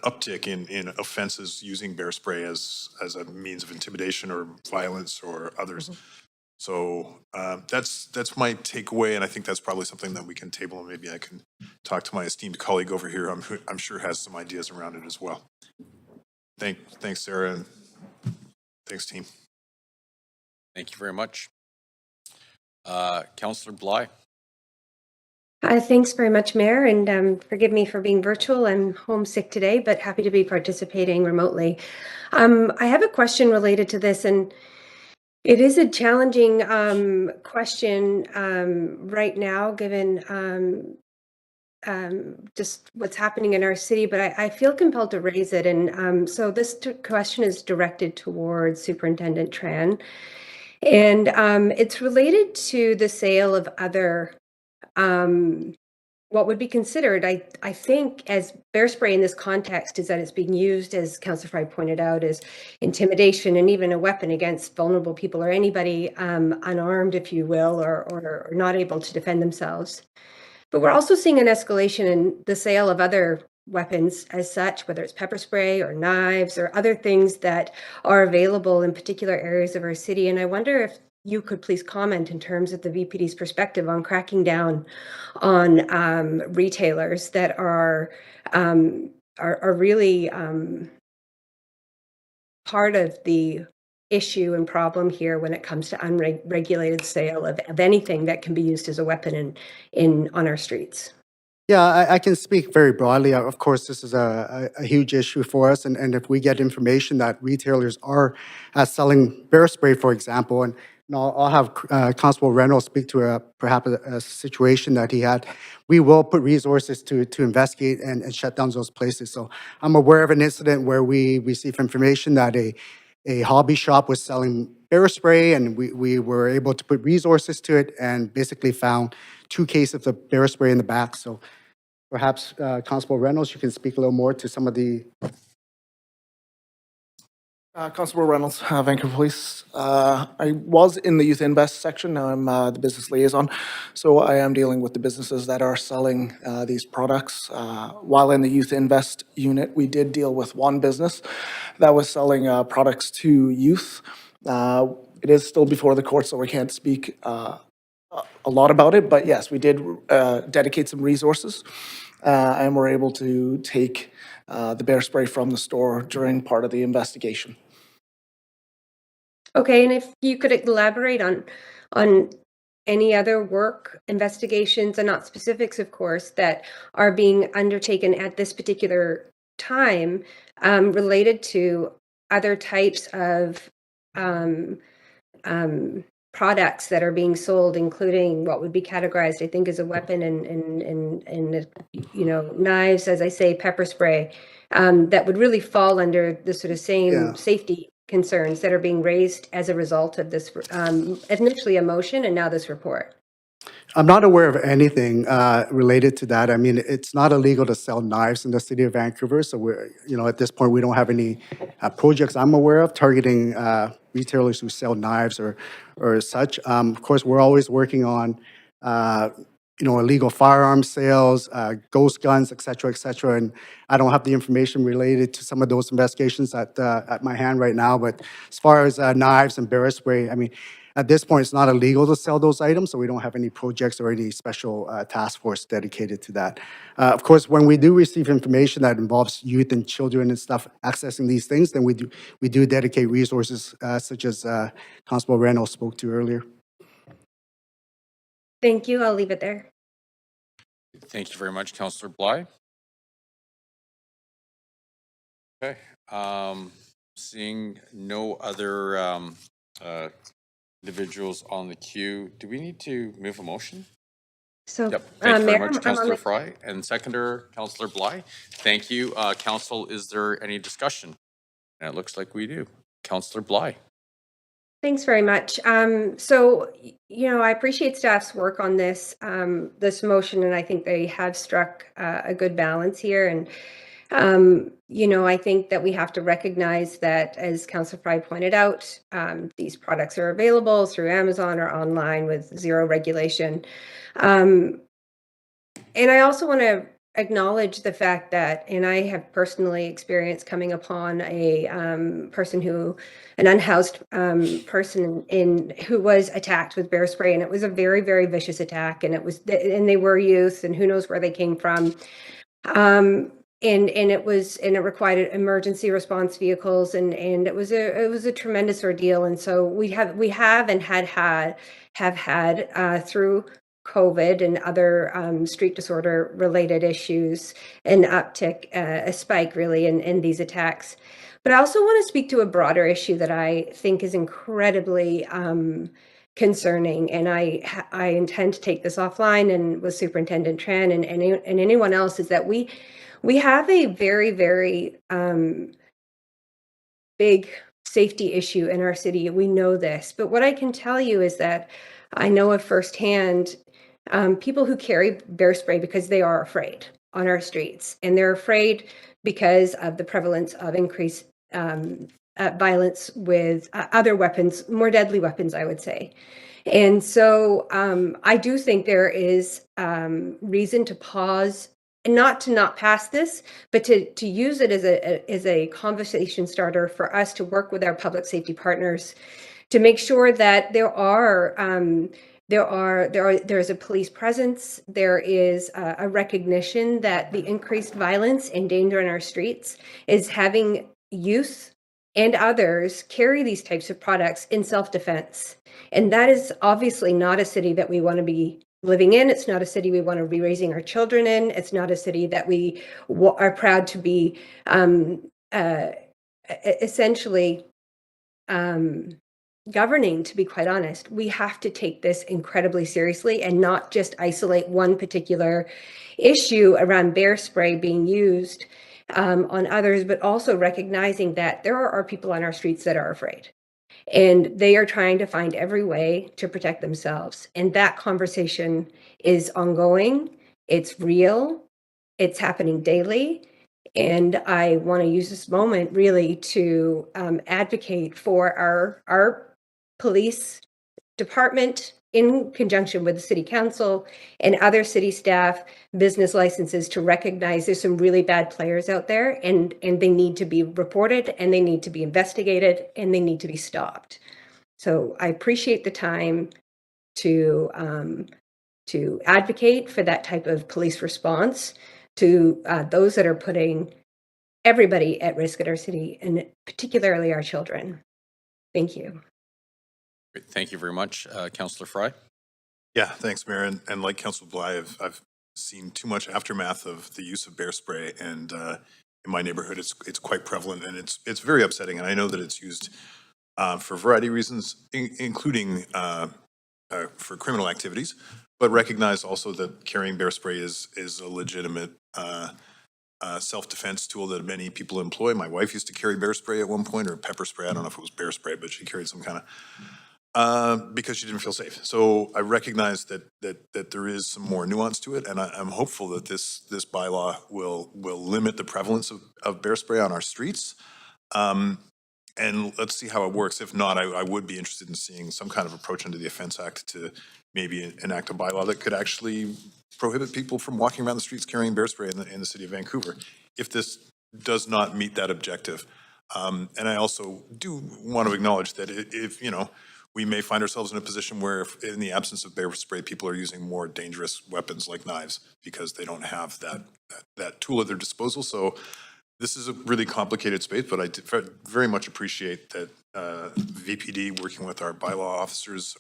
uptick in offenses using bear spray as a means of intimidation or violence or others. Mm-hmm. So that's my takeaway, and I think that's probably something that we can table, and maybe I can talk to my esteemed colleague over here. I'm sure has some ideas around it as well. Thanks, Sarah, and thanks, team. Thank you very much. Councillor Bly. Thanks very much, Mayor, and forgive me for being virtual. I'm homesick today, but happy to be participating remotely. I have a question related to this, and it is a challenging question right now, given just what's happening in our city, but I feel compelled to raise it. And so this question is directed towards Superintendent Tran. And it's related to the sale of other what would be considered, I think, as bear spray in this context is that it's being used, as Councillor Fry pointed out, as intimidation and even a weapon against vulnerable people or anybody unarmed, if you will, or not able to defend themselves. But we're also seeing an escalation in the sale of other weapons as such, whether it's pepper spray or knives or other things that are available in particular areas of our city. And I wonder if you could please comment in terms of the VPD's perspective on cracking down on retailers that are really part of the issue and problem here when it comes to unregulated sale of anything that can be used as a weapon on our streets. Yeah, I can speak very broadly. Of course, this is a huge issue for us. And if we get information that retailers are selling bear spray, for example, and I'll have Constable Reynolds speak to perhaps a situation that he had, we will put resources to investigate and shut down those places. So I'm aware of an incident where we received information that a hobby shop was selling bear spray, and we were able to put resources to it and basically found 2 cases of bear spray in the back. So perhaps Constable Reynolds, you can speak a little more to some of the. Constable Reynolds, Vancouver Police. I was in the Youth Invest section. Now I'm the business liaison. So I am dealing with the businesses that are selling these products. While in the Youth Invest unit, we did deal with one business that was selling products to youth. It is still before the court, so we can't speak a lot about it. But yes, we did dedicate some resources, and we're able to take the bear spray from the store during part of the investigation. Okay, and if you could elaborate on any other work, investigations, and not specifics, of course, that are being undertaken at this particular time related to other types of products that are being sold, including what would be categorized, I think, as a weapon and knives, as I say, pepper spray, that would really fall under the sort of same safety concerns that are being raised as a result of this initially a motion and now this report. I'm not aware of anything related to that. I mean, it's not illegal to sell knives in the city of Vancouver. So we're, at this point, we don't have any projects I'm aware of targeting retailers who sell knives or such. Of course, we're always working on, illegal firearm sales, ghost guns, et cetera, and I don't have the information related to some of those investigations at my hand right now. But as far as knives and bear spray, I mean, at this point, it's not illegal to sell those items, so we don't have any projects or any special task force dedicated to that. Of course, when we do receive information that involves youth and children and stuff accessing these things, then we do dedicate resources such as Constable Reynolds spoke to earlier. Thank you. I'll leave it there. Thank you very much, Councillor Bly. Okay, seeing no other individuals on the queue, do we need to move a motion? So, yep. Thank you very Mayor, much, Councillor Fry, and seconder, Councillor Bly. Thank you. Council, is there any discussion? And it looks like we do. Councillor Bly. Thanks very much. So, I appreciate staff's work on this motion, and I think they have struck a good balance here. And, I think that we have to recognize that, as Councillor Fry pointed out, these products are available through Amazon or online with zero regulation. And I also want to acknowledge the fact that, and I have personally experienced coming upon a an unhoused person who was attacked with bear spray, and it was a very, very vicious attack, and and they were youth, and who knows where they came from. And it required emergency response vehicles, and it was a tremendous ordeal. And so we have had through COVID and other street disorder related issues, an uptick, a spike really in these attacks. But I also want to speak to a broader issue that I think is incredibly concerning. And I intend to take this offline and with Superintendent Tran and anyone else, is that we have a very, very big safety issue in our city. We know this, but what I can tell you is that I know of firsthand people who carry bear spray because they are afraid on our streets, and they're afraid because of the prevalence of increased violence with other weapons, more deadly weapons, I would say. And so I do think there is reason to pause, and not to not pass this, but to use it as a conversation starter for us to work with our public safety partners to make sure that there is a police presence, there is a recognition that the increased violence and danger in our streets is having youth and others carry these types of products in self-defense. And that is obviously not a city that we want to be living in. It's not a city we want to be raising our children in. It's not a city that we are proud to be essentially governing, to be quite honest. We have to take this incredibly seriously and not just isolate one particular issue around bear spray being used on others, but also recognizing that there are people on our streets that are afraid. And they are trying to find every way to protect themselves. And that conversation is ongoing. It's real. It's happening daily. And I want to use this moment really to advocate for our police department, in conjunction with the city council and other city staff, business licenses, to recognize there's some really bad players out there, and they need to be reported, and they need to be investigated, and they need to be stopped. So I appreciate the time to advocate for that type of police response to those that are putting everybody at risk at our city, and particularly our children. Thank you. Great. Thank you very much. Councillor Fry? Yeah, thanks, Mayor. And like Councillor Bly, I've seen too much aftermath of the use of bear spray, and in my neighborhood, it's quite prevalent, and it's very upsetting. And I know that it's used for a variety of reasons, including for criminal activities, but recognize also that carrying bear spray is a legitimate self-defense tool that many people employ. My wife used to carry bear spray at one point, or pepper spray. I don't know if it was bear spray, but she carried some kind of because she didn't feel safe. So I recognize that there is some more nuance to it, and I'm hopeful that this bylaw will limit the prevalence of bear spray on our streets. And let's see how it works. If not, I would be interested in seeing some kind of approach under the Offence Act to maybe enact a bylaw that could actually prohibit people from walking around the streets carrying bear spray in the city of Vancouver, if this does not meet that objective. And I also do want to acknowledge that if we may find ourselves in a position where, if, in the absence of bear spray, people are using more dangerous weapons like knives because they don't have that tool at their disposal. So this is a really complicated space, but I very much appreciate that VPD, working with our bylaw officers,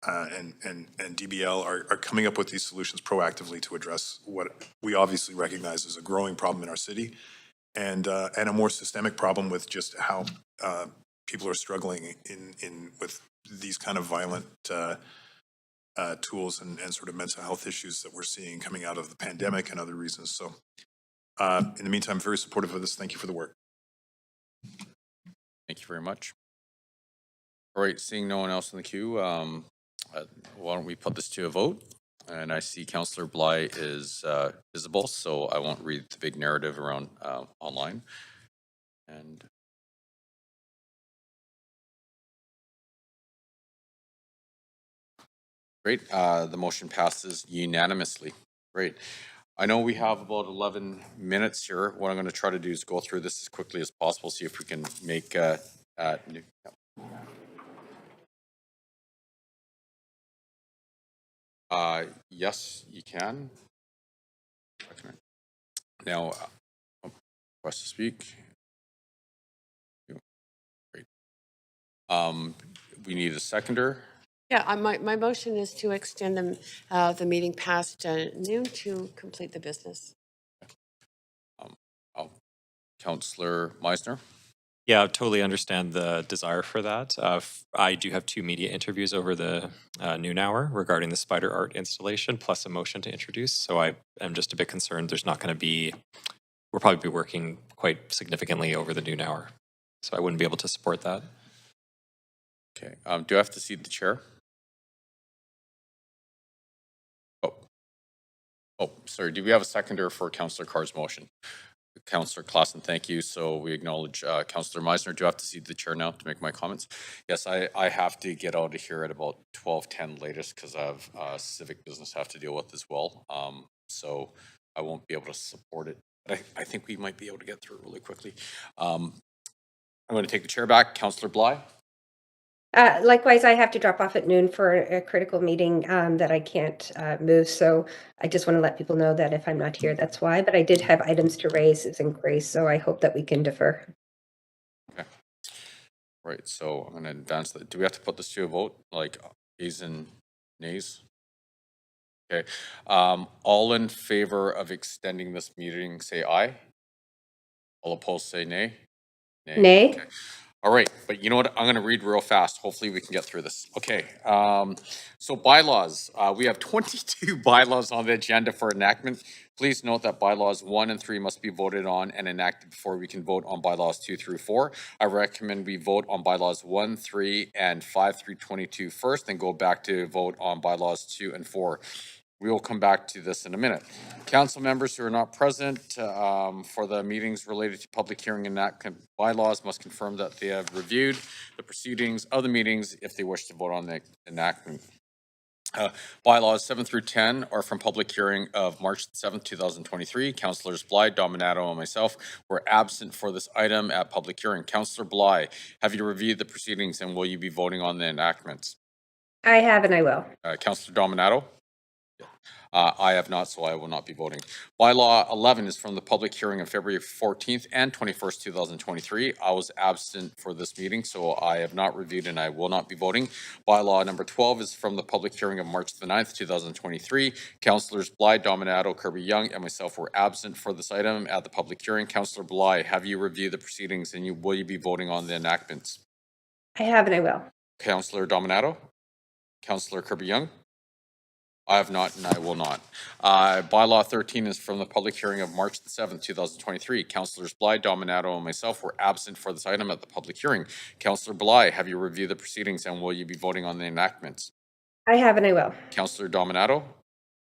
and DBL are coming up with these solutions proactively to address what we obviously recognize as a growing problem in our city, and a more systemic problem with just how people are struggling with these kind of violent tools and sort of mental health issues that we're seeing coming out of the pandemic and other reasons. So in the meantime, very supportive of this. Thank you for the work. Thank you very much. All right, seeing no one else in the queue, why don't we put this to a vote? And I see Councillor Bly is visible, so I won't read the big narrative around online. And great, the motion passes unanimously. Great. I know we have about 11 minutes here. What I'm going to try to do is go through this as quickly as possible, see if we can make yes, you can. Now, request to speak. Great. We need a seconder. Yeah, my motion is to extend the meeting past noon to complete the business. Councillor Meisner. Yeah, I totally understand the desire for that. I do have 2 media interviews over the noon hour regarding the spider art installation, plus a motion to introduce. So I am just a bit concerned there's not going to be, we'll probably be working quite significantly over the noon hour. So I wouldn't be able to support that. Okay, do I have to cede the chair? Oh, sorry, do we have a seconder for Councillor Carr's motion? Councillor Clausen, thank you. So we acknowledge Councillor Meisner. Do I have to cede the chair now to make my comments? Yes, I have to get out of here at about 12:10 latest because I have civic business I have to deal with as well. So I won't be able to support it. But I think we might be able to get through it really quickly. I'm going to take the chair back. Councillor Bly? Likewise, I have to drop off at noon for a critical meeting that I can't move. So I just want to let people know that if I'm not here, that's why. But I did have items to raise as in grace, so I hope that we can defer. Okay. Right, so I'm going to advance that. Do we have to put this to a vote, like ayes and nays? Okay. All in favor of extending this meeting, say aye. All opposed, say nay. Nay. Okay. All right, but you know what? I'm going to read real fast. Hopefully we can get through this. Okay, so bylaws. We have 22 bylaws on the agenda for enactment. Please note that bylaws 1 and 3 must be voted on and enacted before we can vote on bylaws 2 through 4. I recommend we vote on bylaws 1, 3, and 5 through 22 first, then go back to vote on bylaws 2 and 4. We will come back to this in a minute. Council members who are not present for the meetings related to public hearing and enactment bylaws must confirm that they have reviewed the proceedings of the meetings if they wish to vote on the enactment. Bylaws 7 through 10 are from public hearing of March 7th, 2023. Councillors Bly, Dominato, and myself were absent for this item at public hearing. Councillor Bly, have you reviewed the proceedings and will you be voting on the enactments? I have and I will. Councillor Dominato? I have not, so I will not be voting. Bylaw 11 is from the public hearing of February 14th and 21st, 2023. I was absent for this meeting, so I have not reviewed and I will not be voting. Bylaw number 12 is from the public hearing of March the 9th, 2023. Councillors Bly, Dominato, Kirby-Young, and myself were absent for this item at the public hearing. Councillor Bly, have you reviewed the proceedings and will you be voting on the enactments? I have and I will. Councillor Dominato? Councillor Kirby-Young? I have not, and I will not. Bylaw 13 is from the public hearing of March the 7th, 2023. Councillors Bly, Dominato, and myself were absent for this item at the public hearing. Councillor Bly, have you reviewed the proceedings and will you be voting on the enactments? I have and I will. Councillor Dominato?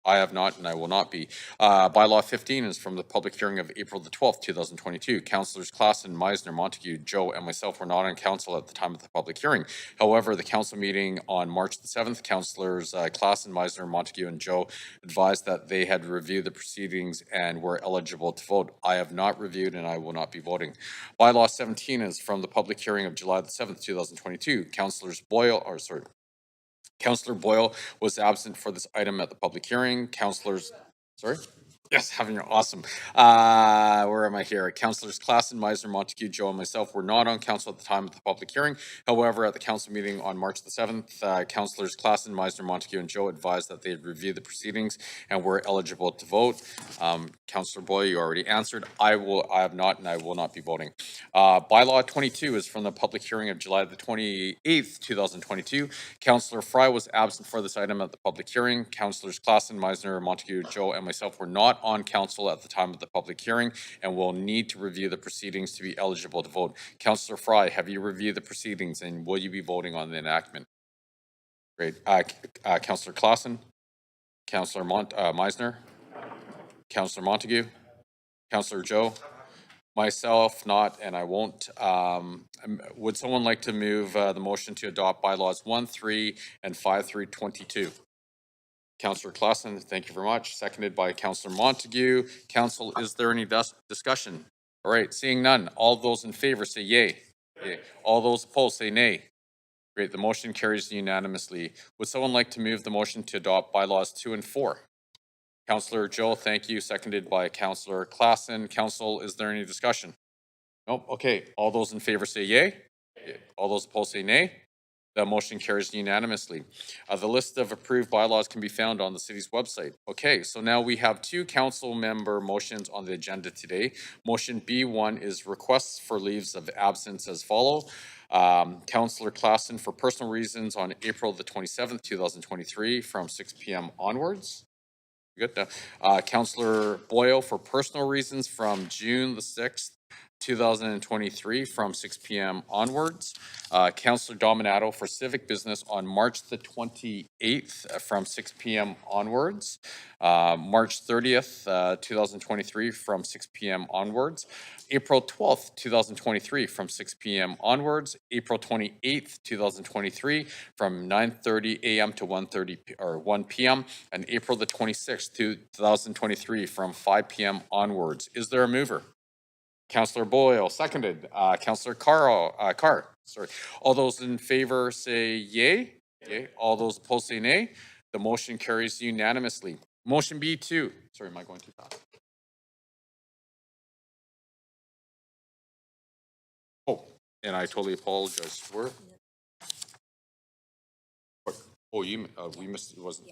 I have not, and I will not be. Bylaw 15 is from the public hearing of April the 12th, 2022. Councillors Clausen, Meisner, Montague, Joe, and myself were not on council at the time of the public hearing. However, the council meeting on March the 7th, Councillors Clausen, Meisner, Montague, and Joe advised that they had reviewed the proceedings and were eligible to vote. I have not reviewed, and I will not be voting. Bylaw 17 is from the public hearing of July the 7th, 2022. Councillor Boyle was absent for this item at the public hearing. Yes, having an awesome. Where am I here? Councillors Clausen, Meisner, Montague, Joe, and myself were not on council at the time of the public hearing. However, at the council meeting on March the 7th, Councillors Clausen, Meisner, Montague, and Joe advised that they had reviewed the proceedings and were eligible to vote. Councillor Boyle, you already answered. I have not, and I will not be voting. Bylaw 22 is from the public hearing of July the 28th, 2022. Councillor Fry was absent for this item at the public hearing. Councillors Clausen, Meisner, Montague, Joe, and myself were not on council at the time of the public hearing and will need to review the proceedings to be eligible to vote. Councillor Fry, have you reviewed the proceedings and will you be voting on the enactment? Great. Councillor Clausen, Councillor Meisner, Councillor Montague, Councillor Joe, myself not, and I won't. Would someone like to move the motion to adopt bylaws 1, 3, and 5 through 22? Councillor Clausen, thank you very much. Seconded by Councillor Montague. Council, is there any discussion? All right, seeing none. All those in favor say yay. Yay. All those opposed say nay. Great, the motion carries unanimously. Would someone like to move the motion to adopt bylaws 2 and 4? Councillor Joe, thank you. Seconded by Councillor Clausen. Council, is there any discussion? Nope. Okay. All those in favor say yay. All those opposed say nay. The motion carries unanimously. The list of approved bylaws can be found on the city's website. Okay, so now we have two council member motions on the agenda today. Motion B1 is requests for leaves of absence as follow. Councillor Klassen for personal reasons on April the 27th, 2023 from 6 p.m. onwards. Good. Councillor Boyle for personal reasons from June the 6th, 2023 from 6 p.m. onwards. Councillor Dominato for civic business on March the 28th from 6 p.m. onwards. March 30th, 2023 from 6 p.m. onwards. April 12th, 2023 from 6 p.m. onwards. April 28th, 2023 from 9:30 a.m. to 1 p.m. and April the 26th, 2023 from 5 p.m. onwards. Is there a mover? Councillor Boyle, seconded. Councillor Carr, sorry. All those in favor say yay. Yay. All those opposed say nay. The motion carries unanimously. Motion B2. Sorry, am I going too fast? Oh, and I totally apologize for. Oh, we missed. It wasn't.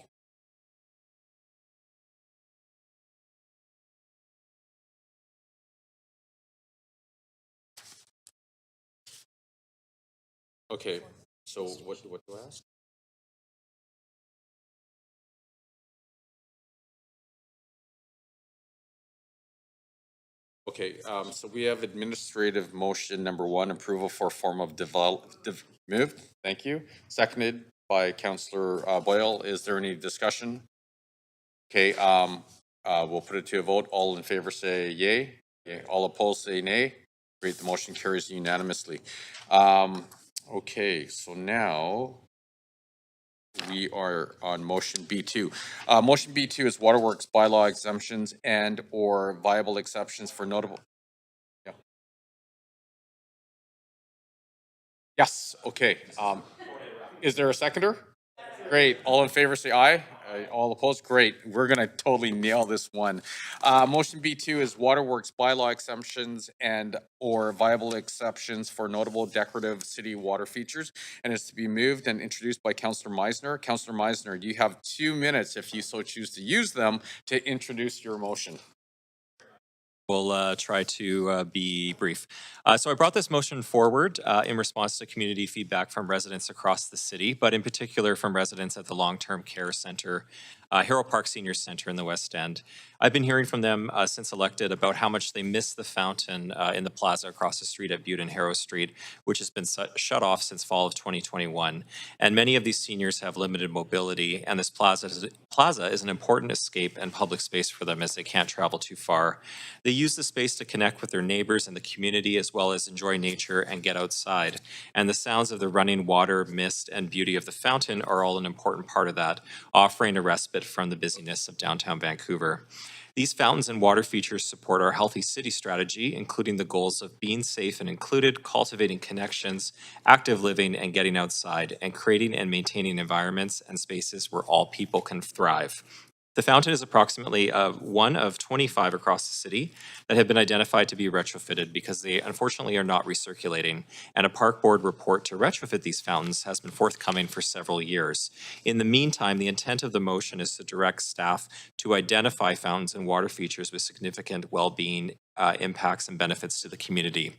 Okay. So what do I ask? Okay, so we have administrative motion number 1, approval for form of moved. Thank you. Seconded by Councillor Boyle. Is there any discussion? Okay, we'll put it to a vote. All in favor say yay. Yay. All opposed say nay. Great, the motion carries unanimously. Okay, so now we are on motion B2. Motion B2 is waterworks bylaw exemptions and or viable exceptions for notable. Yeah. Yes, okay. Is there a seconder? Great. All in favor say aye. All opposed? Great. We're going to totally nail this one. Motion B2 is waterworks bylaw exemptions and or viable exceptions for notable decorative city water features, and it's to be moved and introduced by Councillor Meisner. Councillor Meisner, you have 2 minutes if you so choose to use them to introduce your motion. We'll try to be brief. So I brought this motion forward in response to community feedback from residents across the city, but in particular from residents at the Long-Term Care Center, Harrow Park Senior Center in the West End. I've been hearing from them since elected about how much they miss the fountain in the plaza across the street at Butte and Harrow Street, which has been shut off since fall of 2021. And many of these seniors have limited mobility, and this plaza is an important escape and public space for them as they can't travel too far. They use the space to connect with their neighbors and the community, as well as enjoy nature and get outside. And the sounds of the running water, mist, and beauty of the fountain are all an important part of that, offering a respite from the busyness of downtown Vancouver. These fountains and water features support our healthy city strategy, including the goals of being safe and included, cultivating connections, active living, and getting outside, and creating and maintaining environments and spaces where all people can thrive. The fountain is approximately one of 25 across the city that have been identified to be retrofitted because they unfortunately are not recirculating, and a park board report to retrofit these fountains has been forthcoming for several years. In the meantime, the intent of the motion is to direct staff to identify fountains and water features with significant well-being impacts and benefits to the community,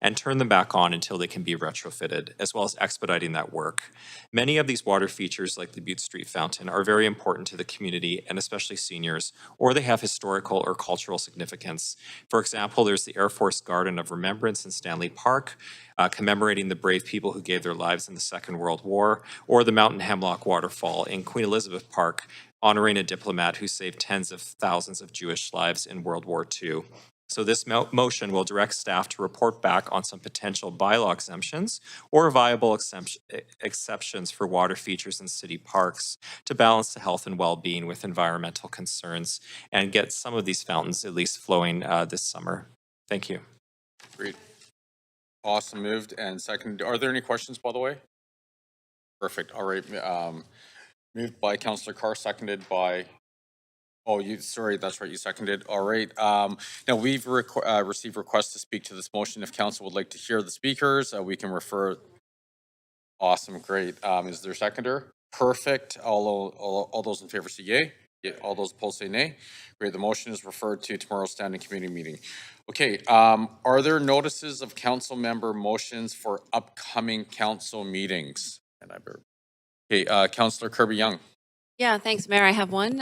and turn them back on until they can be retrofitted, as well as expediting that work. Many of these water features, like the Butte Street Fountain, are very important to the community and especially seniors, or they have historical or cultural significance. For example, there's the Air Force Garden of Remembrance in Stanley Park, commemorating the brave people who gave their lives in the Second World War, or the Mountain Hemlock Waterfall in Queen Elizabeth Park, honoring a diplomat who saved tens of thousands of Jewish lives in World War II. So this motion will direct staff to report back on some potential bylaw exemptions or viable exceptions for water features in city parks to balance the health and well-being with environmental concerns and get some of these fountains at least flowing this summer. Thank you. Great. Awesome. Moved and seconded. Are there any questions, by the way? Perfect. All right. Moved by Councillor Carr, seconded by. Oh, sorry, that's right, you seconded. All right. Now, we've received requests to speak to this motion. If council would like to hear the speakers, we can refer. Awesome, great. Is there a seconder? Perfect. All those in favor say yay. Yeah, all those opposed say nay. Great, the motion is referred to tomorrow's standing committee meeting. Okay, are there notices of council member motions for upcoming council meetings? And okay, Councillor Kirby-Young. Yeah, thanks, Mayor. I have one,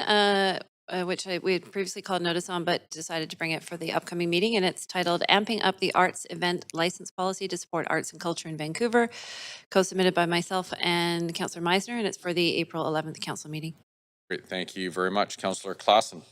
which we had previously called notice on, but decided to bring it for the upcoming meeting, and it's titled Amping Up the Arts Event License Policy to Support Arts and Culture in Vancouver, co-submitted by myself and Councillor Meisner, and it's for the April 11th council meeting. Great, thank you very much. Councillor Klassen.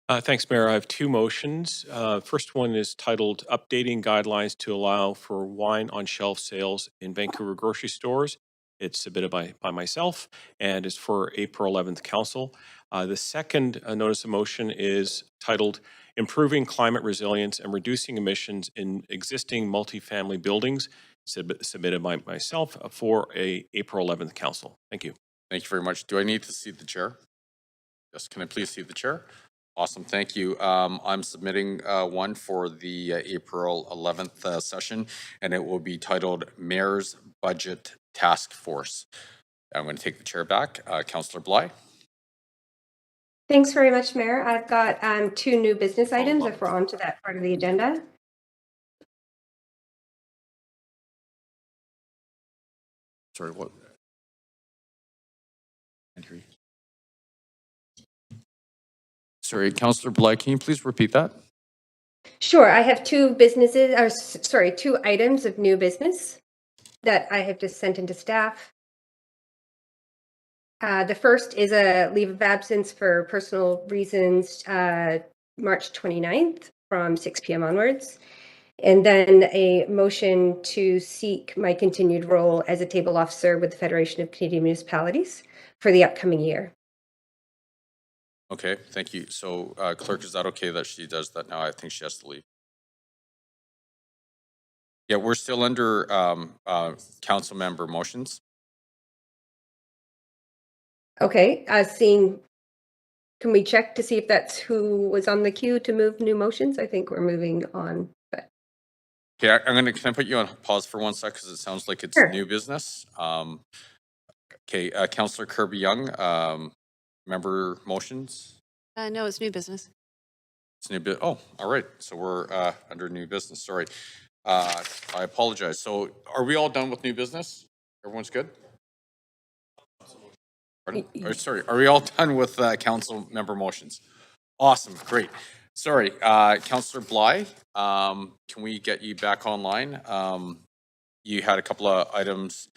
Thanks, Mayor. I have two motions. First one is titled Updating Guidelines to Allow for Wine on Shelf Sales in Vancouver Grocery Stores. It's submitted by myself and is for April 11th council. The second notice of motion is titled Improving Climate Resilience and Reducing Emissions in Existing Multifamily Buildings, submitted by myself for a April 11th council. Thank you. Thank you very much. Do I need to see the chair? Yes, can I please see the chair? Awesome, thank you. I'm submitting one for the April 11th session, and it will be titled Mayor's Budget Task Force. I'm going to take the chair back. Councillor Bly. Thanks very much, Mayor. I've got two new business items if we're on to that part of the agenda. Sorry, what? Entry. Sorry, Councillor Bly, can you please repeat that? Sure, I have two businesses, or sorry, two items of new business that I have just sent into staff. The first is a leave of absence for personal reasons, March 29th from 6 p.m. onwards. And then a motion to seek my continued role as a table officer with the Federation of Canadian Municipalities for the upcoming year. Okay, thank you. So, clerk, is that okay that she does that now? I think she has to leave. Yeah, we're still under council member motions. Okay, can we check to see if that's who was on the queue to move new motions? I think we're moving on, but. Okay, can I put you on pause for 1 sec because it sounds like it's new business. Okay, Councillor Kirby-Young, member motions? No, it's new business. It's new bit. Oh, all right. So we're under new business. Sorry. I apologize. So are we all done with new business? Everyone's good? Pardon? Or, sorry, are we all done with council member motions? Awesome, great. Sorry, Councillor Bly, can we get you back online? You had a couple of items.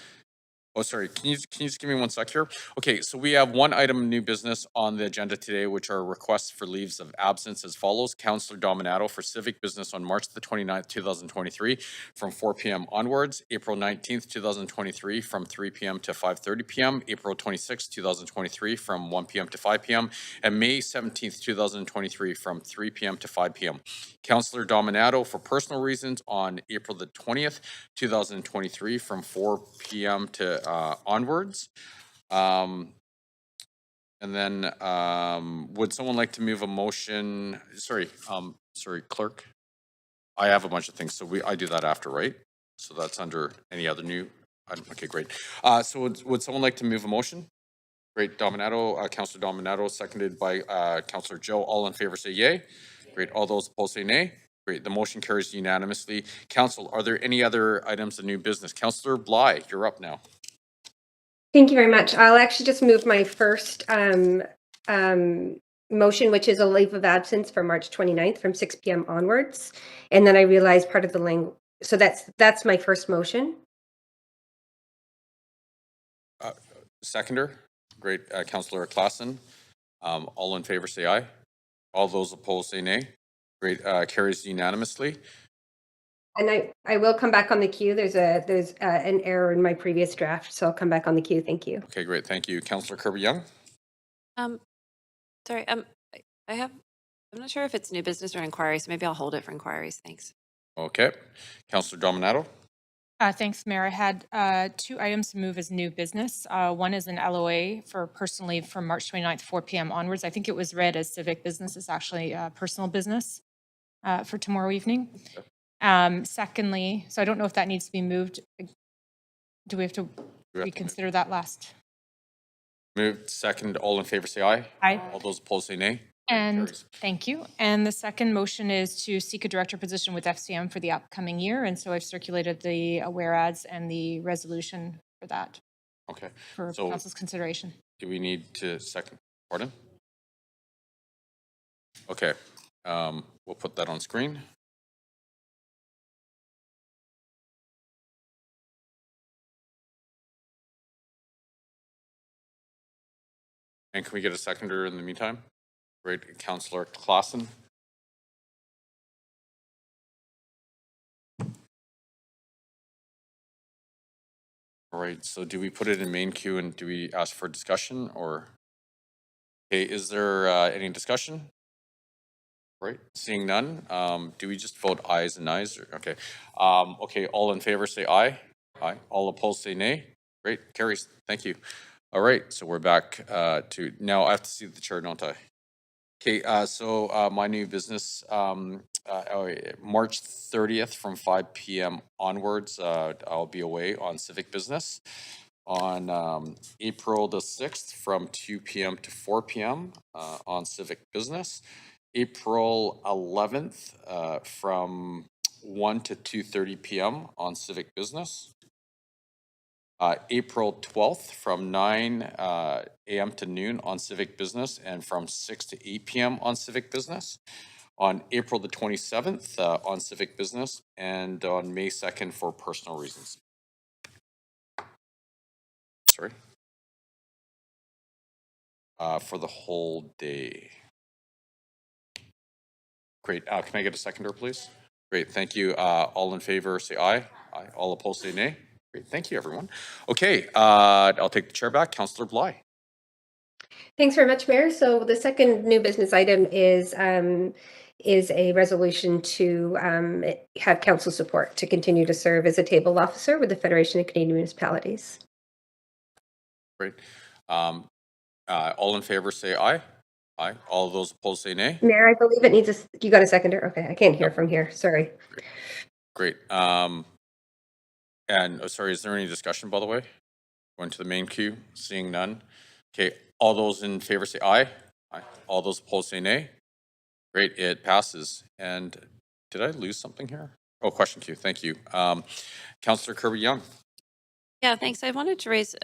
Oh, sorry, can you just give me 1 sec here? Okay, so we have one item of new business on the agenda today, which are requests for leaves of absence as follows. Councillor Dominato for civic business on March the 29th, 2023 from 4 p.m. onwards, April 19th, 2023 from 3 p.m. to 5:30 p.m., April 26th, 2023 from 1 p.m. to 5 p.m., and May 17th, 2023 from 3 p.m. to 5 p.m. Councillor Dominato for personal reasons on April the 20th, 2023 from 4 p.m. to onwards. And then would someone like to move a motion? Sorry, clerk. I have a bunch of things, so I do that after, right? So that's under any other new. Okay, great. So would someone like to move a motion? Great, Dominato, Councillor Dominato, seconded by Councillor Joe. All in favor say yay. Great. All those opposed say nay. Great. The motion carries unanimously. Council, are there any other items of new business? Councillor Bly, you're up now. Thank you very much. I'll actually just move my first motion, which is a leave of absence for March 29th from 6 p.m. onwards. And then I realized part of the language. So that's my first motion. Seconder. Great. Councillor Klassen. All in favor say aye. All those opposed say nay. Great. Carries unanimously. And I will come back on the queue. There's an error in my previous draft, so I'll come back on the queue. Thank you. Okay, great. Thank you. Councillor Kirby-Young. Sorry, I'm not sure if it's new business or inquiry, so maybe I'll hold it for inquiries. Thanks. Okay. Councillor Dominato. Thanks, Mayor. I had two items to move as new business. One is an LOA for personal leave from March 29th, 4 p.m. onwards. I think it was read as civic business. It's actually personal business for tomorrow evening. Secondly, so I don't know if that needs to be moved Do we have to we have to reconsider that last? Moved second, all in favor say aye. Aye. All those opposed say nay. And thank you. And the second motion is to seek a director position with FCM for the upcoming year. And so I've circulated the whereas and the resolution for that Okay. for So council's consideration. do we need to second? Pardon? Okay. We'll put that on screen. And can we get a seconder in the meantime? Great, Councillor Clausen. All right, so do we put it in main queue and do we ask for discussion or? Okay, is there any discussion? Right, seeing none, do we just vote ayes and ayes? Okay, okay, all in favor say aye. Aye. All opposed say nay. Great, carries. Thank you. All right, so we're back to, now I have to see the chair, don't I? Okay, so my new business, March 30th from 5 p.m. onwards, I'll be away on civic business. On April the 6th from 2 p.m. to 4 p.m. On civic business. April 11th from 1 to 2:30 p.m. on civic business. April 12th from 9 a.m. to noon on civic business and from 6 to 8 p.m. on civic business. On April the 27th on civic business and on May 2nd for personal reasons. Sorry. For the whole day. Great. Can I get a seconder, please? Great. Thank you. All in favor, say aye. Aye. All opposed, say nay. Great. Thank you, everyone. Okay. I'll take the chair back. Councillor Bly. Thanks very much, Mayor. So the second new business item is a resolution to have council support to continue to serve as a table officer with the Federation of Canadian Municipalities. Great. All in favor, say aye. Aye. All those opposed, say nay. Mayor, I believe it needs a, you got a seconder? Okay, I can't hear from here. Sorry. Great. And sorry, is there any discussion, by the way? Going to the main queue, seeing none. Okay, all those in favor say aye. Aye. All those opposed say nay. Great, it passes. And did I lose something here? Oh, question queue, thank you. Councillor Kirby-Young. Yeah, thanks. I wanted to raise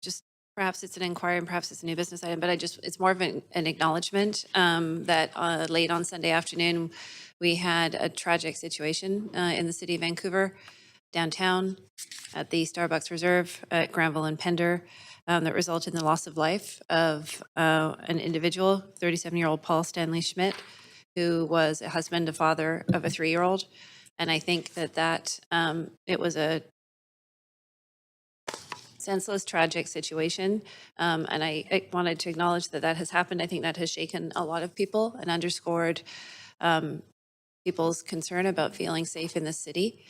just perhaps it's an inquiry and perhaps it's a new business item, but it's more of an acknowledgement that late on Sunday afternoon, we had a tragic situation in the city of Vancouver, downtown, at the Starbucks Reserve at Granville and Pender, that resulted in the loss of life of an individual, 37-year-old Paul Stanley Schmidt, who was a husband, a father of a 3-year-old. And I think that it was a senseless, tragic situation. And I wanted to acknowledge that has happened. I think that has shaken a lot of people and underscored people's concern about feeling safe in the city.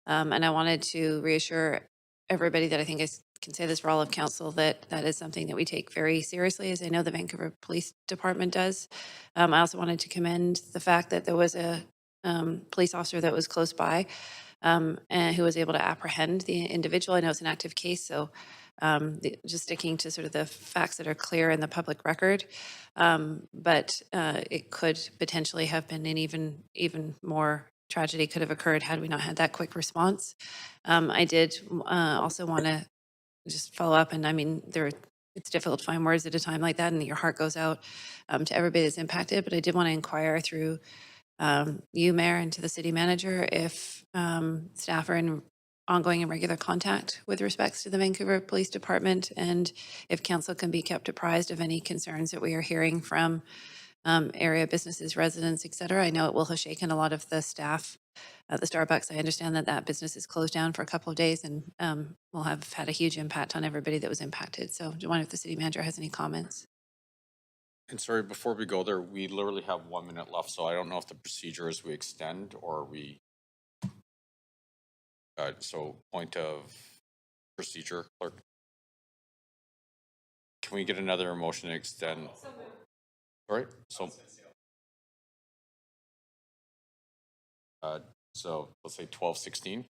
And I wanted to reassure everybody that I think I can say this for all of council, that is something that we take very seriously, as I know the Vancouver Police Department does. I also wanted to commend the fact that there was a police officer that was close by and who was able to apprehend the individual. I know it's an active case, so just sticking to sort of the facts that are clear in the public record. But it could potentially have been an even more tragedy could have occurred had we not had that quick response. I did also want to just follow up, and I mean, it's difficult to find words at a time like that, and your heart goes out to everybody that's impacted, but I did want to inquire through you, Mayor, and to the city manager if staff are in ongoing and regular contact with respects to the Vancouver Police Department, and if council can be kept apprised of any concerns that we are hearing from area businesses, residents, et cetera. I know it will have shaken a lot of the staff at the Starbucks. I understand that business is closed down for a couple of days and will have had a huge impact on everybody that was impacted. So I wonder if the city manager has any comments. And sorry, before we go there, we literally have 1 minute left, so I don't know if the procedure is we extend or we, so point of procedure, clerk. Can we get another motion to extend? All right, so let's say 12:16.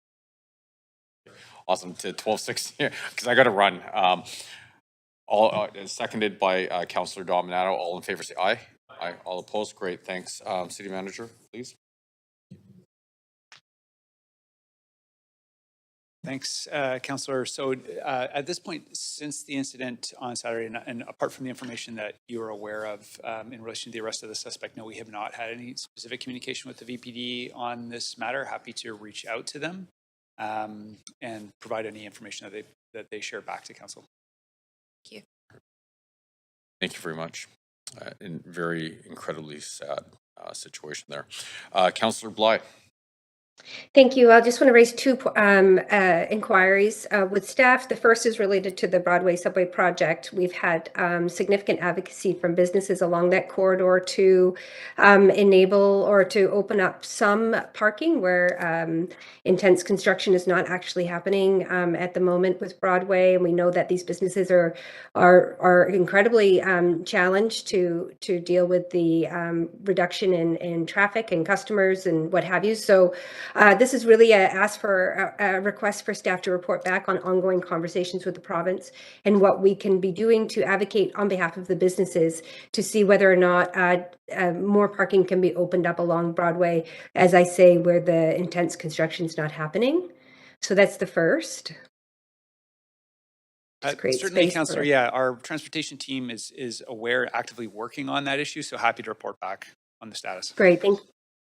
Awesome, to 12:16, because I got to run. All seconded by Councillor Dominato. All in favor say aye. Aye. All opposed? Great, thanks. City Manager, please. Thanks, Councillor. So at this point, since the incident on Saturday, and apart from the information that you are aware of in relation to the arrest of the suspect, no, we have not had any specific communication with the VPD on this matter. Happy to reach out to them and provide any information that they share back to Council. Thank you. Thank you very much. And very incredibly sad situation there. Councillor Bly. Thank you. I just want to raise two inquiries with staff. The first is related to the Broadway subway project. We've had significant advocacy from businesses along that corridor to enable or to open up some parking where intense construction is not actually happening at the moment with Broadway. And we know that these businesses are incredibly challenged to deal with the reduction in traffic and customers and what have you. So this is really a request for staff to report back on ongoing conversations with the province and what we can be doing to advocate on behalf of the businesses to see whether or not more parking can be opened up along Broadway, as I say, where the intense construction is not happening. So that's the first. Certainly, Councillor, yeah, our transportation team is aware, actively working on that issue, so happy to report back on the status. Great,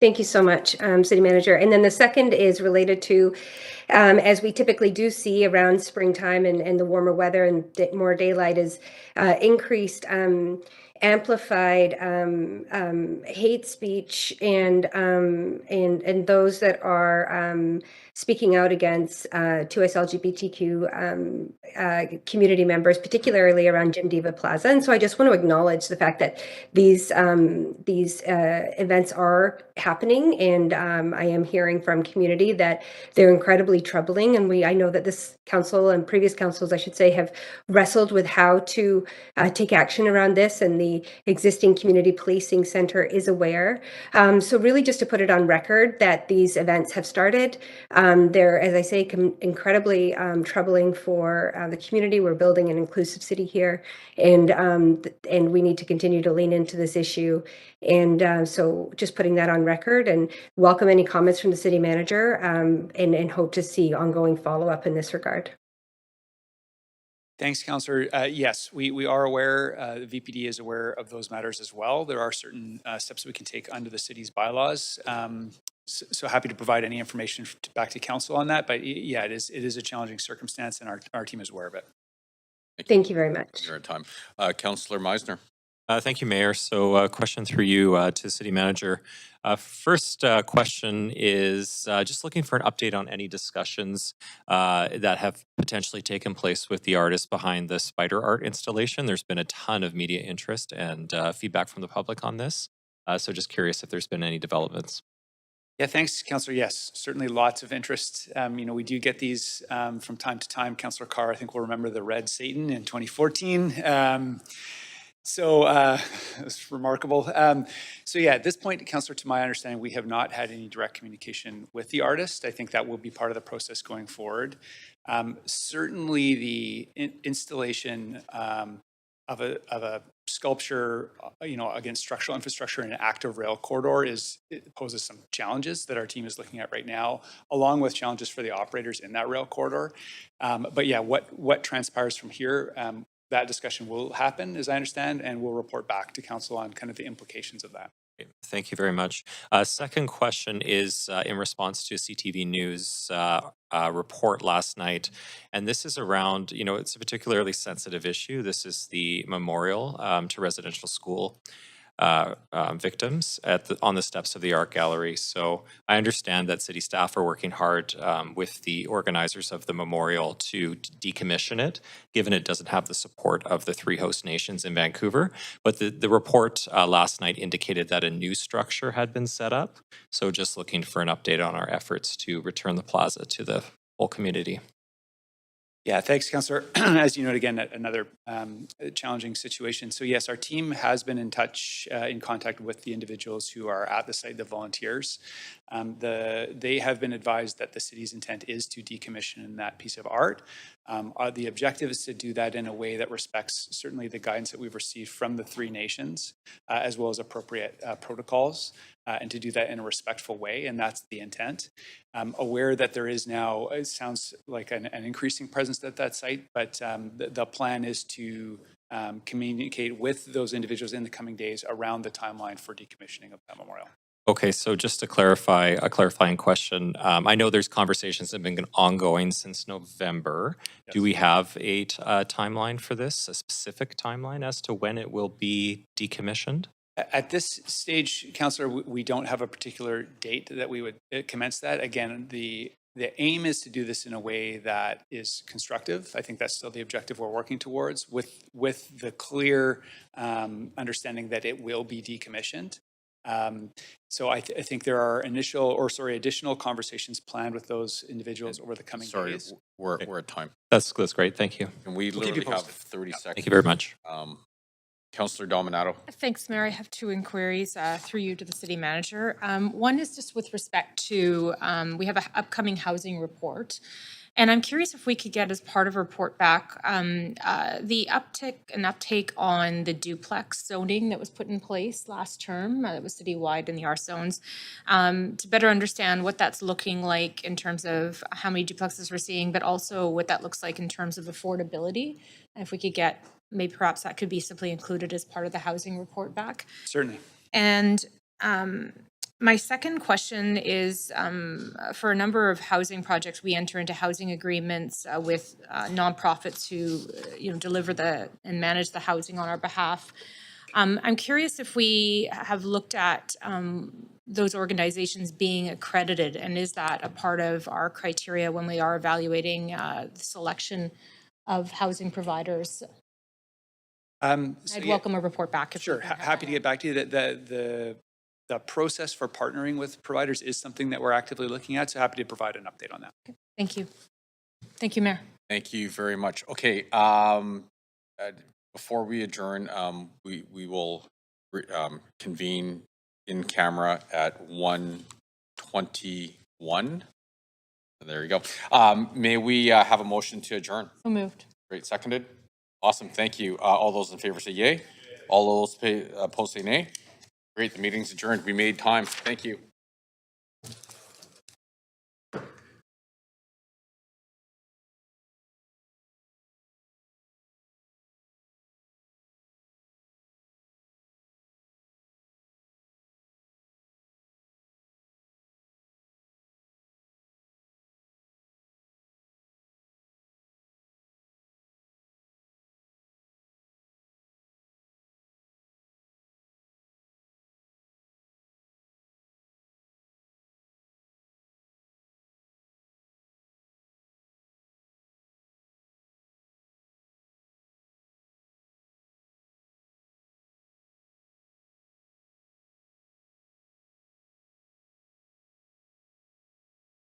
thank you so much, City Manager. And then the second is related to, as we typically do see around springtime and the warmer weather and more daylight, is increased amplified hate speech and those that are speaking out against to us LGBTQ community members, particularly around Jim Diva Plaza. And so I just want to acknowledge the fact that these events are happening, and I am hearing from community that they're incredibly troubling. And I know that this council and previous councils, I should say, have wrestled with how to take action around this, and the existing community policing center is aware. So really just to put it on record that these events have started. They're, as I say, incredibly troubling for the community. We're building an inclusive city here, and we need to continue to lean into this issue. And so just putting that on record, and welcome any comments from the city manager, and hope to see ongoing follow-up in this regard. Thanks, Councillor. Yes, we are aware, the VPD is aware of those matters as well. There are certain steps we can take under the city's bylaws. So happy to provide any information back to council on that. But yeah, it is a challenging circumstance, and our team is aware of it. Thank you very much. You're at time. Councillor Meisner. Thank you, Mayor. So question through you to the City Manager. First question is just looking for an update on any discussions that have potentially taken place with the artist behind the spider art installation. There's been a ton of media interest and feedback from the public on this. So just curious if there's been any developments. Yeah, thanks, Councillor. Yes, certainly lots of interest. We do get these from time to time. Councillor Carr, I think, will remember the Red Satan in 2014. So it's remarkable. So yeah, at this point, Councillor, to my understanding, we have not had any direct communication with the artist. I think that will be part of the process going forward. Certainly the installation of a sculpture, against structural infrastructure in an active rail corridor it poses some challenges that our team is looking at right now, along with challenges for the operators in that rail corridor. But yeah, what transpires from here, that discussion will happen, as I understand, and we'll report back to council on kind of the implications of that. Thank you very much. Second question is in response to a CTV News report last night. And this is around, it's a particularly sensitive issue. This is the memorial to residential school victims on the steps of the art gallery. So I understand that city staff are working hard with the organizers of the memorial to decommission it, given it doesn't have the support of the 3 host nations in Vancouver. But the report last night indicated that a new structure had been set up. So just looking for an update on our efforts to return the plaza to the whole community. Yeah, thanks, Councillor. As you note, again, another challenging situation. So yes, our team has been in touch, in contact with the individuals who are at the site, the volunteers. They have been advised that the city's intent is to decommission that piece of art. The objective is to do that in a way that respects certainly the guidance that we've received from the three nations, as well as appropriate protocols, and to do that in a respectful way, and that's the intent. Aware that there is now, it sounds like an increasing presence at that site, but the plan is to communicate with those individuals in the coming days around the timeline for decommissioning of that memorial. Okay, so just to clarify, a clarifying question. I know there's conversations that have been ongoing since November. Yes. Do we have a timeline for this, a specific timeline as to when it will be decommissioned? At this stage, Councillor, we don't have a particular date that we would commence that. Again, the aim is to do this in a way that is constructive. I think that's still the objective we're working towards, with the clear understanding that it will be decommissioned. So I think there are additional conversations planned with those individuals over the coming days. We're at time. That's great. Thank you. And we We'll keep you literally have posted. 30 seconds. Thank you very much. Councillor Dominato. Thanks, Mayor. I have two inquiries through you to the city manager. One is just with respect to, we have an upcoming housing report. And I'm curious if we could get, as part of a report back, the uptake on the duplex zoning that was put in place last term, that was citywide in the R zones, to better understand what that's looking like in terms of how many duplexes we're seeing, but also what that looks like in terms of affordability. And if we could get, maybe perhaps that could be simply included as part of the housing report back. Certainly. And my second question is, for a number of housing projects, we enter into housing agreements with nonprofits who deliver and manage the housing on our behalf. I'm curious if we have looked at those organizations being accredited, and is that a part of our criteria when we are evaluating the selection of housing providers? I'd welcome a report back. If Sure, happy to get back to you. The process for partnering with providers is something that we're actively looking at, so happy to provide an update on that. Thank you. Thank you, Mayor. Thank you very much. Okay, before we adjourn, we will convene in camera at 1:21. There you go. May we have a motion to adjourn? So moved. Great, seconded. Awesome, thank you. All those in favor say yay. All those opposed say nay. Great, the meeting's adjourned. We made time. Thank you.